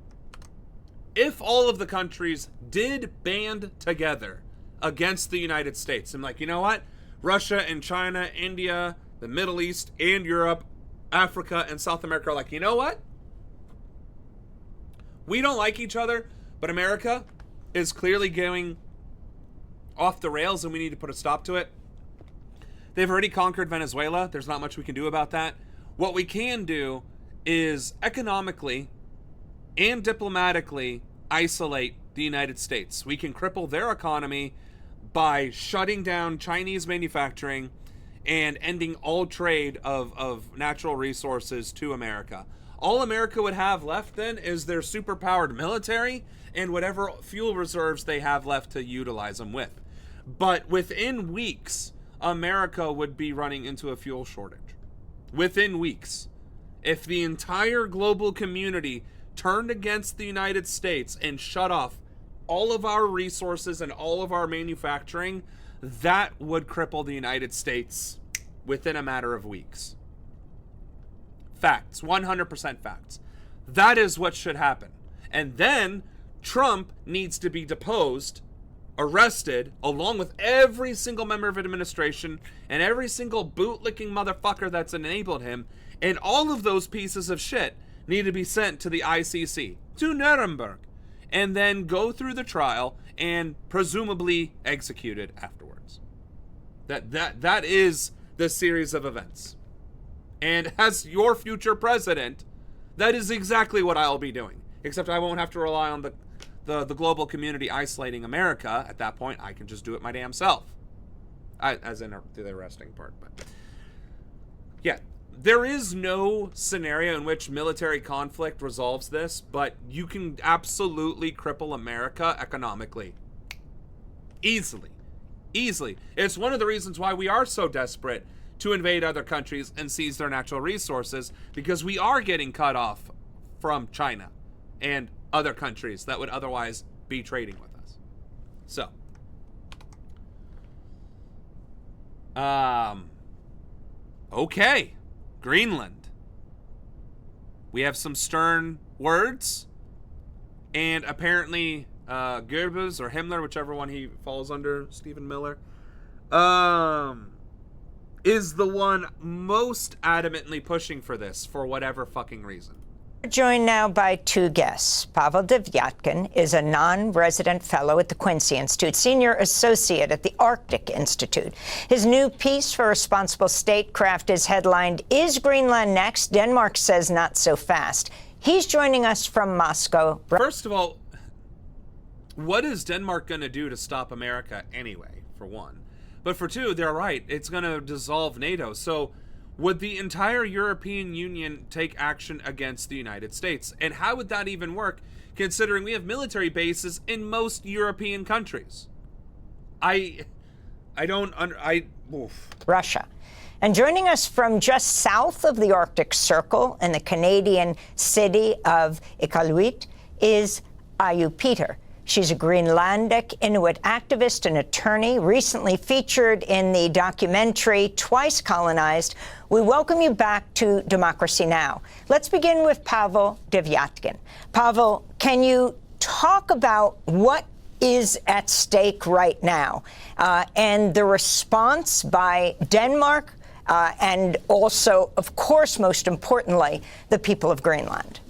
S1: if all of the countries did band together against the United States, and like, you know what? Russia and China, India, the Middle East and Europe, Africa and South America are like, you know what? We don't like each other, but America is clearly going off the rails and we need to put a stop to it. They've already conquered Venezuela. There's not much we can do about that. What we can do is economically and diplomatically isolate the United States. We can cripple their economy by shutting down Chinese manufacturing and ending all trade of natural resources to America. All America would have left then is their superpowered military and whatever fuel reserves they have left to utilize them with. But within weeks, America would be running into a fuel shortage. Within weeks. If the entire global community turned against the United States and shut off all of our resources and all of our manufacturing, that would cripple the United States within a matter of weeks. Facts, 100% facts. That is what should happen. And then Trump needs to be deposed, arrested, along with every single member of administration and every single bootlicking motherfucker that's enabled him. And all of those pieces of shit need to be sent to the ICC, to Nuremberg, and then go through the trial and presumably executed afterwards. That is the series of events. And as your future president, that is exactly what I'll be doing. Except I won't have to rely on the global community isolating America. At that point, I can just do it my damn self. As in the arresting part. But yeah, there is no scenario in which military conflict resolves this, but you can absolutely cripple America economically. Easily. It's one of the reasons why we are so desperate to invade other countries and seize their natural resources, because we are getting cut off from China and other countries that would otherwise be trading with us. So, okay, Greenland. We have some stern words, and apparently Goebbels or Himmler, whichever one he falls under, Stephen Miller, is the one most adamantly pushing for this for whatever fucking reason.
S7: We're joined now by two guests. Pavel Devyatkin is a non-resident fellow at the Quincy Institute, senior associate at the Arctic Institute. His new piece for Responsible Statecraft is headlined, "Is Greenland Next? Denmark Says Not So Fast." He's joining us from Moscow.
S1: First of all, what is Denmark going to do to stop America anyway, for one? But for two, they're right. It's going to dissolve NATO. So would the entire European Union take action against the United States? And how would that even work, considering we have military bases in most European countries?
S7: Russia. And joining us from just south of the Arctic Circle in the Canadian city of Iqaluit is Ayu Peter. She's a Greenlandic Inuit activist and attorney, recently featured in the documentary Twice Colonized. We welcome you back to Democracy Now! Let's begin with Pavel Devyatkin. Pavel, can you talk about what is at stake right now and the response by Denmark and also, of course, most importantly, the people of Greenland?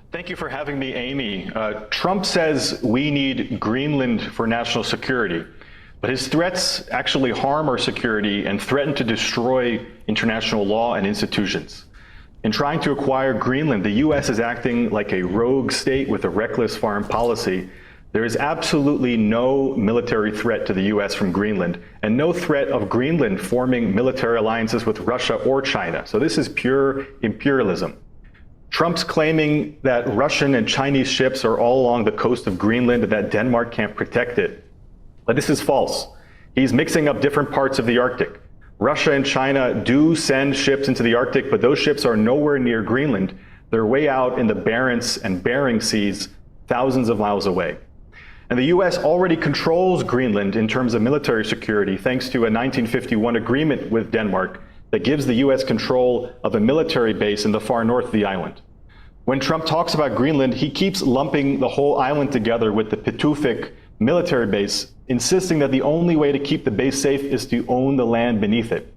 S14: Thank you for having me, Amy. Trump says we need Greenland for national security, but his threats actually harm our security and threaten to destroy international law and institutions. In trying to acquire Greenland, the U.S. is acting like a rogue state with a reckless foreign policy. There is absolutely no military threat to the U.S. from Greenland, and no threat of Greenland forming military alliances with Russia or China. So this is pure imperialism. Trump's claiming that Russian and Chinese ships are all along the coast of Greenland and that Denmark can't protect it. But this is false. He's mixing up different parts of the Arctic. Russia and China do send ships into the Arctic, but those ships are nowhere near Greenland. They're way out in the Barents and Bering Seas, thousands of miles away. And the U.S. already controls Greenland in terms of military security, thanks to a 1951 agreement with Denmark that gives the U.S. control of a military base in the far north of the island. When Trump talks about Greenland, he keeps lumping the whole island together with the Pituffik military base insisting that the only way to keep the base safe is to own the land beneath it.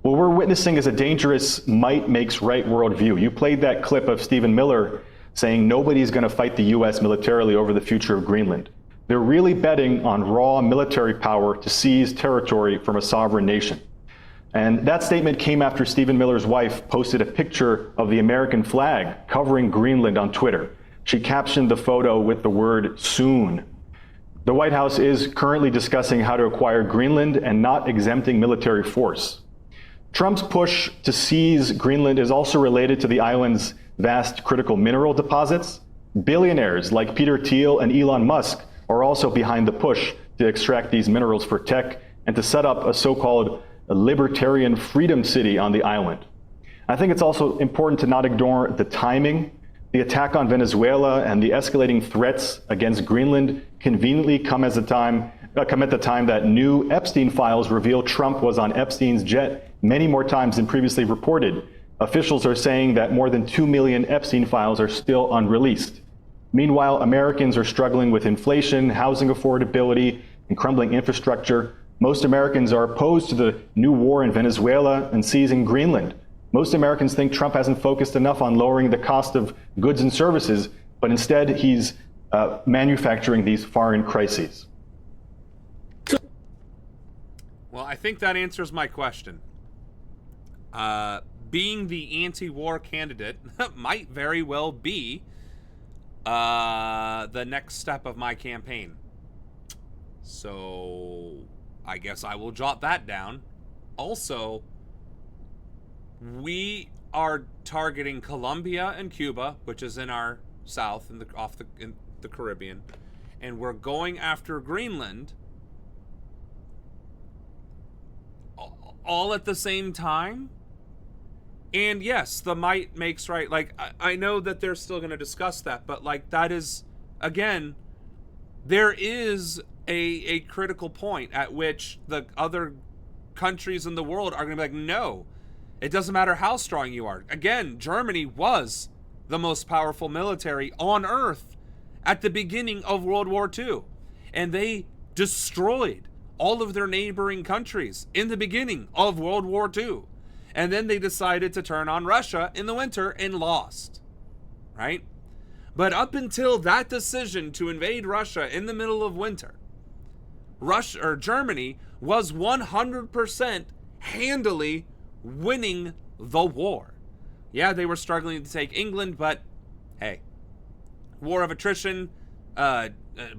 S14: What we're witnessing is a dangerous might makes right worldview. You played that clip of Stephen Miller saying nobody's going to fight the U.S. militarily over the future of Greenland. They're really betting on raw military power to seize territory from a sovereign nation. And that statement came after Stephen Miller's wife posted a picture of the American flag covering Greenland on Twitter. She captioned the photo with the word "soon." The White House is currently discussing how to acquire Greenland and not exempting military force. Trump's push to seize Greenland is also related to the island's vast critical mineral deposits. Billionaires like Peter Thiel and Elon Musk are also behind the push to extract these minerals for tech and to set up a so-called libertarian freedom city on the island. I think it's also important to not ignore the timing. The attack on Venezuela and the escalating threats against Greenland conveniently come at the time that new Epstein files reveal Trump was on Epstein's jet many more times than previously reported. Officials are saying that more than 2 million Epstein files are still unreleased. Meanwhile, Americans are struggling with inflation, housing affordability, and crumbling infrastructure. Most Americans are opposed to the new war in Venezuela and seizing Greenland. Most Americans think Trump hasn't focused enough on lowering the cost of goods and services, but instead he's manufacturing these foreign crises.
S1: Well, I think that answers my question. Being the anti-war candidate might very well be the next step of my campaign. So I guess I will jot that down. Also, we are targeting Colombia and Cuba, which is in our south in the Caribbean, and we're going after Greenland all at the same time. And yes, the might makes right. Like, I know that they're still going to discuss that, but like, that is, again, there is a critical point at which the other countries in the world are going to be like, no, it doesn't matter how strong you are. Again, Germany was the most powerful military on earth at the beginning of World War II. And they destroyed all of their neighboring countries in the beginning of World War II. And then they decided to turn on Russia in the winter and lost, right? But up until that decision to invade Russia in the middle of winter, Germany was 100% handily winning the war. Yeah, they were struggling to take England, but hey, war of attrition,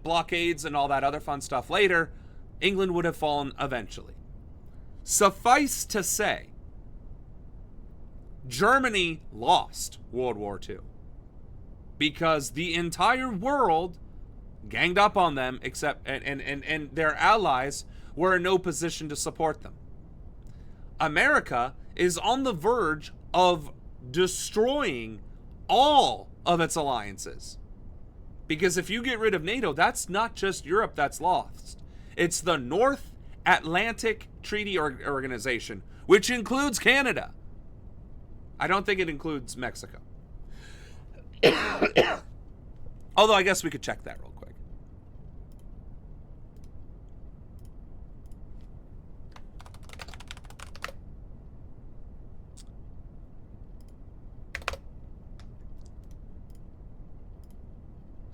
S1: blockades, and all that other fun stuff later, England would have fallen eventually. Suffice to say, Germany lost World War II because the entire world ganged up on them, except and their allies were in no position to support them. America is on the verge of destroying all of its alliances. Because if you get rid of NATO, that's not just Europe that's lost. It's the North Atlantic Treaty Organization, which includes Canada. I don't think it includes Mexico. Although I guess we could check that real quick.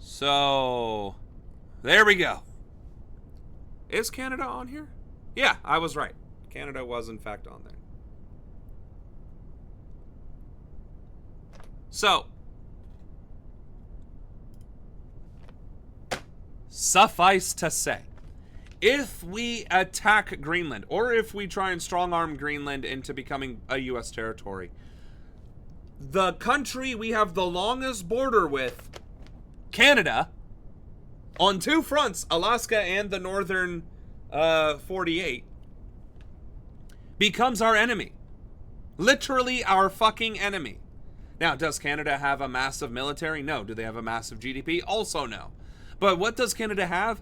S1: So, there we go. Is Canada on here? Yeah, I was right. Canada was in fact on there. So, suffice to say, if we attack Greenland, or if we try and strong-arm Greenland into becoming a U.S. territory, the country we have the longest border with, Canada, on two fronts, Alaska and the northern 48, becomes our enemy. Literally our fucking enemy. Now, does Canada have a massive military? No. Do they have a massive GDP? Also no. But what does Canada have?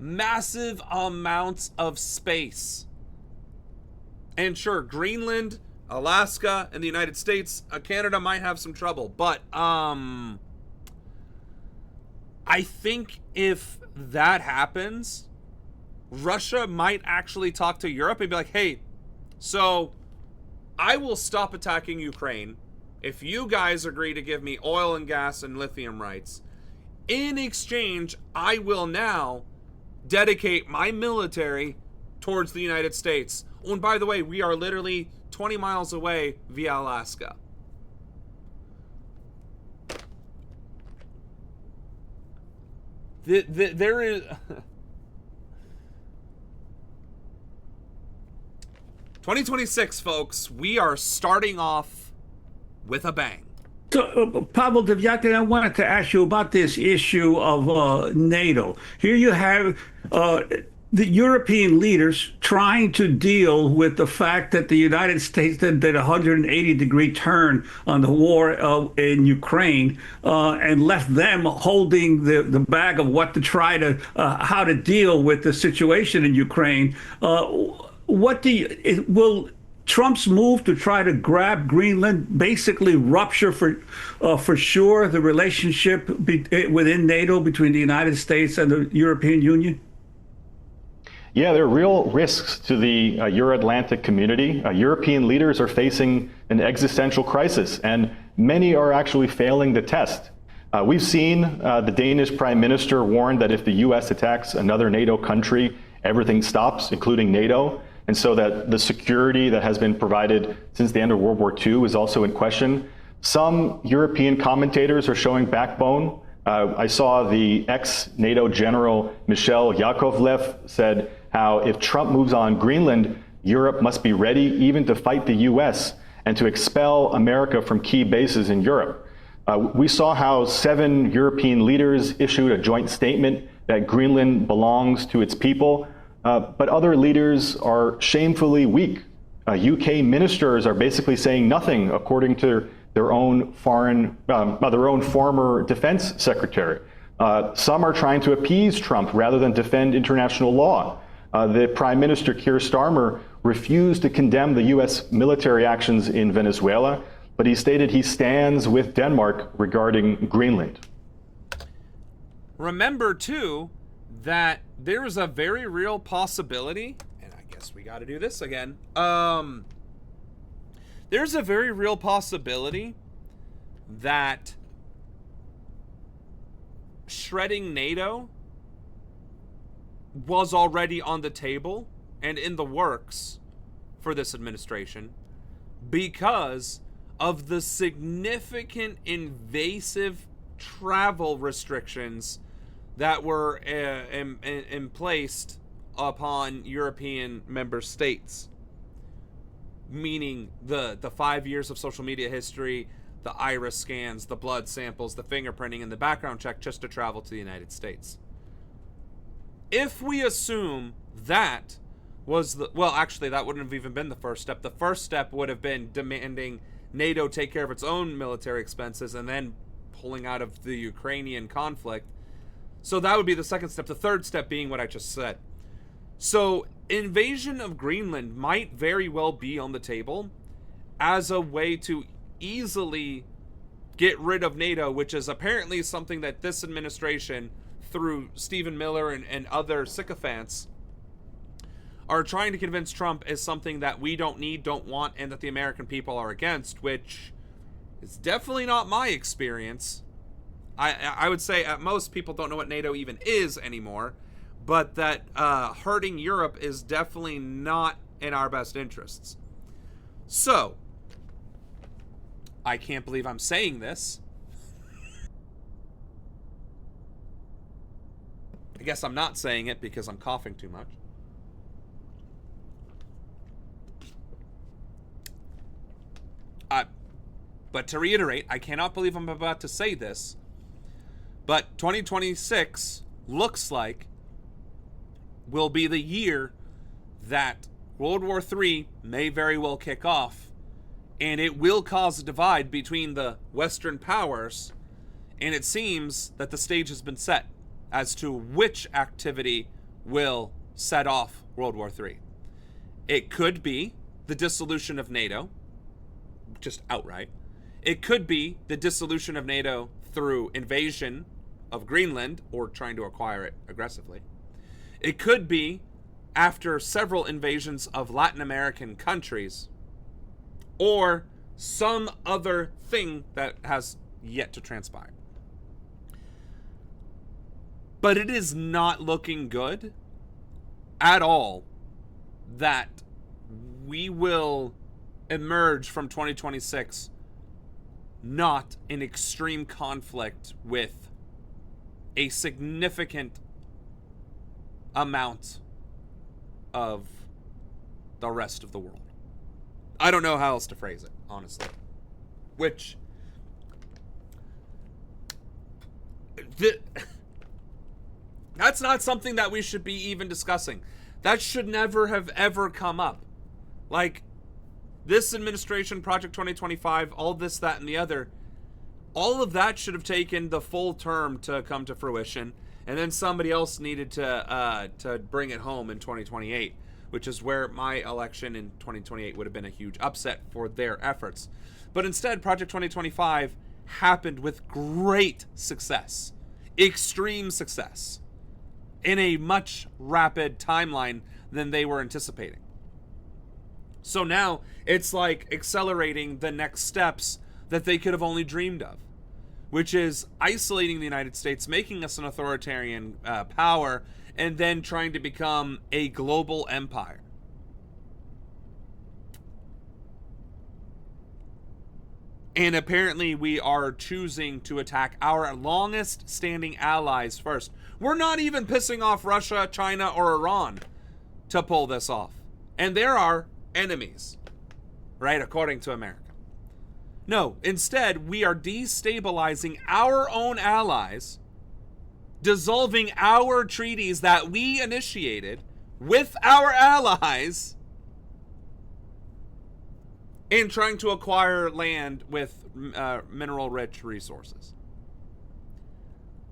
S1: Massive amounts of space. And sure, Greenland, Alaska, and the United States, Canada might have some trouble. But I think if that happens, Russia might actually talk to Europe and be like, hey, so I will stop attacking Ukraine if you guys agree to give me oil and gas and lithium rights. In exchange, I will now dedicate my military towards the United States. Oh, and by the way, we are literally 20 miles away via Alaska. There is... 2026, folks, we are starting off with a bang.
S5: So, Pavel Devyatin, I wanted to ask you about this issue of NATO. Here you have the European leaders trying to deal with the fact that the United States did a 180-degree turn on the war in Ukraine and left them holding the bag of what to try to, how to deal with the situation in Ukraine. Will Trump's move to try to grab Greenland basically rupture for sure the relationship within NATO between the United States and the European Union?
S14: Yeah, there are real risks to the Euro-Atlantic community. European leaders are facing an existential crisis, and many are actually failing the test. We've seen the Danish Prime Minister warn that if the U.S. attacks another NATO country, everything stops, including NATO. And so that the security that has been provided since the end of World War II is also in question. Some European commentators are showing backbone. I saw the ex-NATO general Michel Yakovlev said how if Trump moves on Greenland, Europe must be ready even to fight the US and to expel America from key bases in Europe. We saw how 7 European leaders issued a joint statement that Greenland belongs to its people. But other leaders are shamefully weak. UK ministers are basically saying nothing, according to their own former defense secretary. Some are trying to appease Trump rather than defend international law. The Prime Minister, Keir Starmer, refused to condemn the US military actions in Venezuela, but he stated he stands with Denmark regarding Greenland.
S1: Remember, too, that there is a very real possibility, and I guess we got to do this again. There's a very real possibility that shredding NATO was already on the table and in the works for this administration because of the significant invasive travel restrictions that were placed upon European member states, meaning the 5 years of social media history, the iris scans, the blood samples, the fingerprinting, and the background check just to travel to the United States. If we assume that was actually, that wouldn't have even been the first step. The first step would have been demanding NATO take care of its own military expenses and then pulling out of the Ukrainian conflict. So that would be the second step. The third step being what I just said. So invasion of Greenland might very well be on the table as a way to easily get rid of NATO, which is apparently something that this administration, through Stephen Miller and other sycophants, are trying to convince Trump is something that we don't need, don't want, and that the American people are against, which is definitely not my experience. I would say at most people don't know what NATO even is anymore, but that hurting Europe is definitely not in our best interests. So, I can't believe I'm saying this. I guess I'm not saying it because I'm coughing too much. But to reiterate, I cannot believe I'm about to say this, but 2026 looks like will be the year that World War III may very well kick off, and it will cause a divide between the Western powers, and it seems that the stage has been set as to which activity will set off World War III. It could be the dissolution of NATO, just outright. It could be the dissolution of NATO through invasion of Greenland, or trying to acquire it aggressively. It could be after several invasions of Latin American countries, or some other thing that has yet to transpire. But it is not looking good at all that we will emerge from 2026 not in extreme conflict with a significant amount of the rest of the world. I don't know how else to phrase it, honestly. Which that's not something that we should be even discussing. That should never have ever come up. Like, this administration, Project 2025, all this, that, and the other, all of that should have taken the full term to come to fruition, and then somebody else needed to bring it home in 2028, which is where my election in 2028 would have been a huge upset for their efforts. But instead, Project 2025 happened with great success, extreme success, in a much rapid timeline than they were anticipating. So now it's like accelerating the next steps that they could have only dreamed of, which is isolating the United States, making us an authoritarian power, and then trying to become a global empire. And apparently we are choosing to attack our longest standing allies first. We're not even pissing off Russia, China, or Iran to pull this off. And there are enemies, right, according to America. No, instead, we are destabilizing our own allies, dissolving our treaties that we initiated with our allies, and trying to acquire land with mineral-rich resources.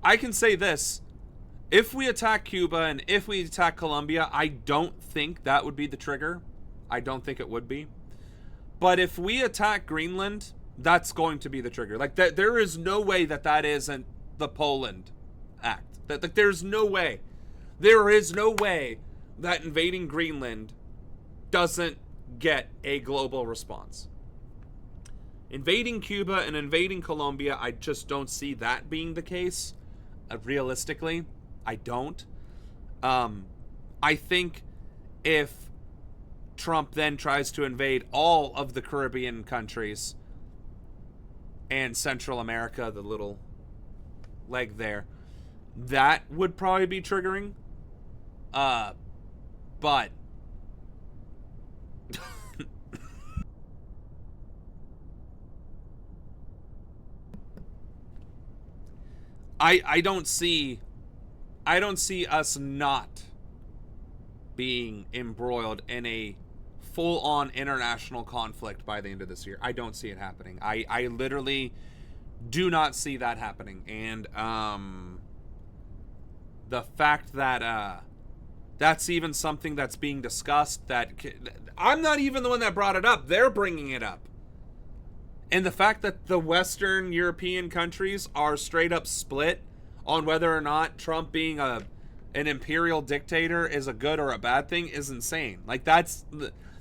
S1: I can say this. If we attack Cuba and if we attack Colombia, I don't think that would be the trigger. I don't think it would be. But if we attack Greenland, that's going to be the trigger. Like, there is no way that that isn't the Poland act. Like, there's no way. There is no way that invading Greenland doesn't get a global response. Invading Cuba and invading Colombia, I just don't see that being the case. Realistically, I don't. I think if Trump then tries to invade all of the Caribbean countries and Central America, the little leg there, that would probably be triggering. But I don't see us not being embroiled in a full-on international conflict by the end of this year. I don't see it happening. I literally do not see that happening. And the fact that that's even something that's being discussed, that I'm not even the one that brought it up. They're bringing it up. And the fact that the Western European countries are straight up split on whether or not Trump being an imperial dictator is a good or a bad thing is insane. Like, that's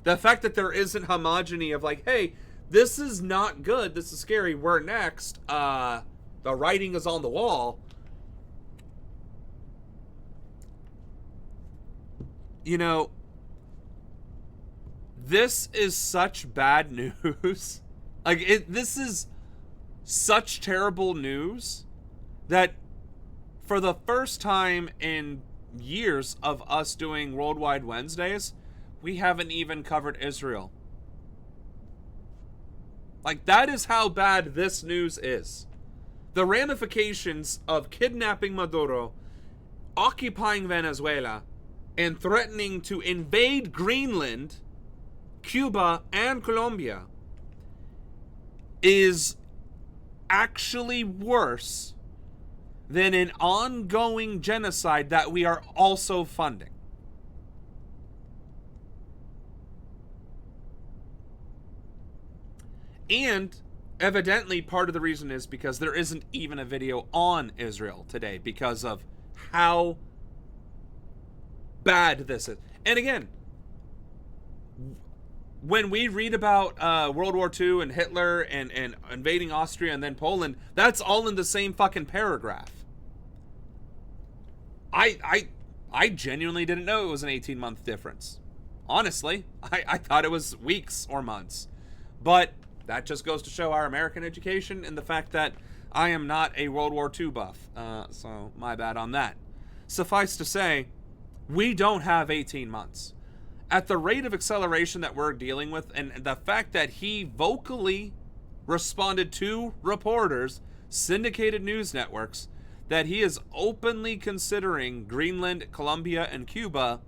S1: the fact that there isn't homogeny of like, hey, this is not good, this is scary, we're next, the writing is on the wall. You know, this is such bad news. Like, this is such terrible news that for the first time in years of us doing Worldwide Wednesdays, we haven't even covered Israel. Like, that is how bad this news is. The ramifications of kidnapping Maduro, occupying Venezuela, and threatening to invade Greenland, Cuba, and Colombia is actually worse than an ongoing genocide that we are also funding. And evidently part of the reason is because there isn't even a video on Israel today because of how bad this is. And again, when we read about World War II and Hitler and invading Austria and then Poland, that's all in the same fucking paragraph. I genuinely didn't know it was an 18-month difference. Honestly, I thought it was weeks or months. But that just goes to show our American education and the fact that I am not a World War II buff. So my bad on that. Suffice to say, we don't have 18 months. At the rate of acceleration that we're dealing with, and the fact that he vocally responded to reporters, syndicated news networks, that he is openly considering Greenland, Colombia, and Cuba,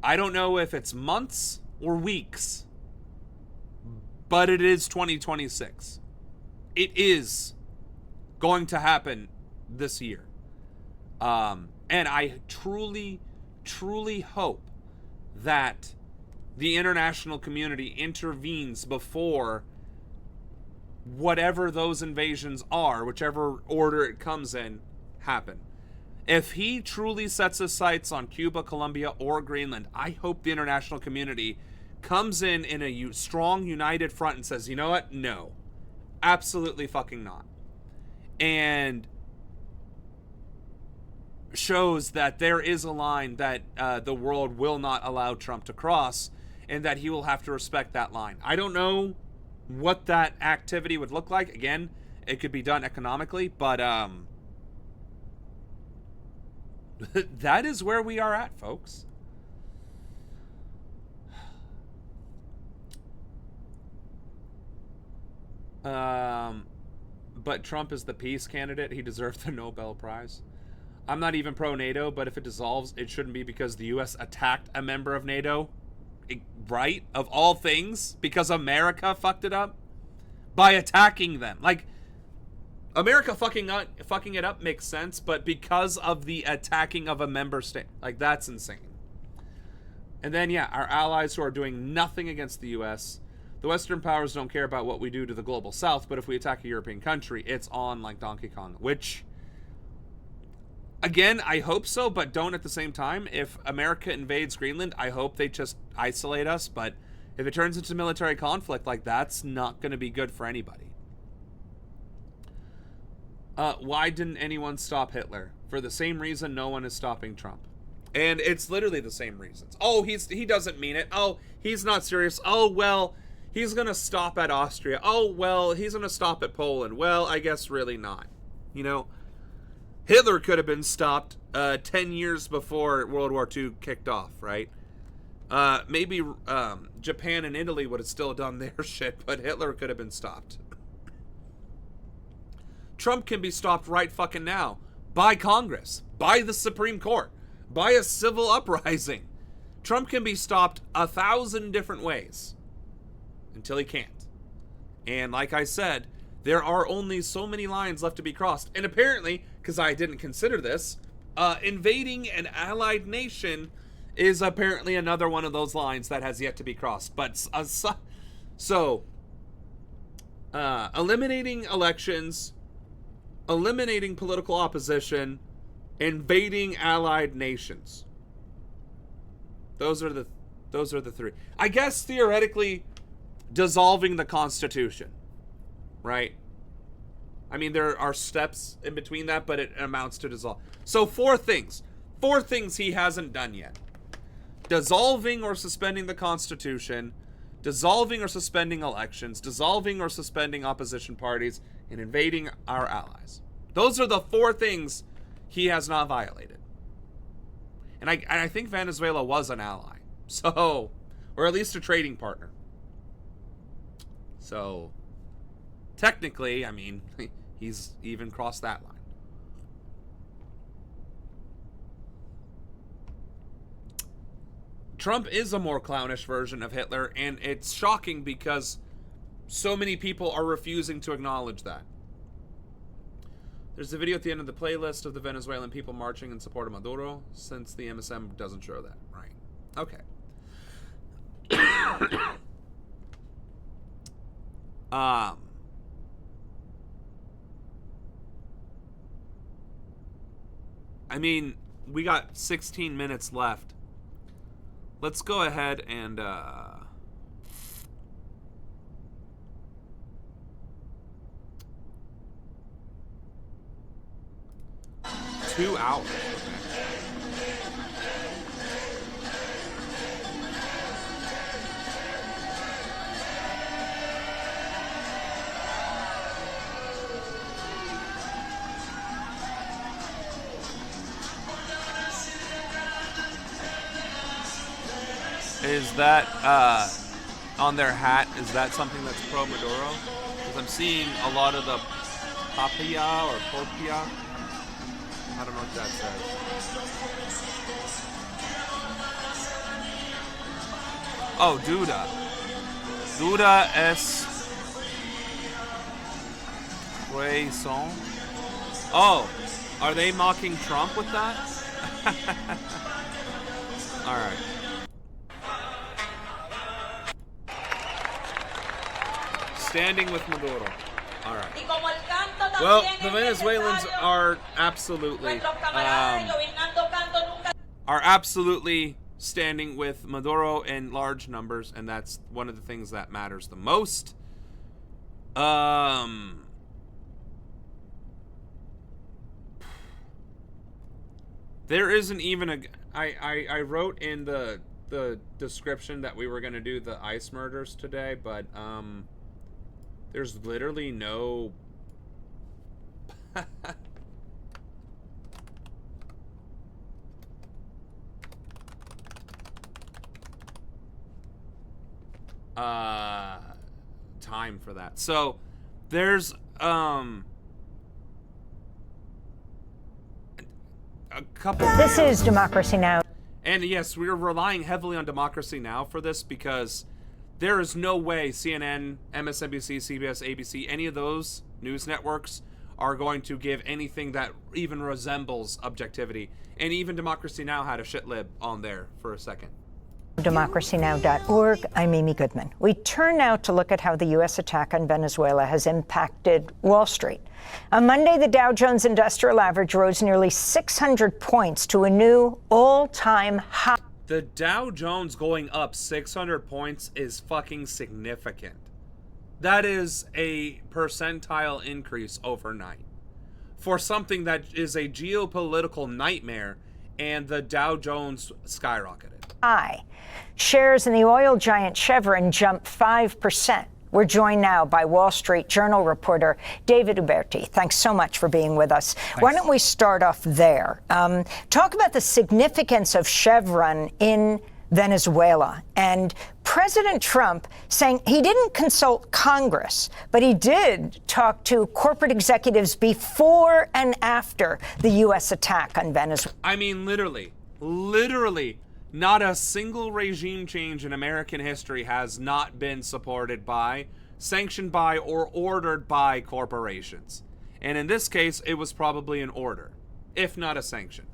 S1: I don't know if it's months or weeks, but it is 2026. It is going to happen this year. And I truly, truly hope that the international community intervenes before whatever those invasions are, whichever order it comes in, happen. If he truly sets his sights on Cuba, Colombia, or Greenland, I hope the international community comes in a strong, united front and says, you know what? No. Absolutely fucking not. And shows that there is a line that the world will not allow Trump to cross, and that he will have to respect that line. I don't know what that activity would look like. Again, it could be done economically, but that is where we are at, folks. But Trump is the peace candidate. He deserves the Nobel Prize. I'm not even pro-NATO, but if it dissolves, it shouldn't be because the U.S. attacked a member of NATO, right? Of all things, because America fucked it up by attacking them. Like, America fucking it up makes sense, but because of the attacking of a member state, like, that's insane. And then, yeah, our allies who are doing nothing against the U.S., the Western powers don't care about what we do to the global South, but if we attack a European country, it's on like Donkey Kong, which... Again, I hope so, but don't at the same time. If America invades Greenland, I hope they just isolate us. But if it turns into military conflict, like, that's not going to be good for anybody. Why didn't anyone stop Hitler? For the same reason no one is stopping Trump. And it's literally the same reasons. Oh, he doesn't mean it. Oh, he's not serious. Oh, well, he's going to stop at Austria. Oh, well, he's going to stop at Poland. Well, I guess really not. You know? Hitler could have been stopped 10 years before World War II kicked off, right? Maybe Japan and Italy would have still done their shit, but Hitler could have been stopped. Trump can be stopped right fucking now by Congress, by the Supreme Court, by a civil uprising. Trump can be stopped 1,000 different ways until he can't. And like I said, there are only so many lines left to be crossed. And apparently, because I didn't consider this, invading an allied nation is apparently another one of those lines that has yet to be crossed. But eliminating elections, eliminating political opposition, invading allied nations. Those are the three. I guess theoretically, dissolving the Constitution. Right? I mean, there are steps in between that, but it amounts to dissolve. So 4 things. 4 things he hasn't done yet. Dissolving or suspending the Constitution, dissolving or suspending elections, dissolving or suspending opposition parties, and invading our allies. Those are the 4 things he has not violated. And I think Venezuela was an ally. So, or at least a trading partner. So... technically, I mean, he's even crossed that line. Trump is a more clownish version of Hitler, and it's shocking because so many people are refusing to acknowledge that. There's a video at the end of the playlist of the Venezuelan people marching in support of Maduro, since the MSM doesn't show that. Right. Okay. I mean, we got 16 minutes left. Let's go ahead and 2 hours. Is that on their hat? Is that something that's pro Maduro? Because I'm seeing a lot of the papaya or popia. I don't know what that says. Oh, Duda. Duda es croissant. Oh, are they mocking Trump with that? All right. Standing with Maduro. All right. Well, the Venezuelans are absolutely standing with Maduro in large numbers, and that's one of the things that matters the most. There isn't even a. I wrote in the description that we were going to do the ICE murders today, but there's literally no time for that. So there's a couple.
S7: This is Democracy Now!
S1: And yes, we're relying heavily on Democracy Now! For this because there is no way CNN, MSNBC, CBS, ABC, any of those news networks are going to give anything that even resembles objectivity. And even Democracy Now! Had a shit lib on there for a second.
S7: democracynow.org. I'm Amy Goodman. We turn now to look at how the U.S. attack on Venezuela has impacted Wall Street. On Monday, the Dow Jones Industrial Average rose nearly 600 points to a new all-time high.
S1: The Dow Jones going up 600 points is fucking significant. That is a percentile increase overnight for something that is a geopolitical nightmare, and the Dow Jones skyrocketed.
S7: Shares in the oil giant Chevron jumped 5%. We're joined now by Wall Street Journal reporter David Uberti. Thanks so much for being with us. Thanks. Why don't we start off there? Talk about the significance of Chevron in Venezuela and President Trump saying he didn't consult Congress, but he did talk to corporate executives before and after the U.S. attack on Venezuela.
S1: I mean, literally, not a single regime change in American history has not been supported by, sanctioned by, or ordered by corporations. And in this case, it was probably an order, if not a sanction.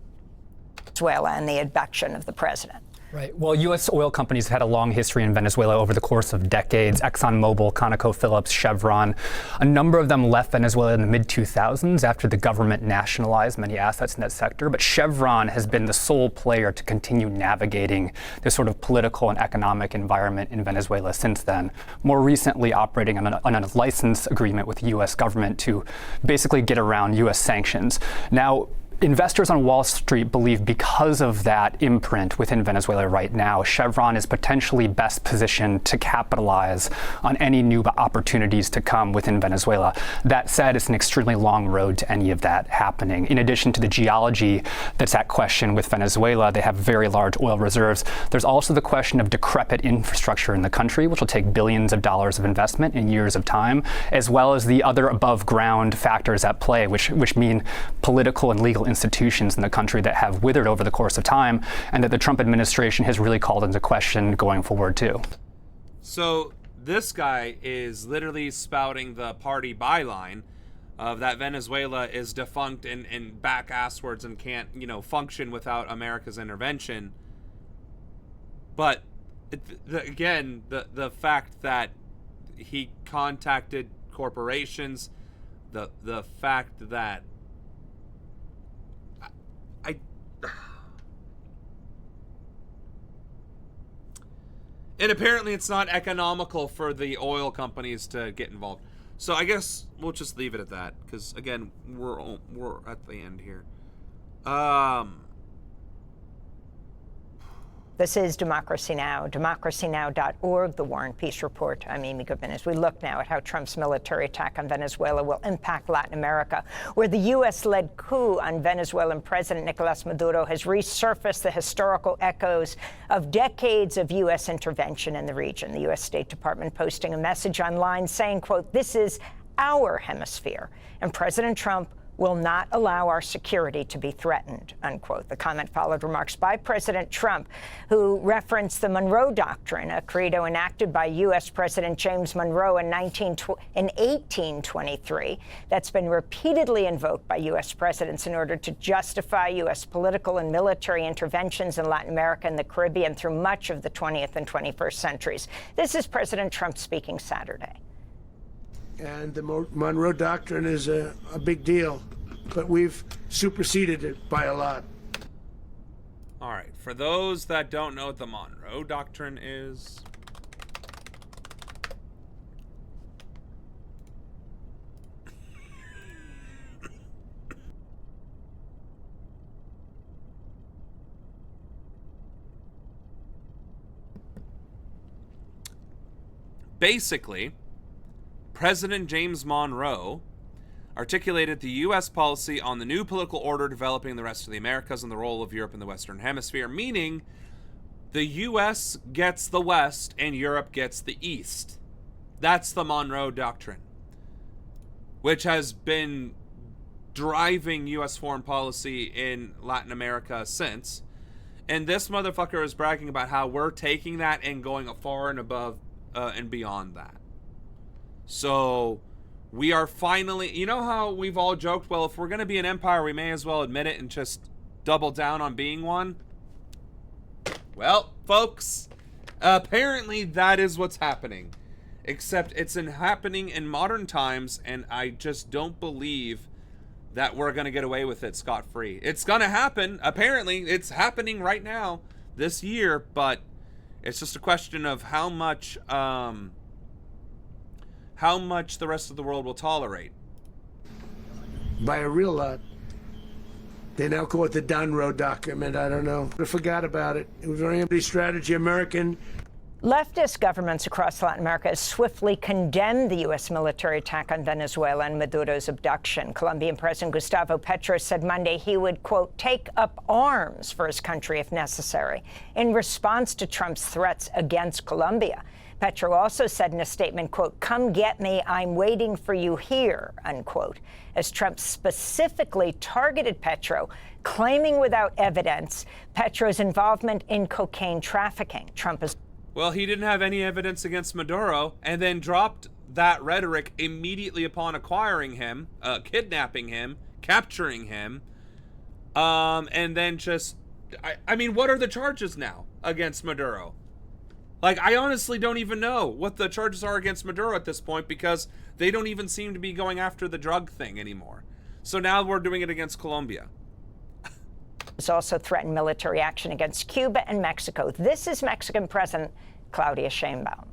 S7: Venezuela and the abduction of the president.
S15: Right. Well, U.S. oil companies have had a long history in Venezuela over the course of decades. ExxonMobil, ConocoPhillips, Chevron. A number of them left Venezuela in the mid-2000s after the government nationalized many assets in that sector. But Chevron has been the sole player to continue navigating this sort of political and economic environment in Venezuela since then. More recently, operating on a license agreement with the U.S. government to basically get around U.S. sanctions. Now, investors on Wall Street believe because of that imprint within Venezuela right now, Chevron is potentially best positioned to capitalize on any new opportunities to come within Venezuela. That said, it's an extremely long road to any of that happening. In addition to the geology that's at question with Venezuela, they have very large oil reserves. There's also the question of decrepit infrastructure in the country, which will take billions of dollars of investment in years of time, as well as the other above ground factors at play, which mean political and legal institutions in the country that have withered over the course of time, and that the Trump administration has really called into question going forward too.
S1: So this guy is literally spouting the party byline of that Venezuela is defunct and back asswards and can't, function without America's intervention. But again, the fact that he contacted corporations. The fact that I and apparently it's not economical for the oil companies to get involved. So I guess we'll just leave it at that, because again, we're at the end here.
S7: This is Democracy Now!, democracynow.org, The War and Peace Report. I'm Amy Goodman. As we look now at how Trump's military attack on Venezuela will impact Latin America, where the U.S.-led coup on Venezuelan President Nicolas Maduro has resurfaced the historical echoes of decades of U.S. intervention in the region. The U.S. State Department posting a message online saying, quote, "This is our hemisphere, and President Trump will not allow our security to be threatened," unquote. The comment followed remarks by President Trump, who referenced the Monroe Doctrine, a credo enacted by U.S. President James Monroe in 1823 that's been repeatedly invoked by U.S. presidents in order to justify U.S. political and military interventions in Latin America and the Caribbean through much of the 20th and 21st centuries. This is President Trump speaking Saturday.
S8: And the Monroe Doctrine is a big deal, but we've superseded it by a lot.
S1: All right, for those that don't know what the Monroe Doctrine is, basically, President James Monroe articulated the U.S. policy on the new political order developing the rest of the Americas and the role of Europe in the Western Hemisphere, meaning the U.S. gets the West and Europe gets the East. That's the Monroe Doctrine, which has been driving U.S. foreign policy in Latin America since. And this motherfucker is bragging about how we're taking that and going far and above and beyond that. So we are finally, you know how we've all joked, well, if we're going to be an empire, we may as well admit it and just double down on being one? Well, folks, apparently that is what's happening. Except it's happening in modern times, and I just don't believe that we're going to get away with it scot-free. It's going to happen. Apparently, it's happening right now this year, but it's just a question of how much the rest of the world will tolerate.
S8: By a real lot. They now call it the Monroe Document. I don't know. I forgot about it. It was an anti-strategy American.
S7: Leftist governments across Latin America have swiftly condemned the U.S. military attack on Venezuela and Maduro's abduction. Colombian President Gustavo Petro said Monday he would, quote, take up arms for his country if necessary in response to Trump's threats against Colombia. Petro also said in a statement, quote, come get me, I'm waiting for you here, unquote, as Trump specifically targeted Petro, claiming without evidence Petro's involvement in cocaine trafficking. Trump is...
S1: Well, he didn't have any evidence against Maduro and then dropped that rhetoric immediately upon acquiring him, kidnapping him, capturing him, and then just... I mean, what are the charges now against Maduro? Like, I honestly don't even know what the charges are against Maduro at this point, because they don't even seem to be going after the drug thing anymore. So now we're doing it against Colombia.
S7: Has also threatened military action against Cuba and Mexico. This is Mexican President Claudia Sheinbaum.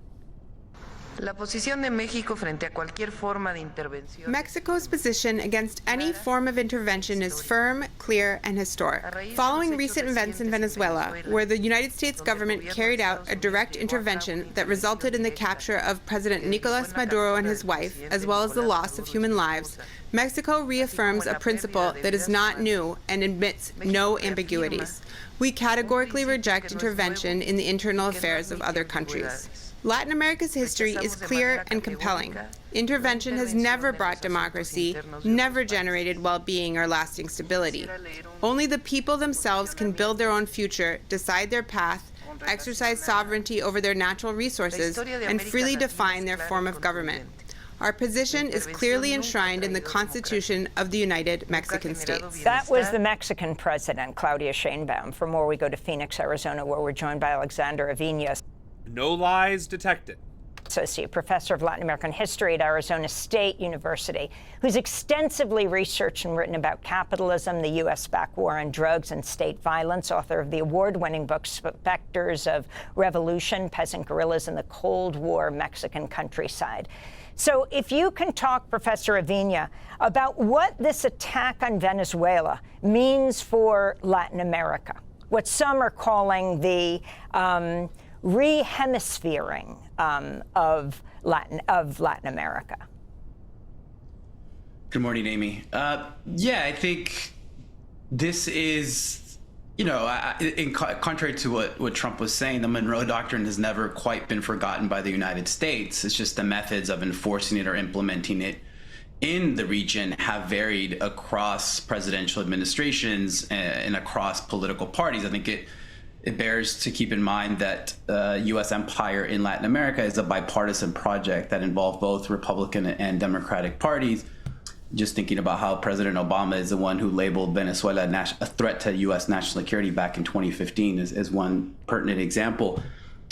S16: Mexico's position against any form of intervention is firm, clear, and historic. Following recent events in Venezuela, where the United States government carried out a direct intervention that resulted in the capture of President Nicolas Maduro and his wife, as well as the loss of human lives, Mexico reaffirms a principle that is not new and admits no ambiguities. We categorically reject intervention in the internal affairs of other countries. Latin America's history is clear and compelling. Intervention has never brought democracy, never generated well-being or lasting stability. Only the people themselves can build their own future, decide their path, exercise sovereignty over their natural resources, and freely define their form of government. Our position is clearly enshrined in the Constitution of the United Mexican States.
S7: That was the Mexican president, Claudia Sheinbaum. For more, we go to Phoenix, Arizona, where we're joined by Alexander Avinas.
S1: No lies detected.
S7: Associate Professor of Latin American History at Arizona State University, who's extensively researched and written about capitalism, the U.S.-backed war on drugs and state violence, author of the award-winning book Specters of Revolution, Peasant Guerrillas in the Cold War Mexican Countryside. So if you can talk, Professor Avina, about what this attack on Venezuela means for Latin America, what some are calling the re-hemisphering of Latin America.
S17: Good morning, Amy. Yeah, I think this is, contrary to what Trump was saying, the Monroe Doctrine has never quite been forgotten by the United States. It's just the methods of enforcing it or implementing it in the region have varied across presidential administrations and across political parties. I think it bears to keep in mind that U.S. empire in Latin America is a bipartisan project that involved both Republican and Democratic parties. Just thinking about how President Obama is the one who labeled Venezuela a threat to U.S. national security back in 2015 is one pertinent example.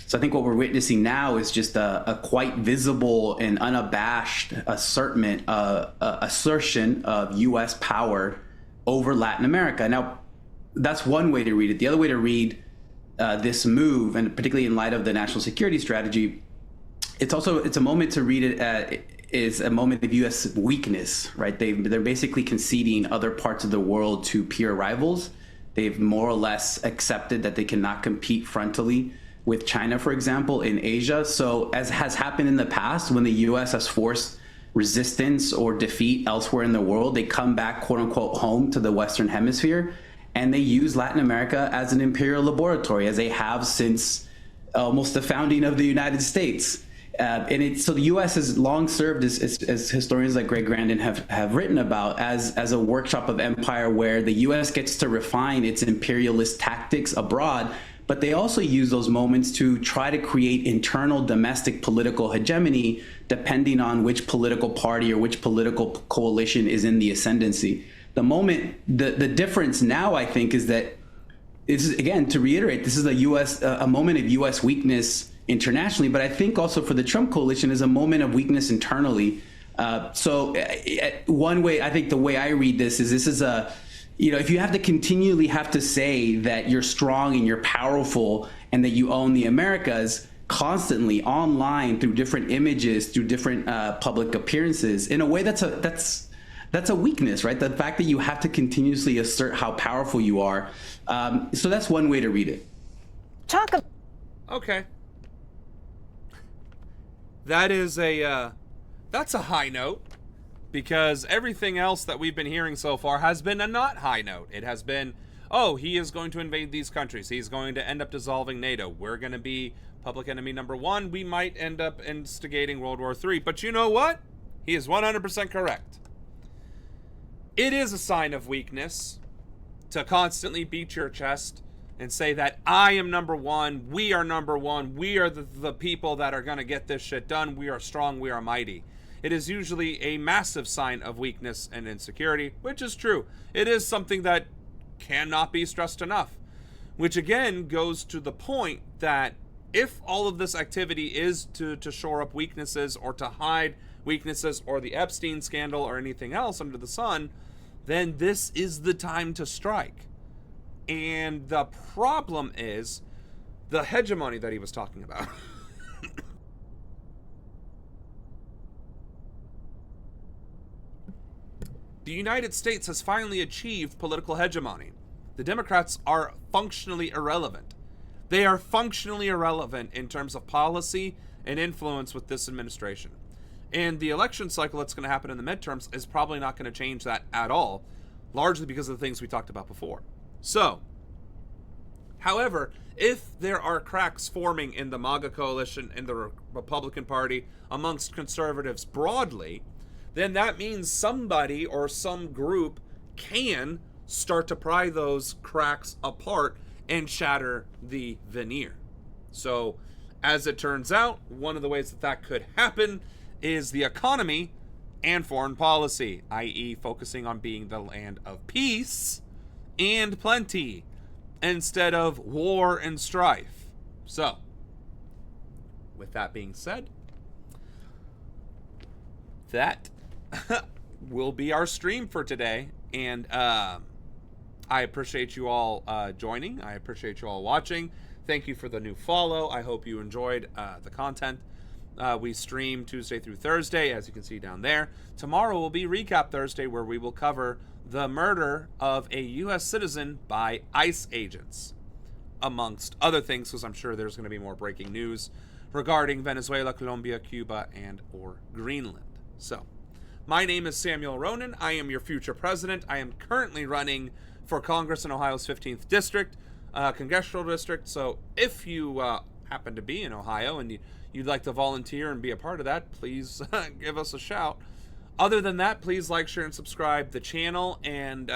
S17: So I think what we're witnessing now is just a quite visible and unabashed assertion of U.S. power over Latin America. Now, that's one way to read it. The other way to read this move, and particularly in light of the national security strategy, it's a moment to read it is a moment of U.S. weakness, right? They're basically conceding other parts of the world to peer rivals. They've more or less accepted that they cannot compete frontally with China, for example, in Asia. So as has happened in the past, when the U.S. has forced resistance or defeat elsewhere in the world, they come back, quote unquote, home to the Western Hemisphere, and they use Latin America as an imperial laboratory, as they have since almost the founding of the United States. So the U.S. has long served, as historians like Greg Grandin have written about, as a workshop of empire where the U.S. gets to refine its imperialist tactics abroad, but they also use those moments to try to create internal domestic political hegemony, depending on which political party or which political coalition is in the ascendancy. The difference now, I think, is that again, to reiterate, this is a moment of U.S. weakness internationally, but I think also for the Trump coalition is a moment of weakness internally. One way, I think the way I read this is if you have to continually have to say that you're strong and you're powerful and that you own the Americas constantly online through different images, through different public appearances, in a way that's a weakness, right? The fact that you have to continuously assert how powerful you are. So that's one way to read it.
S1: Okay. That's a high note, because everything else that we've been hearing so far has been a not high note. It has been, he is going to invade these countries. He's going to end up dissolving NATO. We're going to be public enemy number one. We might end up instigating World War III. But you know what? He is 100% correct. It is a sign of weakness to constantly beat your chest and say that I am number one, we are number one, we are the people that are going to get this shit done, we are strong, we are mighty. It is usually a massive sign of weakness and insecurity, which is true. It is something that cannot be stressed enough, which again goes to the point that if all of this activity is to shore up weaknesses or to hide weaknesses or the Epstein scandal or anything else under the sun, then this is the time to strike. And the problem is the hegemony that he was talking about. The United States has finally achieved political hegemony. The Democrats are functionally irrelevant. They are functionally irrelevant in terms of policy and influence with this administration. And the election cycle that's going to happen in the midterms is probably not going to change that at all, largely because of the things we talked about before. So, however, if there are cracks forming in the MAGA coalition, in the Republican Party, amongst conservatives broadly, then that means somebody or some group can start to pry those cracks apart and shatter the veneer. So, as it turns out, one of the ways that could happen is the economy and foreign policy, i.e. focusing on being the land of peace and plenty instead of war and strife. So, with that being said, that will be our stream for today. And I appreciate you all joining. I appreciate you all watching. Thank you for the new follow. I hope you enjoyed the content. We stream Tuesday through Thursday, as you can see down there. Tomorrow will be Recap Thursday, where we will cover the murder of a U.S. citizen by ICE agents, amongst other things, because I'm sure there's going to be more breaking news regarding Venezuela, Colombia, Cuba, and or Greenland. So, my name is Samuel Ronan. I am your future president. I am currently running for Congress in Ohio's 15th District, Congressional District. So, if you happen to be in Ohio and you'd like to volunteer and be a part of that, please give us a shout. Other than that, please like, share, and subscribe the channel, and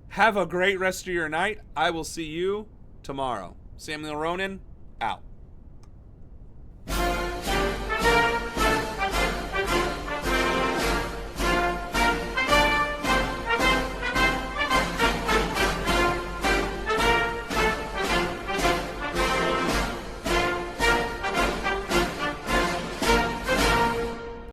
S1: have a great rest of your night. I will see you tomorrow. Samuel Ronan, out.